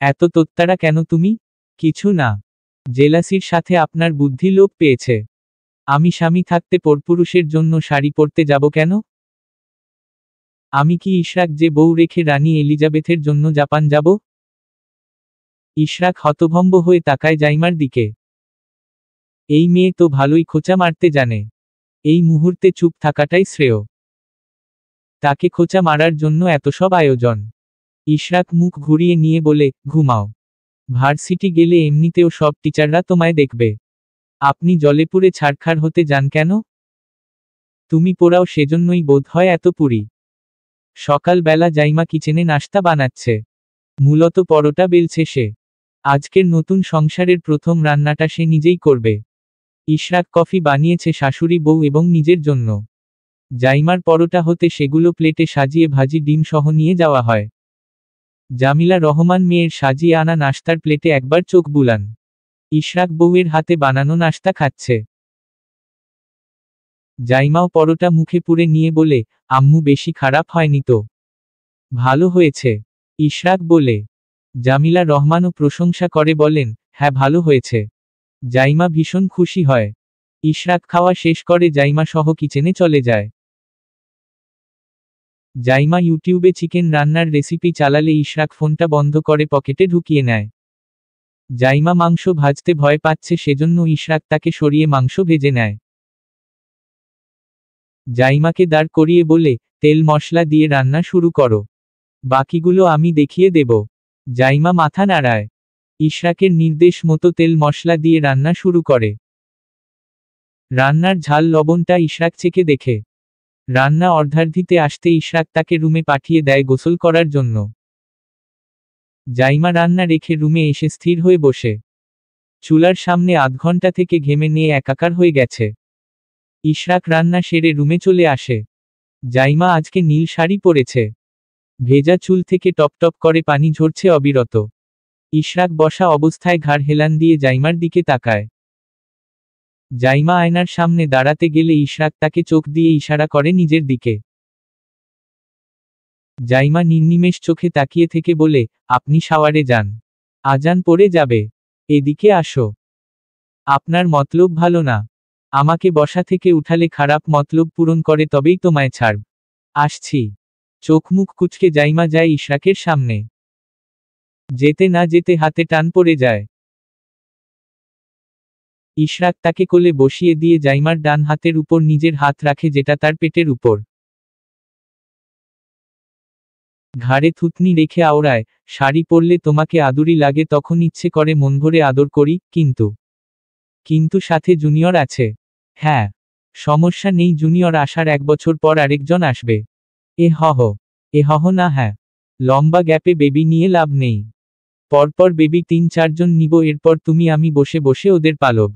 এত তোত্তারা কেন তুমি? কিছু না। জেলাসির সাথে আপনার বুদ্ধি লোপ পেয়েছে। আমি স্বামী থাকতে পরপুরুষের জন্য শাড়ি পরতে যাব কেন? আমি কি ইশরাক যে বউ রেখে রানী এলিজাবেথের জন্য জাপান যাব? ইশরাক হতভম্ব হয়ে তাকায় জাইমার দিকে। এই মেয়ে তো ভালোই খোঁচা মারতে জানে। এই মুহূর্তে চুপ থাকাটাই শ্রেয়। তাকে খোঁচা মারার জন্য এত সব আয়োজন। ইশরাক মুখ ঘুরিয়ে নিয়ে বলে, ঘুমাও। ভার্সিটি গেলে এমনিতেও সব টিচাররা তোমায় দেখবে। আপনি জলে পুড়ে ছারখার হতে যান কেন? তুমি পোড়াও সেজন্যই বোধ হয় এত পুরি। সকালবেলা জাইমা কিচেনে নাস্তা বানাচ্ছে। মূলত পরোটা বেলছে সে। আজকের নতুন সংসারের প্রথম রান্নাটা সে নিজেই করবে। ইশরাক কফি বানিয়েছে শাশুড়ি বউ এবং নিজের জন্য। জাইমার পরোটা হতে সেগুলো প্লেটে সাজিয়ে ভাজি ডিম সহ নিয়ে যাওয়া হয়। জামিলা রহমান মেয়ের সাজিয়ে আনা নাস্তার প্লেটে একবার চোখ বুলান। ইশরাক বউয়ের হাতে বানানো নাস্তা খাচ্ছে। জাইমাও পরোটা মুখে পুরে নিয়ে বলে, আম্মু বেশি খারাপ হয়নি তো? ভালো হয়েছে। ইশরাক বলে। জামিলা রহমানও প্রশংসা করে বলেন, হ্যাঁ ভালো হয়েছে। জাইমা ভীষণ খুশি হয়। ইশরাক খাওয়া শেষ করে জাইমা সহ কিচেনে চলে যায়। জাইমা ইউটিউবে চিকেন রান্নার রেসিপি চালালে ইশরাক ফোনটা বন্ধ করে পকেটে ঢুকিয়ে নেয়। জাইমা মাংস ভাজতে ভয় পাচ্ছে সেজন্য ইশরাক তাকে সরিয়ে মাংস ভেজে নেয়। জাইমাকে দাঁড় করিয়ে বলে, তেল মশলা দিয়ে রান্না শুরু করো। বাকিগুলো আমি দেখিয়ে দেব। জাইমা মাথা নাড়ায়। ইশরাকের নির্দেশ মতো তেল মশলা দিয়ে রান্না শুরু করে। রান্নার ঝাল লবণটা ইশরাক চেখে দেখে। রান্না অর্ধার্ধিতে আসতে ইশরাক তাকে রুমে পাঠিয়ে দেয় গোসল করার জন্য। জাইমা রান্না রেখে রুমে এসে স্থির হয়ে বসে। চুলার সামনে আধ ঘন্টা থেকে ঘেমে নিয়ে একাকার হয়ে গেছে। ইশরাক রান্না সেরে রুমে চলে আসে। জাইমা আজকে নীল শাড়ি পরেছে। ভেজা চুল থেকে টপটপ করে পানি ঝরছে অবিরত। ইশরাক বসা অবস্থায় ঘাড় হেলান দিয়ে জাইমার দিকে তাকায়। জাইমা আয়নার সামনে দাঁড়াতে গেলে ইশরাক তাকে চোখ দিয়ে ইশারা করে নিজের দিকে। জাইমা নির্নিমেষ চোখে তাকিয়ে থেকে বলে, আপনি শাওয়ারে যান। আজান পড়ে যাবে। এদিকে আসো। আপনার মতলব ভালো না। আমাকে বসা থেকে উঠালে খারাপ মতলব পূরণ করে তবেই তোমায় ছাড়ব। আসছি। চোখ মুখ কুচকে জাইমা যায় ইশরাকের সামনে। যেতে না যেতে হাতে টান পড়ে যায়। ইশরাক তাকে কোলে বসিয়ে দিয়ে জাইমার ডান হাতের উপর নিজের হাত রাখে যেটা তার পেটের উপর। ঘাড়ে থুতনি রেখে আওড়ায়, শাড়ি পরলে তোমাকে আদুরি লাগে তখন ইচ্ছে করে মন ভরে আদর করি, কিন্তু সাথে জুনিয়র আছে। হ্যাঁ। সমস্যা নেই, জুনিয়র আসার 1 বছর পর আরেকজন আসবে। এ হহ না হ্যাঁ। লম্বা গ্যাপে বেবি নিয়ে লাভ নেই। পরপর বেবি 3-4 জন নিব, এরপর তুমি আমি বসে বসে ওদের পালব।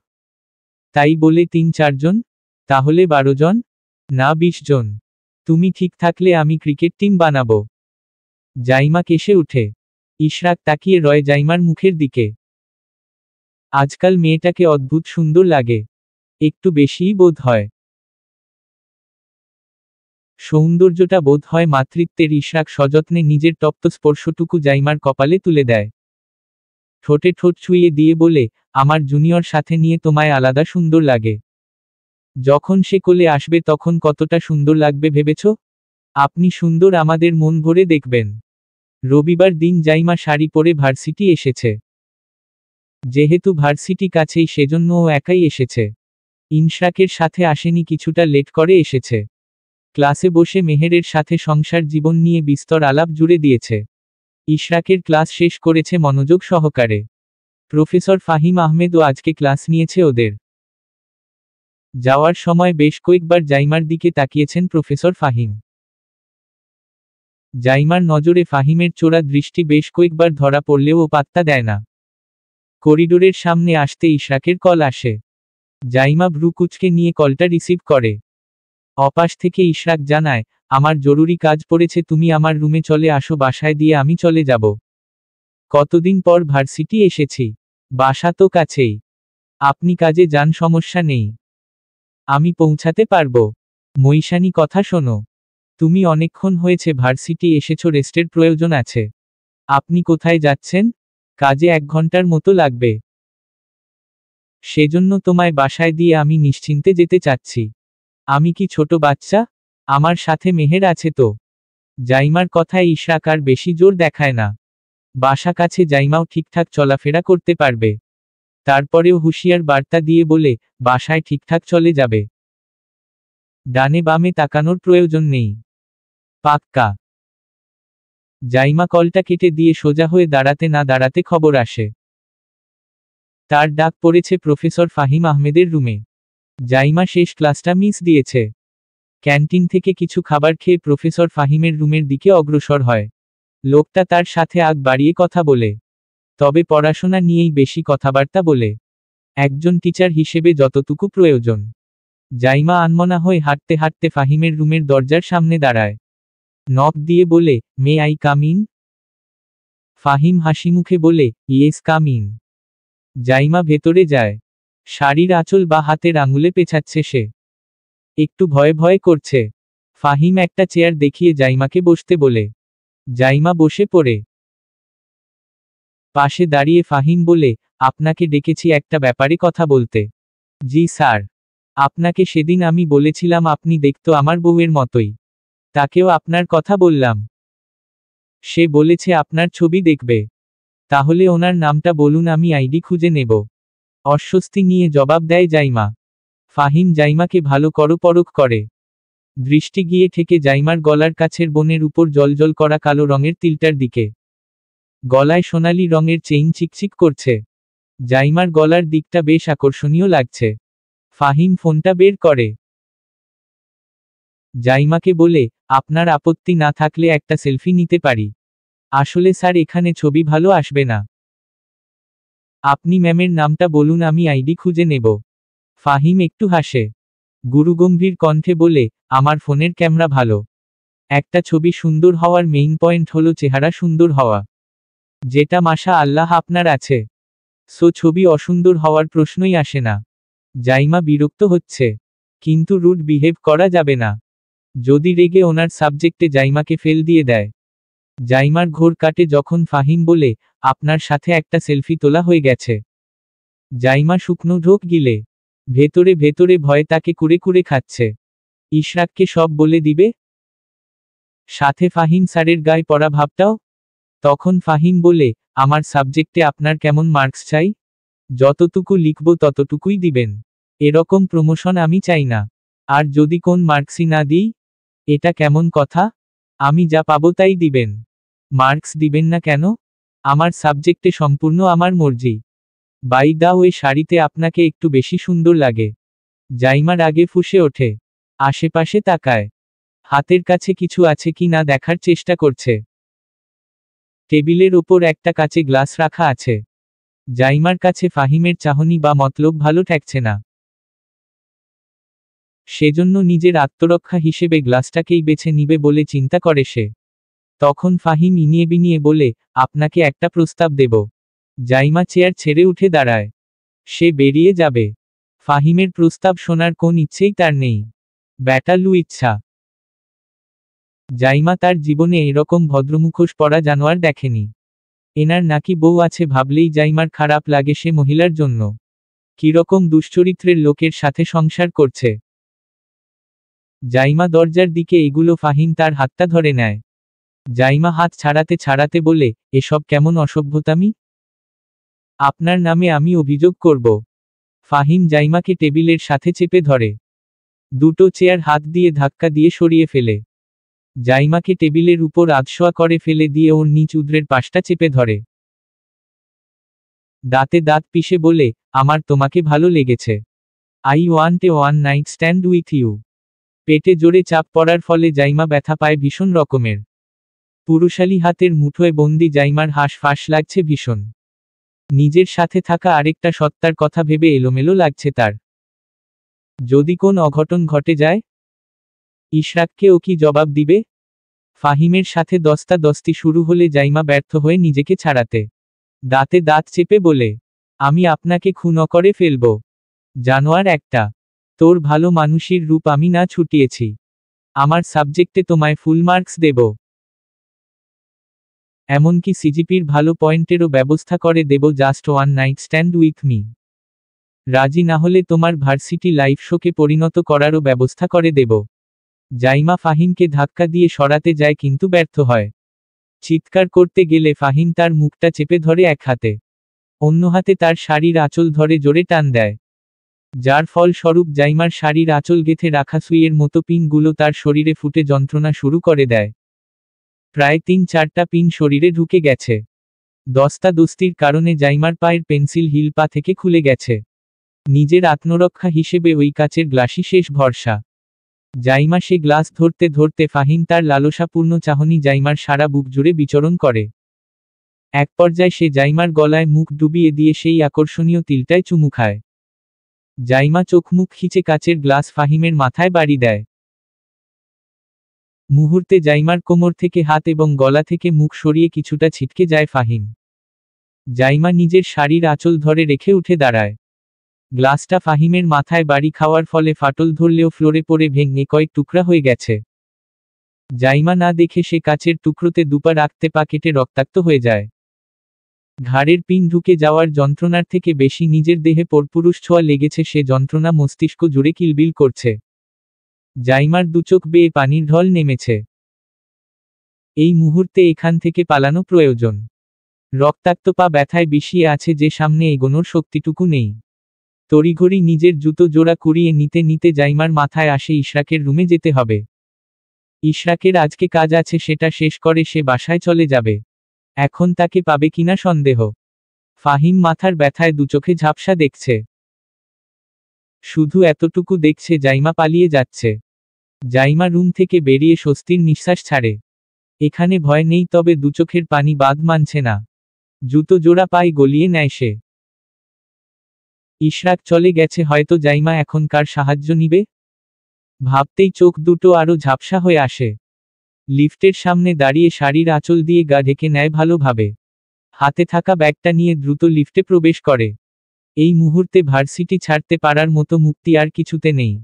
তাই বলে 3-4 জন? তাহলে 12 জন? না 20 জন। তুমি ঠিক থাকলে আমি ক্রিকেট টিম বানাবো। জাইমা কেসে উঠে। ইশরাক তাকিয়ে রয় জাইমার মুখের দিকে। আজকাল মেয়েটাকে অদ্ভুত সুন্দর লাগে। একটু বেশিই বোধ হয়। সৌন্দর্যটা বোধ হয় মাতৃত্বের। ইশরাক সযত্নে নিজের তপ্ত স্পর্শটুকু জাইমার কপালে তুলে দেয়। ঠোঁটে ঠোঁট ছুঁয়ে দিয়ে বলে, আমার জুনিয়র সাথে নিয়ে তোমায় আলাদা সুন্দর লাগে। যখন সে কোলে আসবে তখন কতটা সুন্দর লাগবে ভেবেছ? আপনি সুন্দর, আমাদের মন ভরে দেখবেন। রবিবার দিন জাইমা শাড়ি পরে ভার্সিটি এসেছে। যেহেতু ভার্সিটি কাছেই সেজন্য ও একাই এসেছে। ইশরাকের সাথে আসেনি, কিছুটা লেট করে এসেছে। ক্লাসে বসে মেহেরের সাথে সংসার জীবন নিয়ে বিস্তর আলাপ জুড়ে দিয়েছে। ইশরাকের ক্লাস শেষ করেছে মনোযোগ সহকারে। প্রফেসর ফাহিম আহমেদও আজকে ক্লাস নিয়েছে ওদের। যাওয়ার সময় বেশ কয়েকবার জাইমার দিকে তাকিয়েছেন প্রফেসর ফাহিম। জাইমার নজরে ফাহিমের চোরা দৃষ্টি বেশ কয়েকবার ধরা পড়লেও ও পাত্তা দেয় না। করিডোরের সামনে আসতে ইশরাকের কল আসে। জাইমা ভ্রু কুঁচকে নিয়ে কলটা রিসিভ করে। অপাশ থেকে ইশরাক জানায়, আমার জরুরি কাজ পড়েছে, তুমি আমার রুমে চলে আসো, বাসায় দিয়ে আমি চলে যাব। কতদিন পর ভার্সিটি এসেছি, বাসা তো কাছেই। আপনি কাজে যান, সমস্যা নেই, আমি পৌঁছাতে পারবো। মৈশানি, কথা শোনো, তুমি অনেকক্ষণ হয়েছে ভার্সিটি এসেছো, রেস্টের প্রয়োজন আছে। আপনি কোথায় যাচ্ছেন? কাজে 1 ঘন্টার মতো লাগবে। সেজন্য তোমায় বাসায় দিয়ে আমি নিশ্চিন্তে যেতে চাচ্ছি। আমি কি ছোট বাচ্চা? আমার সাথে মেহের আছে তো। জাইমার কথায় ইশরাক আর বেশি জোর দেখায় না। বাসা কাছে, জাইমাও ঠিকঠাক চলাফেরা করতে পারবে। তারপরেও হুঁশিয়ার বার্তা দিয়ে বলে, বাসায় ঠিকঠাক চলে যাবে। ডানে বামে তাকানোর প্রয়োজন নেই। পাক্কা? জাইমা কলটা কেটে দিয়ে সোজা হয়ে দাঁড়াতে না দাঁড়াতে খবর আসে। তার ডাক পড়েছে প্রফেসর ফাহিম আহমেদের রুমে। জাইমা শেষ ক্লাসটা মিস দিয়েছে। ক্যান্টিন থেকে কিছু খাবার খেয়ে প্রফেসর ফাহিমের রুমের দিকে অগ্রসর হয়। লোকটা তার সাথে আগ বাড়িয়ে কথা বলে, তবে পড়াশোনা নিয়েই বেশি কথাবার্তা বলে। একজন টিচার হিসেবে যতটুকু প্রয়োজন। জাইমা আনমনা হয়ে হাঁটতে হাঁটতে ফাহিমের রুমের দরজার সামনে দাঁড়ায়। নক দিয়ে বলে, may I come in? Fahim হাসিমুখে বলে, ইয়েস, কাম ইন। জাইমা ভেতরে যায়। শাড়ির আঁচল বা হাতের আঙুলে পেঁচাচ্ছে সে। একটু ভয়ে ভয়ে করছে। ফাহিম একটা চেয়ার দেখিয়ে জাইমাকে বসতে বলে। জাইমা বসে পড়ে। পাশে দাঁড়িয়ে ফাহিম বলে, আপনাকে ডেকেছি একটা ব্যাপারে কথা বলতে। জি স্যার। আপনাকে সেদিন আমি বলেছিলাম আপনি দেখতো আমার বউয়ের মতোই। তাকেও আপনার কথা বললাম। সে বলেছে আপনার ছবি দেখবে। তাহলে ওনার নামটা বলুন, আমি আইডি খুঁজে নেব। অস্বস্তি নিয়ে জবাব দেয় জাইমা। ফাহিম জাইমাকে ভালো পরখ করে। দৃষ্টি গিয়ে ঠেকে জাইমার গলার কাছের বোনের উপর জলজল করা কালো রঙের তিলটার দিকে। গলায় সোনালি রঙের চেইন চিকচিক করছে। জাইমার গলার দিকটা বেশ আকর্ষণীয় লাগছে। ফাহিম ফোনটা বের করে। জাইমাকে বলে, আপনার আপত্তি না থাকলে একটা সেলফি নিতে পারি। আসলে স্যার, এখানে ছবি ভালো আসবে না। আপনি ম্যামের নামটা বলুন, আমি আইডি খুঁজে নেব। ফাহিম একটু হাসে। গুরুগম্ভীর কণ্ঠে বলে, আমার ফোনের ক্যামেরা ভালো। একটা ছবি সুন্দর হওয়ার মেইন পয়েন্ট হলো চেহারা সুন্দর হওয়া, যেটা মাশা আল্লাহ আপনার আছে। সো ছবি অসুন্দর হওয়ার প্রশ্নই আসে না। জাইমা বিরক্ত হচ্ছে, কিন্তু রুড বিহেভ করা যাবে না। যদি রেগে ওনার সাবজেক্টে জাইমাকে ফেল দিয়ে দেয়। জাইমার ঘোর কাটে যখন ফাহিম বলে, আপনার সাথে একটা সেলফি তোলা হয়ে গেছে। জাইমা শুকনো ঢোক গিলে। ভেতরে ভেতরে ভয়ে তাকে কুরে কুরে খাচ্ছে। ইশরাককে সব বলে দিবে, সাথে ফাহিম স্যারের গায়ে পড়া ভাবটাও। তখন ফাহিম বলে, আমার সাবজেক্টে আপনার কেমন মার্কস চাই? যতটুকু লিখব ততটুকুই দিবেন। এরকম প্রমোশন আমি চাই না। আর যদি কোন মার্কসই না দিই? এটা কেমন কথা? আমি যা পাবো তাই দিবেন। মার্কস দিবেন না কেন? আমার সাবজেক্টে সম্পূর্ণ আমার মর্জি। বাই দা ওয়ে, শাড়িতে আপনাকে একটু বেশি সুন্দর লাগে। জাইমার আগে ফুঁসে ওঠে। আশেপাশে তাকায়। হাতের কাছে কিছু আছে কি না দেখার চেষ্টা করছে। টেবিলের ওপর একটা কাচে গ্লাস রাখা আছে। জাইমার কাছে ফাহিমের চাহনি বা মতলব ভালো ঠেকছে না। সেজন্য নিজের আত্মরক্ষা হিসেবে গ্লাসটাকেই বেছে নিবে বলে চিন্তা করে সে। তখন ফাহিম ইনিয়ে বিনিয়ে বলে, আপনাকে একটা প্রস্তাব দেব। জাইমা চেয়ার ছেড়ে উঠে দাঁড়ায়। সে বেরিয়ে যাবে। ফাহিমের প্রস্তাব শোনার কোন ইচ্ছেই তার নেই। ব্যাটালু ইচ্ছা। জাইমা তার জীবনে এরকম ভদ্রমুখোশ পরা জানোয়ার দেখেনি। এনার নাকি বউ আছে ভাবলেই জাইমার খারাপ লাগে সে মহিলার জন্য। কিরকম দুশ্চরিত্রের লোকের সাথে সংসার করছে। জাইমা দরজার দিকে এগুলো ফাহিম তার হাতটা ধরে নেয়। জাইমা হাত ছাড়াতে ছাড়াতে বলে, এসব কেমন অসভ্যতামি? আপনার নামে আমি অভিযোগ করব। ফাহিম জাইমাকে টেবিলের সাথে চেপে ধরে। দুটো চেয়ার হাত দিয়ে ধাক্কা দিয়ে সরিয়ে ফেলে। জাইমাকে টেবিলের উপর আধশোয়া করে ফেলে দিয়ে ওর নিচ উদরের পাশটা চেপে ধরে। দাঁতে দাঁত পিষে বলে, আমার তোমাকে ভালো লেগেছে। I want a one night stand with you. পেটে জোরে চাপ পড়ার ফলে জাইমা ব্যথা পায় ভীষণ রকমের। পুরুষালী হাতের মুঠোয় বন্দি জাইমার হাঁসফাঁস লাগছে ভীষণ। নিজের সাথে থাকা আরেকটা সত্তার কথা ভেবে এলোমেলো লাগছে তার। যদি কোন অঘটন ঘটে যায়, ইশরাককে ও কি জবাব দিবে? ফাহিমের সাথে দস্তাদস্তি শুরু হলে জাইমা ব্যর্থ হয়ে নিজেকে ছাড়াতে দাঁতে দাঁত চেপে বলে, আমি আপনাকে খুন করে ফেলব। জানোয়ার একটা। তোর ভালো মানুষের রূপ আমি না ছুটিয়েছি। আমার সাবজেক্টে তোমায় ফুল মার্কস দেব। এমনকি সিজিপির ভালো পয়েন্টেরও ব্যবস্থা করে দেব just one night stand with me. রাজি না হলে তোমার ভার্সিটি লাইফ শোকে পরিণত করারও ব্যবস্থা করে দেব। জাইমা ফাহিমকে ধাক্কা দিয়ে সরাতে যায় কিন্তু ব্যর্থ হয়। চিৎকার করতে গেলে ফাহিম তার মুখটা চেপে ধরে এক হাতে, অন্য হাতে তার শাড়ির আঁচল ধরে জোরে টান দেয়। যার ফল স্বরূপ জাইমার শাড়ির আঁচল গেঁথে রাখা সুইয়ের মতো পিনগুলো তার শরীরে ফুটে যন্ত্রণা শুরু করে দেয়। প্রায় 3-4টা পিন শরীরে ঢুকে গেছে। দস্তাদস্তির কারণে জাইমার পায়ের পেন্সিল হিল পা থেকে খুলে গেছে। নিজের আত্মরক্ষা হিসেবে ওই কাচের গ্লাসই শেষ ভরসা। জাইমা সে গ্লাস ধরতে ধরতে ফাহিম তার লালসাপূর্ণ চাহনি জাইমার সারা বুক জুড়ে বিচরণ করে। এক পর্যায়ে সে জাইমার গলায় মুখ ডুবিয়ে দিয়ে সেই আকর্ষণীয় তিলটায় চুমু খায়। জাইমা চোখ মুখ খিচে কাচের গ্লাস ফাহিমের মাথায় বাড়ি দেয়। মুহূর্তে জাইমার কোমর থেকে হাত এবং গলা থেকে মুখ সরিয়ে কিছুটা ছিটকে যায় ফাহিম। জাইমা নিজের শাড়ির আঁচল ধরে রেখে উঠে দাঁড়ায়। গ্লাসটা ফাহিমের মাথায় বাড়ি খাওয়ার ফলে ফাটল ধরলেও ফ্লোরে পড়ে ভেঙে কয়েক টুকরা হয়ে গেছে। জাইমা না দেখে সে কাচের টুকরোতে দুপা রাখতে পা কেটে রক্তাক্ত হয়ে যায়। ঘাড়ের পিন ঢুকে যাওয়ার যন্ত্রণার থেকে বেশি নিজের দেহে পরপুরুষ ছোঁয়া লেগেছে, সে যন্ত্রণা মস্তিষ্ক জুড়ে কিলবিল করছে। জাইমার দুচোখ বেয়ে পানির ঢল নেমেছে। এই মুহূর্তে এখান থেকে পালানো প্রয়োজন। রক্তাক্ত পা ব্যথায় বিষিয়ে আছে যে সামনে এগোনোর শক্তিটুকু নেই। তড়িঘড়ি নিজের জুতো জোড়া কুড়িয়ে নিতে নিতে জাইমার মাথায় আসে ইশরাকের রুমে যেতে হবে। ইশরাকের আজকে কাজ আছে, সেটা শেষ করে সে বাসায় চলে যাবে। এখন তাকে পাবে কিনা সন্দেহ। ফাহিম মাথার ব্যথায় দুচোখে ঝাপসা দেখছে। শুধু এতটুকু দেখছে জাইমা পালিয়ে যাচ্ছে। জাইমা রুম থেকে বেরিয়ে স্বস্তির নিঃশ্বাস ছাড়ে। এখানে ভয় নেই, তবে দুচোখের পানি বাদ মানছে না। জুতো জোড়া পায়ে গলিয়ে নেয় সে। ইশরাক চলে গেছে, হয়তো জাইমা এখন কার সাহায্য নিবে? ভাবতেই চোখ দুটো আরো ঝাপসা হয়ে আসে। লিফটের সামনে দাঁড়িয়ে শাড়ির আঁচল দিয়ে গা ঢেকে নেয় ভালোভাবে। হাতে থাকা ব্যাগটা নিয়ে দ্রুত লিফটে প্রবেশ করে। এই মুহূর্তে ভার্সিটি ছাড়তে পারার মতো মুক্তি আর কিছুতে নেই।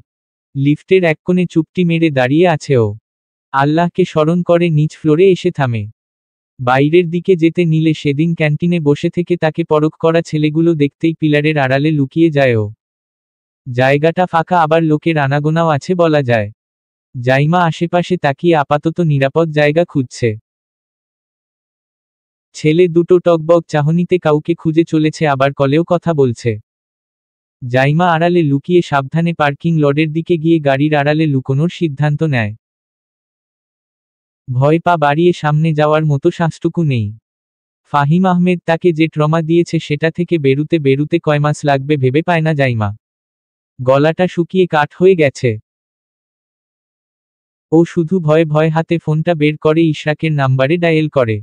লিফটের এক কোণে চুপটি মেরে দাঁড়িয়ে আছে ও। আল্লাহকে স্মরণ করে নিচ ফ্লোরে এসে থামে। বাইরের দিকে যেতে নিলে সেদিন ক্যান্টিনে বসে থেকে তাকে পরখ করা ছেলেগুলো দেখতেই পিলারের আড়ালে লুকিয়ে যায় ও। জায়গাটা ফাঁকা, আবার লোকের আনাগোনাও আছে বলা যায়। জাইমা আশেপাশে তাকিয়ে আপাতত নিরাপদ জায়গা খুঁজছে। ছেলে দুটো টকবক চাহনিতে কাউকে খুঁজে চলেছে, আবার কলেও কথা বলছে। জাইমা আড়ালে লুকিয়ে সাবধানে পার্কিং লটের দিকে গিয়ে গাড়ির আড়ালে লুকোনোর সিদ্ধান্ত নেয়। ভয় পা বাড়িয়ে সামনে যাওয়ার মতো শ্বাসটুকু নেই। ফাহিম আহমেদ তাকে যে ট্রমা দিয়েছে সেটা থেকে বেরুতে বেরুতে কয় মাস লাগবে ভেবে পায় না জাইমা। গলাটা শুকিয়ে কাঠ হয়ে গেছে। ও শুধু ভয়ে ভয়ে হাতে ফোনটা বের করে ইশরাকের নাম্বারে ডায়েল করে।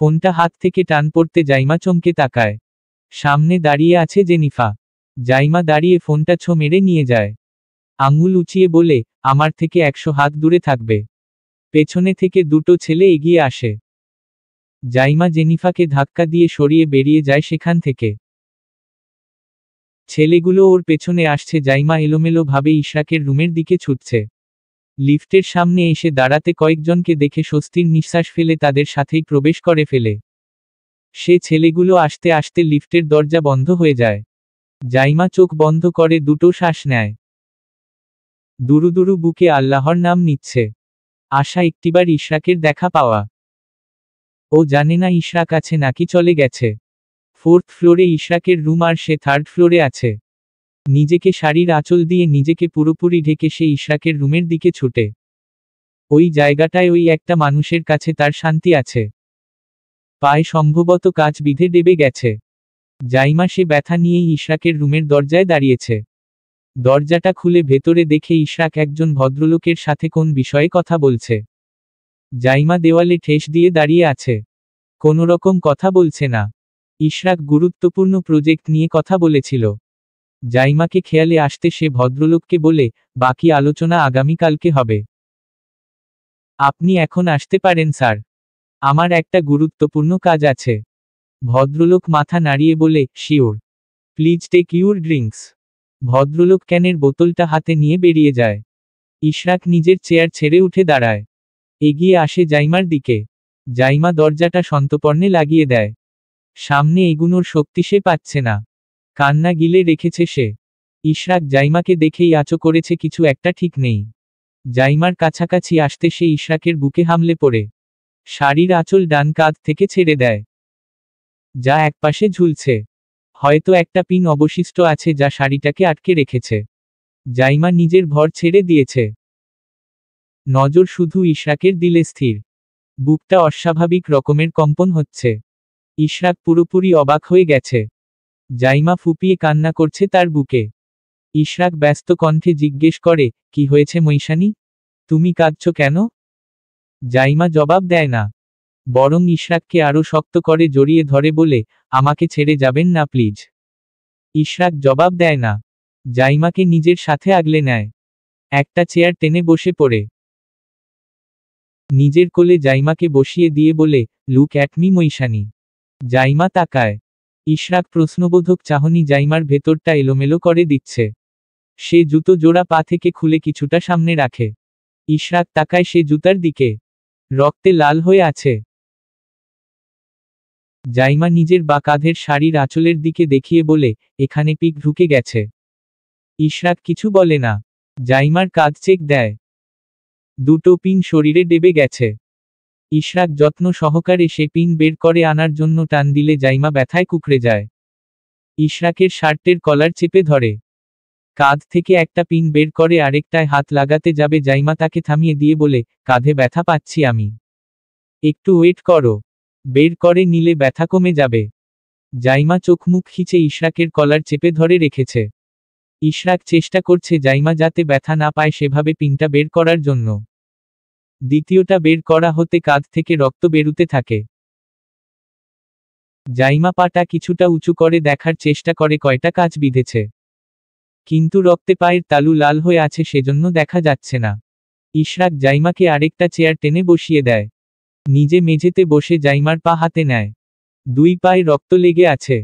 ফোনটা হাত থেকে টান পড়তে জাইমা চমকে তাকায়। সামনে দাঁড়িয়ে আছে জেনিফা। জাইমা দাঁড়িয়ে ফোনটা ছো মেরে নিয়ে যায়। আঙুল উঁচিয়ে বলে, আমার থেকে 100 হাত দূরে থাকবে। পেছনে থেকে দুটো ছেলে এগিয়ে আসে। জাইমা জেনিফাকে ধাক্কা দিয়ে সরিয়ে বেরিয়ে যায় সেখান থেকে। ছেলেগুলো ওর পেছনে আসছে। জাইমা এলোমেলো ভাবে ইশরাকের রুমের দিকে ছুটছে। লিফটের সামনে এসে দাঁড়াতে কয়েকজনকে দেখে স্বস্তির নিঃশ্বাস ফেলে তাদের সাথেই প্রবেশ করে ফেলে। সে ছেলেগুলো আসতে আসতে লিফটের দরজা বন্ধ হয়ে যায়। জাইমা চোখ বন্ধ করে দুটো শ্বাস নেয়। দুরু দুরু বুকে আল্লাহর নাম নিচ্ছে। আশা একটিবার ইশরাকের দেখা পাওয়া। ও জানে না ইশরাক আছে নাকি চলে গেছে। 4th ফ্লোরে ইশরাকের রুম আর সে 3rd ফ্লোরে আছে। নিজেকে শাড়ির আঁচল দিয়ে নিজেকে পুরোপুরি ঢেকে সে ইশরাকের রুমের দিকে ছুটে। ওই জায়গাটায় ওই একটা মানুষের কাছে তার শান্তি আছে। পায়ে সম্ভবত কাচ বিঁধে ডেবে গেছে। জাইমা সে ব্যথা নিয়েই ইশরাকের রুমের দরজায় দাঁড়িয়েছে। দরজাটা খুলে ভেতরে দেখে ইশরাক একজন ভদ্রলোকের সাথে কোন বিষয়ে কথা বলছে। জাইমা দেওয়ালে ঠেস দিয়ে দাঁড়িয়ে আছে। কোনোরকম কথা বলছে না। ইশরাক গুরুত্বপূর্ণ প্রজেক্ট নিয়ে কথা বলেছিল। জাইমাকে খেয়ালে আসতে সে ভদ্রলোককে বলে, বাকি আলোচনা আগামীকালকে হবে। আপনি এখন আসতে পারেন স্যার। আমার একটা গুরুত্বপূর্ণ কাজ আছে। ভদ্রলোক মাথা নাড়িয়ে বলে, sure. Please take your drinks. ভদ্রলোক ক্যানের বোতলটা হাতে নিয়ে বেরিয়ে যায়। ইশরাক নিজের চেয়ার ছেড়ে উঠে দাঁড়ায়। এগিয়ে আসে জাইমার দিকে। জাইমা দরজাটা সন্তর্পণে লাগিয়ে দেয়। সামনে এগুনোর শক্তি সে পাচ্ছে না। কান্না গিলে রেখেছে সে। ইশরাক জাইমাকে দেখেই আঁচো করেছে কিছু একটা ঠিক নেই। জাইমার কাছাকাছি আসতে সে ইশরাকের বুকে হামলে পড়ে। শাড়ির আঁচল ডান কাঁধ থেকে ছেড়ে দেয়। যা একপাশে ঝুলছে। হয়তো একটা পিন অবশিষ্ট আছে যা শাড়িটাকে আটকে রেখেছে। জাইমা নিজের ভর ছেড়ে দিয়েছে। নজর শুধু ইশরাকের দিলে স্থির। বুকটা অস্বাভাবিক রকমের কম্পন হচ্ছে। ইশরাক পুরোপুরি অবাক হয়ে গেছে। জাইমা ফুপিয়ে কান্না করছে তার বুকে। ইশরাক ব্যস্ত কণ্ঠে জিজ্ঞেস করে, কি হয়েছে মৈশানী? তুমি কাঁদছো কেন? জাইমা জবাব দেয় না। বরং ইশরাককে আরো শক্ত করে জড়িয়ে ধরে বলে, আমাকে ছেড়ে যাবেন না প্লিজ। ইশরাক জবাব দেয় না। জাইমাকে নিজের সাথে আগলে নেয়। একটা চেয়ার টেনে বসে পড়ে। নিজের কোলে জাইমাকে বসিয়ে দিয়ে বলে, লুক অ্যাট মি মৈশানী। জাইমা তাকায়। ইশরাক প্রশ্নবোধক চাহনি জাইমার ভেতরটা এলোমেলো করে দিচ্ছে। সে জুতো জোড়া পা থেকে খুলে কিছুটা সামনে রাখে। ইশরাক তাকায় সে জুতার দিকে। রক্তে লাল হয়ে আছে। জাইমা নিজের বা কাঁধের শাড়ির আঁচলের দিকে দেখিয়ে বলে, এখানে পিক ঢুকে গেছে। ইশরাক কিছু বলে না। জাইমার কাঁধ চেক দেয়। দুটো পিন শরীরে ডেবে গেছে। ইশরাক যত্ন সহকারে সে পিন বের করে আনার জন্য টান দিলে জাইমা ব্যথায় কুঁকড়ে যায়। ইশরাকের শার্টের কলার চেপে ধরে। কাঁধ থেকে একটা পিন বের করে আরেকটায় হাত লাগাতে যাবে জাইমা তাকে থামিয়ে দিয়ে বলে, কাঁধে ব্যথা পাচ্ছি আমি। একটু ওয়েট করো। বের করে নিলে ব্যথা কমে যাবে। জাইমা চোখ মুখ খিচে ইশরাকের কলার চেপে ধরে রেখেছে। ইশরাক চেষ্টা করছে জাইমা যাতে ব্যথা না পায় সেভাবে পিনটা বের করার জন্য। দ্বিতীয়টা বের করা হতে কাঁধ থেকে রক্ত বেরুতে থাকে। জাইমা পাটা কিছুটা উঁচু করে দেখার চেষ্টা করে কয়টা কাচ বিঁধেছে। কিন্তু রক্তে পায়ের তালু লাল হয়ে আছে সেজন্য দেখা যাচ্ছে না। ইশরাক জাইমাকে আরেকটা চেয়ার টেনে বসিয়ে দেয়। নিজে মেঝেতে বসে জাইমার পা হাতে নেয়। দুই পায়ে রক্ত লেগে আছে।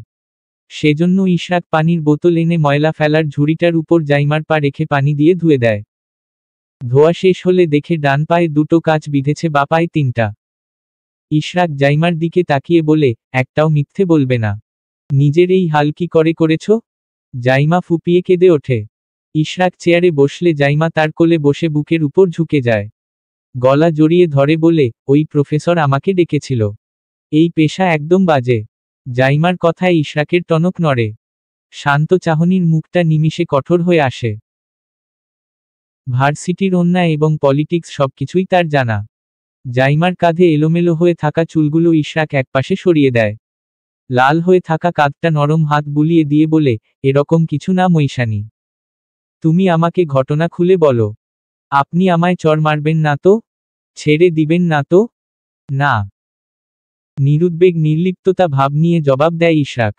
সেজন্য ইশরাক পানির বোতল এনে ময়লা ফেলার ঝুড়িটার উপর জাইমার পা রেখে পানি দিয়ে ধুয়ে দেয়। ধোয়া শেষ হলে দেখে ডান পায়ে দুটো কাচ বিঁধেছে বা পায়ে 3টা। ইশরাক জাইমার দিকে তাকিয়ে বলে, একটাও মিথ্যে বলবে না। নিজের এই হাল কি করে করেছ? জাইমা ফুপিয়ে কেঁদে ওঠে। ইশরাক চেয়ারে বসলে জাইমা তার কোলে বসে বুকের উপর ঝুঁকে যায়। গলা জড়িয়ে ধরে বলে, ওই প্রফেসর আমাকে ডেকেছিল। এই পেশা একদম বাজে। জাইমার কথায় ইশরাকের টনক নড়ে। শান্ত চাহনির মুখটা নিমিষে কঠোর হয়ে আসে। ভার্সিটির অন্যায় এবং পলিটিক্স সবকিছুই তার জানা। জাইমার কাঁধে এলোমেলো হয়ে থাকা চুলগুলো ইশরাক একপাশে সরিয়ে দেয়। লাল হয়ে থাকা কাঁধটা নরম হাত বুলিয়ে দিয়ে বলে, এরকম কিছু না মৈশানী। তুমি আমাকে ঘটনা খুলে বলো। আপনি আমায় চড় মারবেন না তো? ছেড়ে দিবেন না তো? না। নিরুদ্বেগ নির্লিপ্ততা ভাব নিয়ে জবাব দেয় ইশরাক।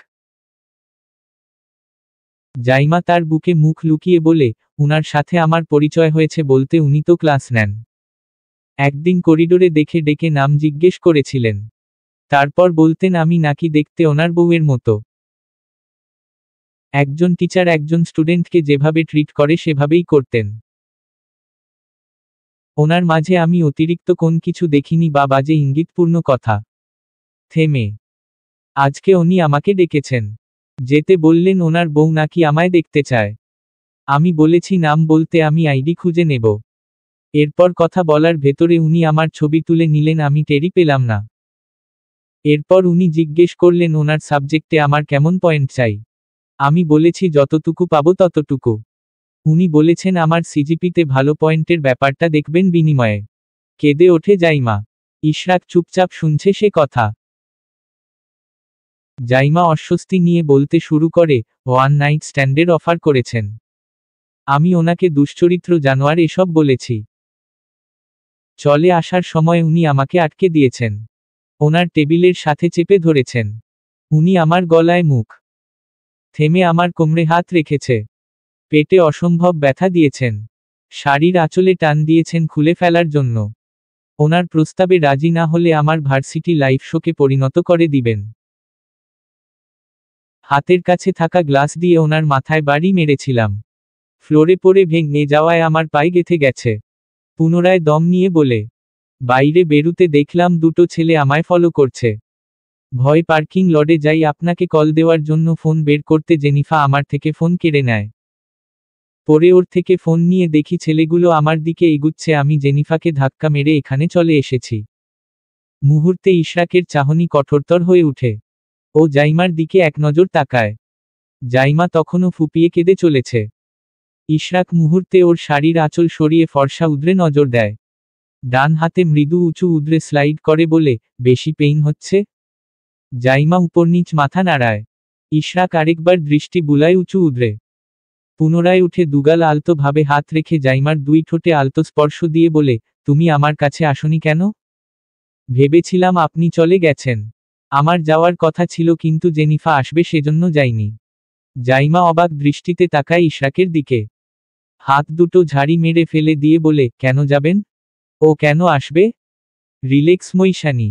জাইমা তার বুকে মুখ লুকিয়ে বলে, উনার সাথে আমার পরিচয় হয়েছে বলতে উনি তো ক্লাস নেন। একদিন করিডোরে দেখে ডেকে নাম জিজ্ঞেস করেছিলেন। তারপর বলতেন আমি নাকি দেখতে ওনার বউয়ের মতো। একজন টিচার একজন স্টুডেন্টকে যেভাবে ট্রিট করে সেভাবেই করতেন। ওনার মাঝে আমি অতিরিক্ত কোন কিছু দেখিনি বা বাজে ইঙ্গিতপূর্ণ কথা। থেমে আজকে উনি আমাকে ডেকেছেন। যেতে বললেন ওনার বউ নাকি আমায় দেখতে চায়। আমি বলেছি নাম বলতে আমি আইডি খুঁজে নেব। এরপর কথা বলার ভেতরে উনি আমার ছবি তুলে নিলেন, আমি টেরই পেলাম না। এরপর উনি জিজ্ঞেস করলেন ওনার সাবজেক্টে আমার কেমন পয়েন্ট চাই। আমি বলেছি যতটুকু পাবো ততটুকু। উনি বলেছেন আমার সিজিপিতে ভালো পয়েন্টের ব্যাপারটা দেখবেন বিনিময়ে। কেঁদে ওঠে জাইমা। ইশরাক চুপচাপ শুনছে সে কথা। জাইমা অস্বস্তি নিয়ে বলতে শুরু করে, ওয়ান নাইট স্ট্যান্ডের অফার করেছেন। আমি ওনাকে দুশ্চরিত্র জানোয়ার এসব বলেছি। চলে আসার সময় উনি আমাকে আটকে দিয়েছেন। ওনার টেবিলের সাথে চেপে ধরেছেন। উনি আমার গলায় মুখ থেমে আমার কোমরে হাত রেখেছে। পেটে অসম্ভব ব্যথা দিয়েছেন। শাড়ির আঁচলে টান দিয়েছেন খুলে ফেলার জন্য। ওনার প্রস্তাবে রাজি না হলে আমার ভার্সিটি লাইফ শোকে পরিণত করে দিবেন। হাতের কাছে থাকা গ্লাস দিয়ে ওনার মাথায় বাড়ি মেরেছিলাম। ফ্লোরে পড়ে ভেঙে যাওয়ায় আমার পায়ে গেঁথে গেছে। পুনরায় দম নিয়ে বলে, বাইরে বেরুতে দেখলাম দুটো ছেলে আমায় ফলো করছে। ভয় পার্কিং লডে যাই আপনাকে কল দেওয়ার জন্য ফোন বের করতে জেনিফা আমার থেকে ফোন কেড়ে নেয়। পরে ওর থেকে ফোন নিয়ে দেখি ছেলেগুলো আমার দিকে এগুচ্ছে, আমি জেনিফাকে ধাক্কা মেরে এখানে চলে এসেছি। মুহূর্তে ইশরাকের চাহনি কঠোরতর হয়ে উঠে। ও জাইমার দিকে এক নজর তাকায়। জাইমা তখনও ফুপিয়ে কেঁদে চলেছে। ইশরাক মুহূর্তে ওর শাড়ির আঁচল সরিয়ে ফর্সা উদ্রে নজর দেয়। ডান হাতে মৃদু উঁচু উদ্রে স্লাইড করে বলে, বেশি পেইন হচ্ছে? জাইমা উপরনিচ মাথা নাড়ায়। ইশরাক আরেকবার দৃষ্টি বুলায় উঁচু উদ্রে। পুনরায় উঠে দুগাল আলতো ভাবে হাত রেখে জাইমার দুই ঠোঁটে আলতো স্পর্শ দিয়ে বলে, তুমি আমার কাছে আসনি কেন? ভেবেছিলাম আপনি চলে গেছেন। আমার যাওয়ার কথা ছিল কিন্তু জেনিফা আসবে সেজন্য যাইনি। জাইমা অবাক দৃষ্টিতে তাকায় ইশরাকের দিকে। হাত দুটো ঝাড়ি মেরে ফেলে দিয়ে বলে, কেন যাবেন? ও কেন আসবে? রিল্যাক্স মৈশানি।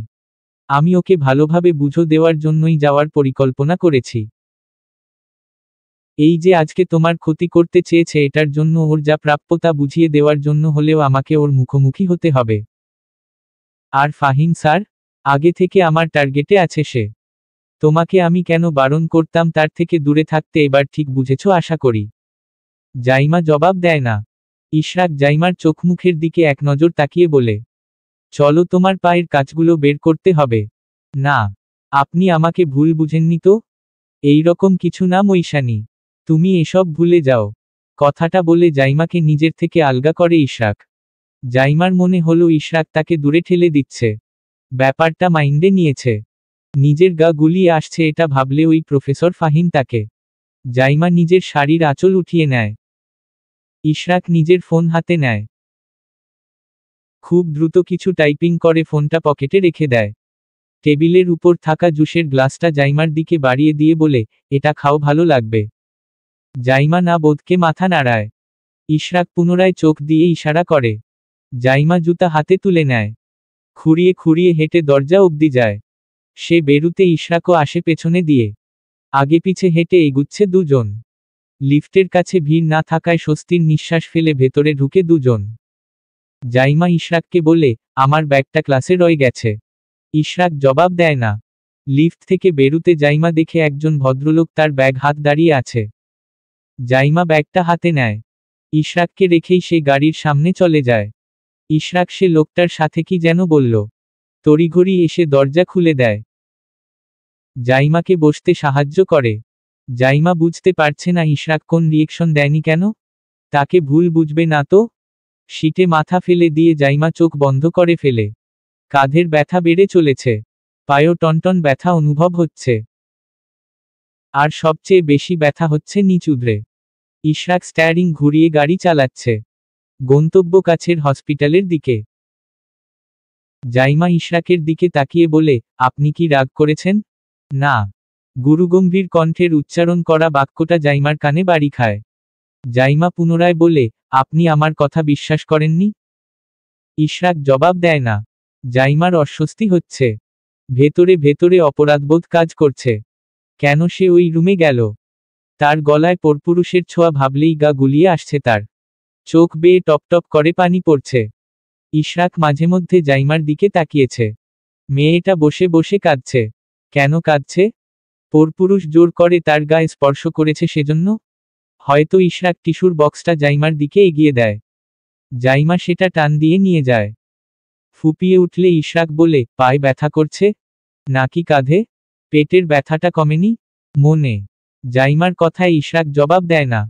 আমি ওকে ভালোভাবে বুঝো দেওয়ার জন্যই যাওয়ার পরিকল্পনা করেছি। এই যে আজকে তোমার ক্ষতি করতে চেয়েছে এটার জন্য ওর যা প্রাপ্যতা বুঝিয়ে দেওয়ার জন্য হলেও আমাকে ওর মুখোমুখি হতে হবে। আর ফাহিম স্যার? আগে থেকে আমার টার্গেটে আছে সে। তোমাকে আমি কেন বারণ করতাম তার থেকে দূরে থাকতে এবার ঠিক বুঝেছ আশা করি। জাইমা জবাব দেয় না। ইশরাক জাইমার চোখমুখের দিকে এক নজর তাকিয়ে বলে, চলো তোমার পায়ের কাজগুলো বের করতে হবে। না, আপনি আমাকে ভুল বুঝেননি তো? এই রকম কিছু না মৈশানি। তুমি এসব ভুলে যাও। কথাটা বলে জাইমাকে নিজের থেকে আলগা করে ইশরাক। জাইমার মনে হলো ইশরাক তাকে দূরে ঠেলে দিচ্ছে। ব্যাপারটা মাইন্ডে নিয়েছে। নিজের গা গুলিয়ে আসছে এটা ভাবলে ওই প্রফেসর ফাহিম তাকে। জাইমা নিজের শাড়ির আঁচল উঠিয়ে নেয়। ইশরাক নিজের ফোন হাতে নেয়। খুব দ্রুত কিছু টাইপিং করে ফোনটা পকেটে রেখে দেয়। টেবিলের উপর থাকা জুসের গ্লাসটা জাইমার দিকে বাড়িয়ে দিয়ে বলে, এটা খাও ভালো লাগবে। জাইমা না বোধকে মাথা নাড়ায়। ইশরাক পুনরায় চোখ দিয়ে ইশারা করে। জাইমা জুতা হাতে তুলে নেয়। খুঁড়িয়ে খুঁড়িয়ে হেঁটে দরজা অবধি যায়। সে বেরুতে ইশরাকও আসে পেছনে দিয়ে। আগে পিছে হেঁটে এগুচ্ছে দুজন। লিফটের কাছে ভিড় না থাকায় স্বস্তির নিঃশ্বাস ফেলে ভেতরে ঢুকে দুজন। জাইমা ইশরাককে বলে, আমার ব্যাগটা ক্লাসে রয়ে গেছে। ইশরাক জবাব দেয় না। লিফট থেকে বেরুতে জাইমা দেখে একজন ভদ্রলোক তার ব্যাগ হাত দাঁড়িয়ে আছে। জাইমা ব্যাগটা হাতে নেয়। ইশরাককে রেখেই সে গাড়ির সামনে চলে যায়। ইশরাক সে লোকটার সাথে কি যেন বলল। তড়িঘড়ি এসে দরজা খুলে দেয়। জাইমাকে বসতে সাহায্য করে। জাইমা বুঝতে পারছে না ইশরাক কোন রিয়েকশন দেয়নি কেন। তাকে ভুল বুঝবে না তো? সিটে মাথা ফেলে দিয়ে জাইমা চোখ বন্ধ করে ফেলে। কাঁধের ব্যথা বেড়ে চলেছে। পায়েও টনটন ব্যথা অনুভব হচ্ছে। আর সবচেয়ে বেশি ব্যথা হচ্ছে নিচ উদ্রে। ইশরাক স্ট্যারিং ঘুরিয়ে গাড়ি চালাচ্ছে। গন্তব্য কাছের হসপিটালের দিকে। জাইমা ইশরাকের দিকে তাকিয়ে বলে, আপনি কি রাগ করেছেন? না। গুরুগম্ভীর কণ্ঠের উচ্চারণ করা বাক্যটা জাইমার কানে বাড়ি খায়। জাইমা পুনরায় বলে, আপনি আমার কথা বিশ্বাস করেননি? ইশরাক জবাব দেয় না। জাইমার অস্বস্তি হচ্ছে। ভেতরে ভেতরে অপরাধবোধ কাজ করছে। কেন সে ওই রুমে গেল? তার গলায় পরপুরুষের ছোঁয়া ভাবলেই গা গুলিয়ে আসছে তার। চোখ বেয়ে টপটপ করে পানি পড়ছে। ইশরাক মাঝে মধ্যে জাইমার দিকে তাকিয়েছে। মেয়েটা বসে বসে কাঁদছে। কেন কাঁদছে? পরপুরুষ জোর করে তার গায়ে স্পর্শ করেছে সেজন্য? হয়তো ইশরাক টিস্যুর বক্সটা জাইমার দিকে এগিয়ে দেয়। জাইমা সেটা টান দিয়ে নিয়ে যায়। ফুপিয়ে উঠলে ইশরাক বলে, পায়ে ব্যথা করছে? নাকি কাঁধে? পেটের ব্যথাটা কমেনি? মনে। জাইমার কথায় ইশরাক জবাব দেয় না,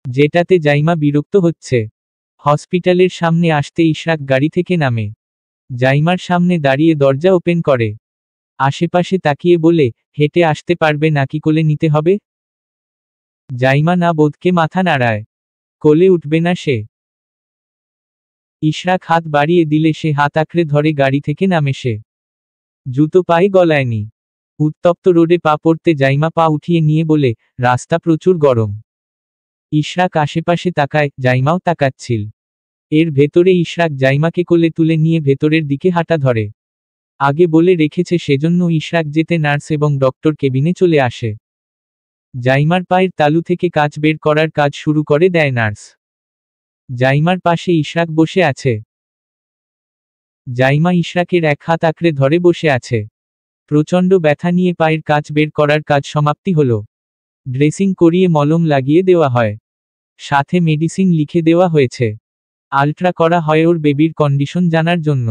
যেটাতে জাইমা বিরক্ত হচ্ছে। হসপিটালের সামনে আসতে ইশরাক গাড়ি থেকে নামে। জাইমার সামনে দাঁড়িয়ে দরজা ওপেন করে। আশেপাশে তাকিয়ে বলে, হেঁটে আসতে পারবে নাকি কোলে নিতে হবে? জাইমা না বোধকে মাথা নাড়ায়। কোলে উঠবে না সে। ইশরাক হাত বাড়িয়ে দিলে সে হাত আঁকড়ে ধরে গাড়ি থেকে নামে সে। জুতো পায়ে গলায়নি। উত্তপ্ত রোডে পা পড়তে জাইমা পা উঠিয়ে নিয়ে বলে, রাস্তা প্রচুর গরম। ইশরাক আশেপাশে তাকায়, জাইমাও তাকাচ্ছিল। এর ভেতরে ইশরাক জাইমাকে কোলে তুলে নিয়ে ভেতরের দিকে হাঁটা ধরে। আগে বলে রেখেছে সেজন্য ইশরাক যেতে নার্স এবং ডক্টর কেবিনে চলে আসে। জাইমার পায়ের তালু থেকে কাঁচ বের করার কাজ শুরু করে দেয় নার্স। জাইমার পাশে ইশরাক বসে আছে। জাইমা ইশরাকের এক হাত আঁকড়ে ধরে বসে আছে। প্রচণ্ড ব্যথা নিয়ে পায়ের কাঁচ বের করার কাজ সমাপ্তি হলো। ড্রেসিং করিয়ে মলম লাগিয়ে দেওয়া হয়। সাথে মেডিসিন লিখে দেওয়া হয়েছে। আলট্রা করা হয় ওর বেবির কন্ডিশন জানার জন্য।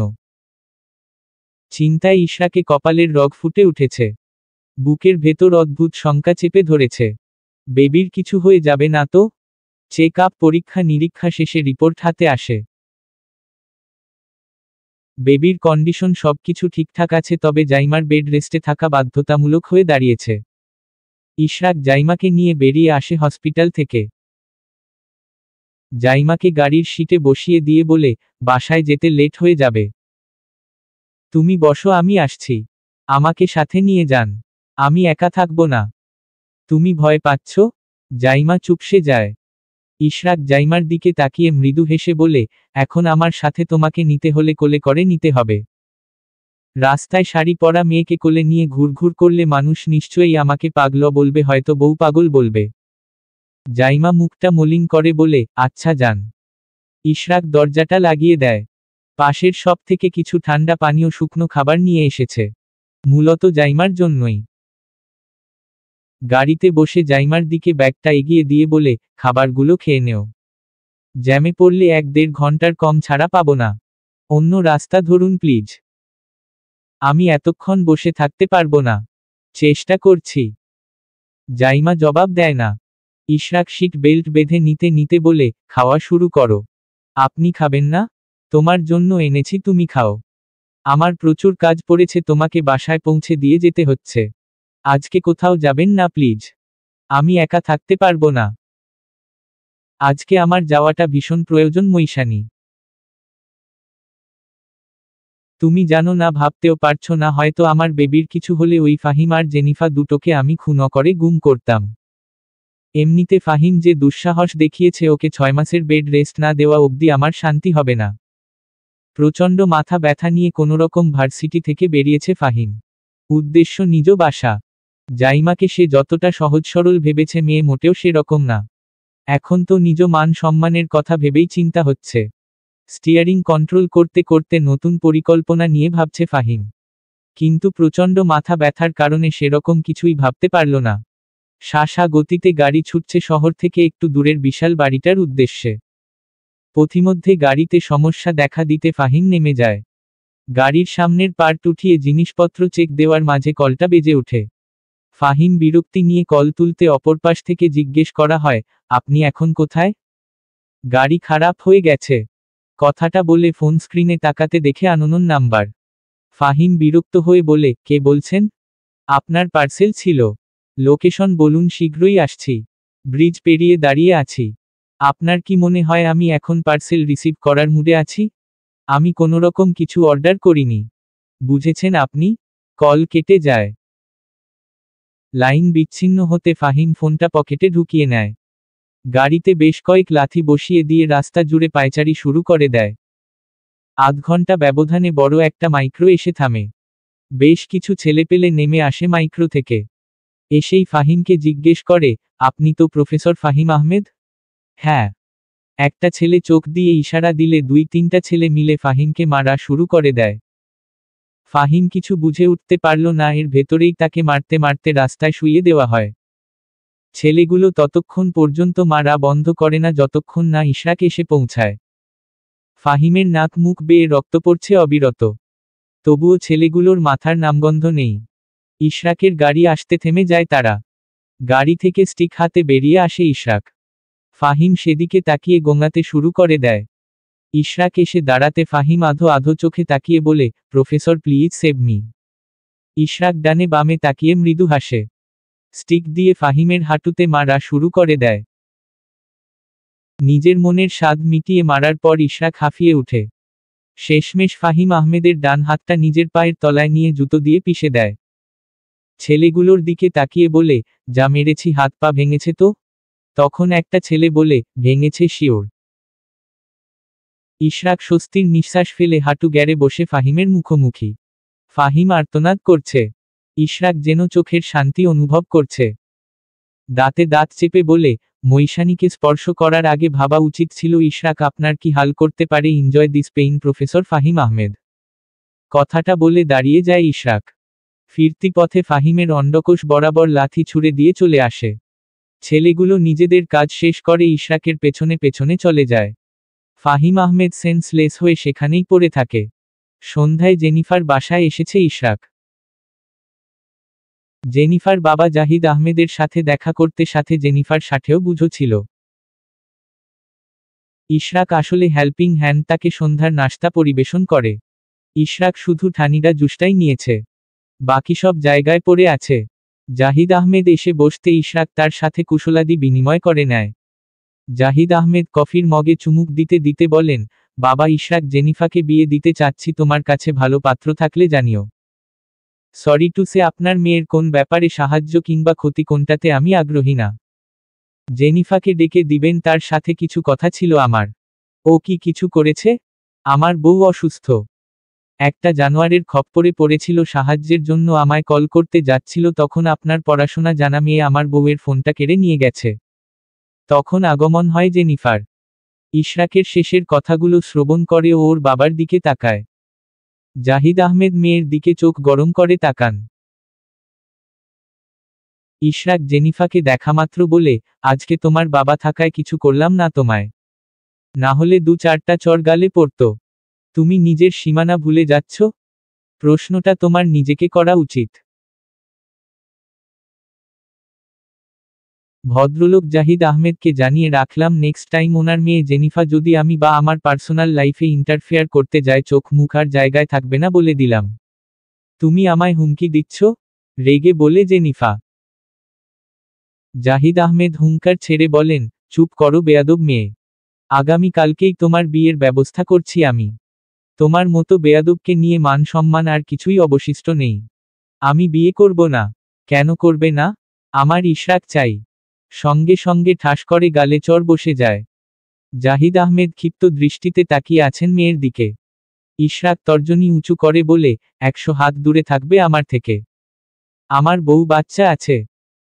চিন্তায় ইশরাকে কপালের রগ ফুটে উঠেছে। বুকের ভেতর অদ্ভুত শঙ্কা চেপে ধরেছে। বেবির কিছু হয়ে যাবে না তো? চেক আপ পরীক্ষা নিরীক্ষা শেষে রিপোর্ট হাতে আসে। বেবির কন্ডিশন সবকিছু ঠিকঠাক আছে, তবে জাইমার বেড রেস্টে থাকা বাধ্যতামূলক হয়ে দাঁড়িয়েছে। ইশরাক জাইমাকে নিয়ে বেরিয়ে আসে হসপিটাল থেকে। জাইমাকে গাড়ির সিটে বসিয়ে দিয়ে বলে, বাসায় যেতে লেট হয়ে যাবে। তুমি বসো, আমি আসছি। আমাকে সাথে নিয়ে যান। আমি একা থাকবো না। তুমি ভয় পাচ্ছ? জাইমা চুপসে যায়। ইশরাক জাইমার দিকে তাকিয়ে মৃদু হেসে বলে, এখন আমার সাথে তোমাকে নিতে হলে কোলে করে নিতে হবে। রাস্তায় শাড়ি পরা মেয়েকে কোলে নিয়ে ঘুরঘুর করলে মানুষ নিশ্চয়ই আমাকে পাগল বলবে, হয়তো বউ পাগল বলবে। জাইমা মুখটা মলিন করে বলে, আচ্ছা যান। ইশরাক দরজাটা লাগিয়ে দেয়। পাশের সব থেকে কিছু ঠান্ডা পানীয় শুকনো খাবার নিয়ে এসেছে। মূলত জাইমার জন্যই। গাড়িতে বসে জাইমার দিকে ব্যাগটা এগিয়ে দিয়ে বলে, খাবারগুলো খেয়ে নেও। জ্যামে পড়লে 1-1.5 ঘন্টার কম ছাড়া পাবো না। অন্য রাস্তা ধরুন প্লিজ। আমি এতক্ষণ বসে থাকতে পারবো না। চেষ্টা করছি। জাইমা জবাব দেয় না। ইশরাক সিট বেল্ট বেঁধে নিতে নিতে বলে, খাওয়া শুরু করো। আপনি খাবেন না? তোমার জন্য এনেছি, তুমি খাও। আমার প্রচুর কাজ পড়েছে, তোমাকে বাসায় পৌঁছে দিয়ে যেতে হচ্ছে। আজকে কোথাও যাবেন না প্লিজ। আমি একা থাকতে পারবো না। আজকে আমার যাওয়াটা ভীষণ প্রয়োজন মৈশানি। তুমি জানো না, ভাবতেও পারছো না হয়তো আমার বেবির কিছু হলে ওই ফাহিম আর জেনিফা দুটোকে আমি খুন করে গুম করতাম। এমনিতে ফাহিম যে দুঃসাহস দেখিয়েছে, ওকে 6 মাসের বেড রেস্ট না দেওয়া অবধি আমার শান্তি হবে না। প্রচণ্ড মাথা ব্যথা নিয়ে কোনোরকম ভার্সিটি থেকে বেরিয়েছে ফাহিম। উদ্দেশ্য নিজ বাসা। জাইমাকে সে যতটা সহজ সরল ভেবেছে, মেয়ে মোটেও সেরকম না। এখন তো নিজ মান সম্মানের কথা ভেবেই চিন্তা হচ্ছে। স্টিয়ারিং কন্ট্রোল করতে করতে নতুন পরিকল্পনা নিয়ে ভাবছে ফাহিম। কিন্তু প্রচণ্ড মাথা ব্যথার কারণে সেরকম কিছুই ভাবতে পারল না। শাসা গতিতে গাড়ি ছুটছে শহর থেকে একটু দূরের বিশাল বাড়িটার উদ্দেশ্যে। পথিমধ্যে গাড়িতে সমস্যা দেখা দিতে ফাহিম নেমে যায়। গাড়ির সামনের পার্ট উঠিয়ে জিনিসপত্র চেক দেওয়ার মাঝে কলটা বেজে ওঠে। ফাহিম বিরক্তি নিয়ে কল তুলতে অপর পাশ থেকে জিজ্ঞেস করা হয়, আপনি এখন কোথায়? গাড়ি খারাপ হয়ে গেছে। কথাটা বলে ফোন স্ক্রিনে তাকাতে দেখে আননোন নাম্বার। ফাহিম বিরক্ত হয়ে বলে, কে বলছেন? আপনার পার্সেল ছিল। লোকেশন বলুন, শীঘ্রই আসছি। ব্রিজ পেরিয়ে দাঁড়িয়ে আছি। আপনার কি মনে হয় আমি এখন পার্সেল রিসিভ করার মুডে আছি? আমি কোনোরকম কিছু অর্ডার করিনি। বুঝেছেন আপনি? কল কেটে যায়। লাইন বিচ্ছিন্ন হতে ফাহিম ফোনটা পকেটে ঢুকিয়ে নেয়। গাড়িতে বেশ কয়েক লাথি বসিয়ে দিয়ে রাস্তা জুড়ে পায়চারি শুরু করে দেয়। আধ ঘন্টা ব্যবধানে বড় একটা মাইক্রো এসে থামে। বেশ কিছু ছেলেপেলে নেমে আসে মাইক্রো থেকে। এসেই ফাহিমকে জিজ্ঞেস করে, আপনি তো প্রফেসর ফাহিম আহমেদ? হ্যাঁ। একটা ছেলে চোখ দিয়ে ইশারা দিলে 2-3টা ছেলে মিলে ফাহিমকে মারা শুরু করে দেয়। ফাহিম কিছু বুঝে উঠতে পারল না, এর ভেতরেই তাকে মারতে মারতে রাস্তায় শুইয়ে দেওয়া হয়। ছেলেগুলো ততক্ষণ পর্যন্ত মারা বন্ধ করে না যতক্ষণ না ইশরাক এসে পৌঁছায়। ফাহিমের নাক মুখ বেয়ে রক্ত পড়ছে অবিরত। তবুও ছেলেগুলোর মাথার নামগন্ধ নেই। ইশরাকের গাড়ি আসতে থেমে যায়, তারা গাড়ি থেকে স্টিক হাতে বেরিয়ে আসে ইশরাক। ফাহিম সেদিকে তাকিয়ে গোঙাতে শুরু করে দেয়। ইশরাক এসে দাঁড়াতে ফাহিম আধো আধো চোখে তাকিয়ে বলে, professor please save me. Ishraq ডানে বামে তাকিয়ে মৃদু হাসে। স্টিক দিয়ে ফাহিমের হাঁটুতে মারা শুরু করে দেয়। নিজের মনের স্বাদ মিটিয়ে মারার পর ইশরাক হাঁফিয়ে উঠে। শেষমেশ ফাহিম আহমেদের ডান হাতটা নিজের পায়ের তলায় নিয়ে জুতো দিয়ে পিষে দেয়। ছেলেগুলোর দিকে তাকিয়ে বলে, যা মেরেছি হাত পা ভেঙেছে তো? তখন একটা ছেলে বলে, ভেঙেছে শিওর। ইশরাক স্বস্তির নিঃশ্বাস ফেলে হাঁটু গেড়ে বসে ফাহিমের মুখোমুখি। ফাহিম আর্তনাদ করছে। ইশরাক যেন চোখের শান্তি অনুভব করছে। দাঁতে দাঁত চেপে বলে, মৈশানীকে স্পর্শ করার আগে ভাবা উচিত ছিল ইশরাক আপনার কি হাল করতে পারে enjoy this pain professor Fahim Ahmed. কথাটা বলে দাঁড়িয়ে যায় ইশরাক। ফিরতি পথে ফাহিমের অন্ডকোষ বরাবর লাথি ছুঁড়ে দিয়ে চলে আসে। ছেলেগুলো নিজেদের কাজ শেষ করে ইশরাকের পেছনে পেছনে চলে যায়। ফাহিম আহমেদ সেন্সলেস হয়ে সেখানেই পড়ে থাকে। সন্ধ্যায় জেনিফার বাসায় এসেছে ইশরাক। জেনিফার বাবা জাহিদ আহমেদের সাথে দেখা করতে, সাথে জেনিফার সাথেও বুঝো ছিল। ইশরাক আসলে হেল্পিং হ্যান্ড, তাকে সন্ধ্যার নাস্তা পরিবেশন করে। ইশরাক শুধু ঠানিডা জুসটাই নিয়েছে, বাকি সব জায়গায় পড়ে আছে। জাহিদ আহমেদ এসে বসতে ইশরাক তার সাথে কুশলাদি বিনিময় করে নেয়। জাহিদ আহমেদ কফির মগে চুমুক দিতে দিতে বলেন, বাবা ইশরাক জেনিফাকে বিয়ে দিতে চাচ্ছি, তোমার কাছে ভালো পাত্র থাকলে জানিও। সরি টু সে আপনার মেয়ের কোন ব্যাপারে সাহায্য কিংবা ক্ষতি কোনটাতে আমি আগ্রহী না। জেনিফাকে ডেকে দিবেন, তার সাথে কিছু কথা ছিল আমার। ও কি কিছু করেছে? আমার বউ অসুস্থ। একটা জানোয়ারের খপ্পরে পড়েছিল, সাহায্যের জন্য আমায় কল করতে যাচ্ছিল, তখন আপনার পড়াশোনা জানা মেয়ে আমার বউয়ের ফোনটা কেড়ে নিয়ে গেছে। তখন আগমন হয় জেনিফার। ইশরাকের শেষের কথাগুলো শ্রবণ করে ওর বাবার দিকে তাকায়। জাহিদ আহমেদ মেয়ের দিকে চোখ গরম করে তাকান। ইশরাক জেনিফাকে দেখামাত্র বলে, আজকে তোমার বাবা থাকায় কিছু করলাম না তোমায়, না হলে 2-4টা চর গালে পড়ত। তুমি নিজের সীমানা ভুলে যাচ্ছ? প্রশ্নটা তোমার নিজেকে করা উচিত। ভদ্রলোক জাহিদ আহমেদকে জানিয়ে রাখলাম, নেক্সট টাইম ওনার মেয়ে জেনিফা যদি আমি বা আমার পার্সোনাল লাইফে ইন্টারফেয়ার করতে যায়, চোখ মুখ আর জায়গায় থাকবে না বলে দিলাম। তুমি আমায় হুমকি দিচ্ছ? রেগে বলে জেনিফা। জাহিদ আহমেদ হুঙ্কার ছেড়ে বলেন, চুপ করো বেয়াদব মেয়ে। আগামী কালকেই তোমার বিয়ের ব্যবস্থা করছি আমি। তোমার মতো বেয়াদবকে নিয়ে মান সম্মান আর কিছুই অবশিষ্ট নেই। আমি বিয়ে করব না। কেন করবে না? আমার ইশরাক চাই। সঙ্গে সঙ্গে ঠাস করে গালে চর বসে যায়। জাহিদ আহমেদ ক্ষিপ্ত দৃষ্টিতে তাকিয়ে আছেন মেয়ের দিকে। ইশরাক তর্জনী উঁচু করে বলে, 100 হাত দূরে থাকবে আমার থেকে। আমার বউ বাচ্চা আছে।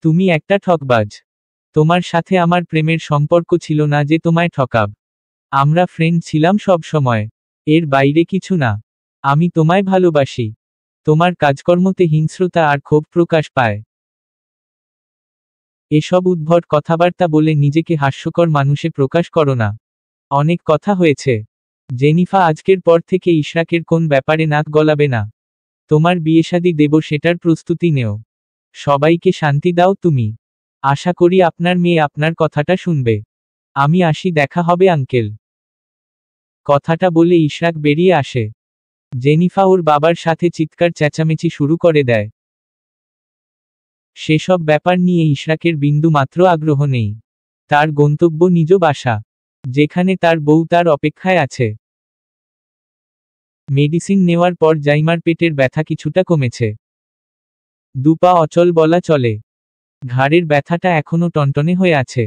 তুমি একটা ঠকবাজ। তোমার সাথে আমার প্রেমের সম্পর্ক ছিল না যে তোমায় ঠকাব। আমরা ফ্রেন্ড ছিলাম সব সময়, এর বাইরে কিছু না। আমি তোমায় ভালোবাসি। তোমার কাজকর্মতে হিংস্রতা আর ক্ষোভ প্রকাশ পায়। এসব উদ্ভট কথাবার্তা বলে নিজেকে হাস্যকর মানুষে প্রকাশ করো না। অনেক কথা হয়েছে। জেনিফা আজকের পর থেকে ইশরাকের কোন ব্যাপারে নাক গলাবে না। তোমার বিয়েশাদী দেব সেটার প্রস্তুতি নেও। সবাইকে শান্তি দাও তুমি। আশা করি আপনার মেয়ে আপনার কথাটা শুনবে। আমি আসি, দেখা হবে আঙ্কেল। কথাটা বলে ইশরাক বেরিয়ে আসে। জেনিফা ওর বাবার সাথে চিৎকার চেঁচামেচি শুরু করে দেয়। সেসব ব্যাপার নিয়ে ইশরাকের বিন্দু মাত্র আগ্রহ নেই। তার গন্তব্য নিজ বাসা, যেখানে তার বউ তার অপেক্ষায় আছে। মেডিসিন নেওয়ার পর জাইমার পেটের ব্যথা কিছুটা কমেছে। দুপা অচল বলা চলে। ঘাড়ের ব্যথাটা এখনো টনটনে হয়ে আছে।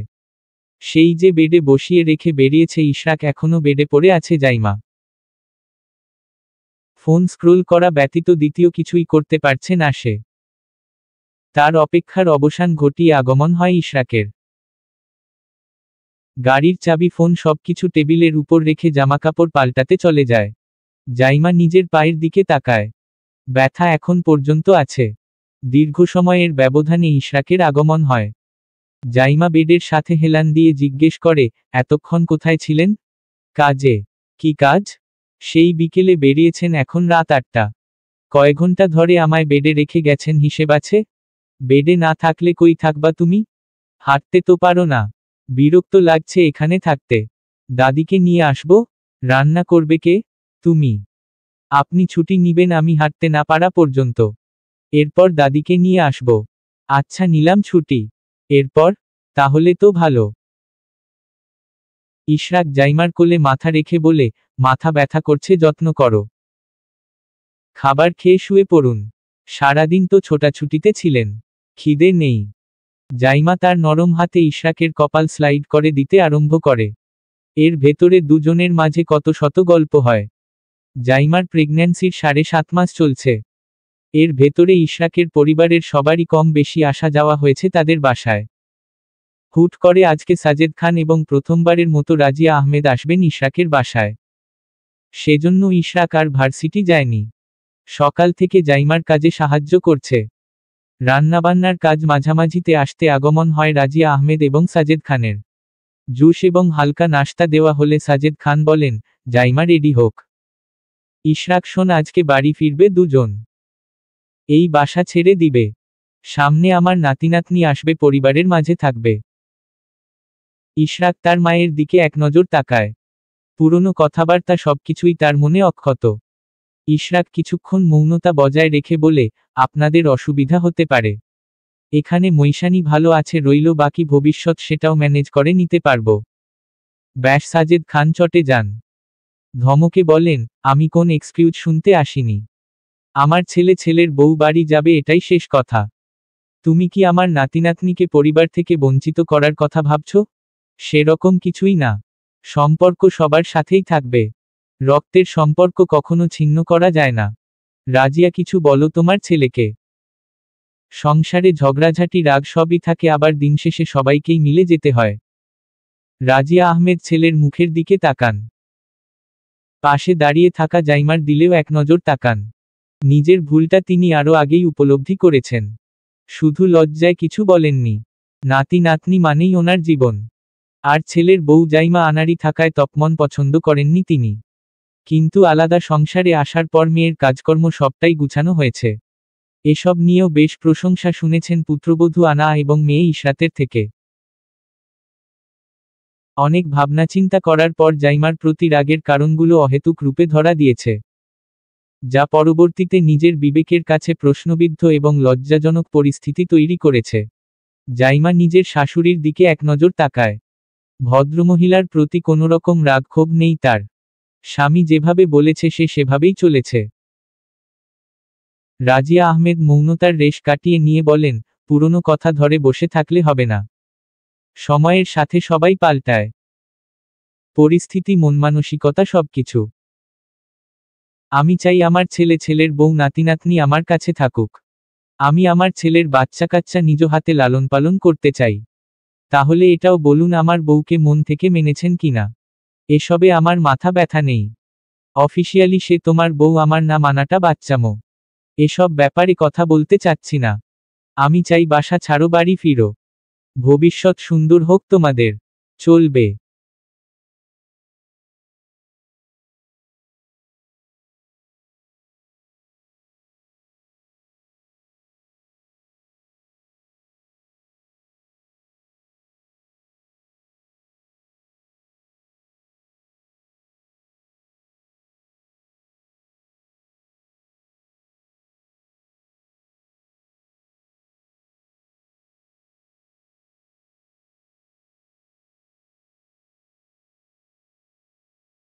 সেই যে বেডে বসিয়ে রেখে বেরিয়েছে ইশরাক, এখনো বেডে পড়ে আছে জাইমা। ফোন স্ক্রোল করা ব্যতীত দ্বিতীয় কিছুই করতে পারছে না সে। তার অপেক্ষার অবসান ঘটিয়ে আগমন হয় ইশরাকের। গাড়ির চাবি ফোন সবকিছু টেবিলের উপর রেখে জামাকাপড় পাল্টাতে চলে যায়। জাইমা নিজের পায়ের দিকে তাকায়। ব্যথা এখন পর্যন্ত আছে। দীর্ঘ সময়ের ব্যবধানে ইশরাকের আগমন হয়। জাইমা বেডের সাথে হেলান দিয়ে জিজ্ঞেস করে, এতক্ষণ কোথায় ছিলেন? কাজে। কি কাজ? সেই বিকেলে বেরিয়েছেন, এখন রাত 8টা। কয় ঘন্টা ধরে আমায় বেডে রেখে গেছেন হিসেব আছে? বেডে না থাকলে কই থাকবা তুমি? হাঁটতে তো পারো না। বিরক্ত লাগছে এখানে থাকতে। দাদিকে নিয়ে আসবো? রান্না করবে কে? তুমি। আপনি ছুটি নিবেন আমি হাঁটতে না পারা পর্যন্ত। এরপর দাদিকে নিয়ে আসবো। আচ্ছা নিলাম ছুটি। এরপর? তাহলে তো ভালো। ইশরাক জাইমার কোলে মাথা রেখে বলে, মাথা ব্যথা করছে, যত্ন করো। খাবার খেয়ে শুয়ে পড়ুন। সারাদিন তো ছোটাছুটিতে ছিলেন। খিদে নেই? জাইমা তার নরম হাতে ইশরাকের কপাল স্লাইড করে দিতে আরম্ভ করে। এর ভেতরে দুজনের মাঝে কত শত গল্প হয়। জাইমার প্রেগন্যান্সির 7.5 মাস চলছে। এর ভেতরে ইশরাকের পরিবারের সবারই কম বেশি আসা যাওয়া হয়েছে তাদের বাসায়। হুট করে আজকে সাজেদ খান এবং প্রথমবারের মতো রাজিয়া আহমেদ আসবেন ইশরাকের বাসায়। সেজন্য ইশরাক আর ভার্সিটি যায়নি। সকাল থেকে জাইমার কাজে সাহায্য করছে। রান্নাবান্নার কাজ মাঝামাঝিতে আসতে আগমন হয় রাজিয়া আহমেদ এবং সাজেদ খানের। জুস এবং হালকা নাশতা দেওয়া হলে সাজেদ খান বলেন, জাইমা রেডি হোক। ইশরাক শোন, আজকে বাড়ি ফিরবে দুজন। এই বাসা ছেড়ে দিবে। সামনে আমার নাতিনাতনি আসবে, পরিবারের মাঝে থাকবে। ইশরাক তার মায়ের দিকে এক নজর তাকায়। পুরনো কথাবার্তা সবকিছুই তার মনে অক্ষত। ইশরাক কিছুক্ষণ মৌনতা বজায় রেখে বলে, আপনাদের অসুবিধা হতে পারে। এখানে মৈশানি ভালো আছে, রইল বাকি ভবিষ্যৎ সেটাও ম্যানেজ করে নিতে পারবো। ব্যাস। সাজেদ খান চটে যান। ধমকে বলেন, আমি কোন এক্সকিউজ শুনতে আসিনি। আমার ছেলের বউ বাড়ি যাবে, এটাই শেষ কথা। তুমি কি আমার নাতিনাতনিকে পরিবার থেকে বঞ্চিত করার কথা ভাবছ? সেরকম কিছুই না। সম্পর্ক সবার সাথেই থাকবে। রক্তের সম্পর্ক কখনো ছিন্ন করা যায় না। রাজিয়া, কিছু বলো তোমার ছেলেকে। সংসারে ঝগড়াঝাটি রাগ সবই থাকে, আবার দিন শেষে সবাইকেই মিলে যেতে হয়। রাজিয়া আহমেদ ছেলের মুখের দিকে তাকান। পাশে দাঁড়িয়ে থাকা জাইমার দিলেও এক নজর তাকান। নিজের ভুলটা তিনি আরও আগেই উপলব্ধি করেছেন। শুধু লজ্জায় কিছু বলেননি। নাতি নাতনি মানেই ওনার জীবন। আর ছেলের বউ জাইমা আনাড়ি থাকায় তপমন পছন্দ করেননি তিনি। কিন্তু আলাদা সংসারে আসার পর মেয়ের কাজকর্ম সবটাই গুছানো হয়েছে। এসব নিয়েও বেশ প্রশংসা শুনেছেন পুত্রবধূ আনা এবং মেয়ে ইশরাতের থেকে। অনেক ভাবনাচিন্তা করার পর জাইমার প্রতি রাগের কারণগুলো অহেতুক রূপে ধরা দিয়েছে, যা পরবর্তীতে নিজের বিবেকের কাছে প্রশ্নবিদ্ধ এবং লজ্জাজনক পরিস্থিতি তৈরি করেছে। জাইমা নিজের শাশুড়ির দিকে এক নজর তাকায়। ভদ্রমহিলার প্রতি কোনোরকম রাগ ক্ষোভ নেই তার। স্বামী যেভাবে বলেছে সে সেভাবেই চলেছে। রাজিয়া আহমেদ মৌনতার রেশ কাটিয়ে নিয়ে বলেন, পুরনো কথা ধরে বসে থাকলে হবে না। সময়ের সাথে সবাই পাল্টায়। পরিস্থিতি, মনমানসিকতা, সবকিছু। আমি চাই আমার ছেলের বউ নাতিনাতনি আমার কাছে থাকুক। আমি আমার ছেলের বাচ্চা কাচ্চা নিজ হাতে লালন পালন করতে চাই। তাহলে এটাও বলুন আমার বউকে মন থেকে মেনেছেন কিনা। এসবে আমার মাথা ব্যথা নেই। অফিসিয়ালি সে তোমার বউ আমার না মানাটা বাচ্চামো। এসব ব্যাপারে কথা বলতে চাচ্ছি না। আমি চাই বাসা ছাড়ো, বাড়ি ফিরো। ভবিষ্যৎ সুন্দর হোক তোমাদের। চলবে।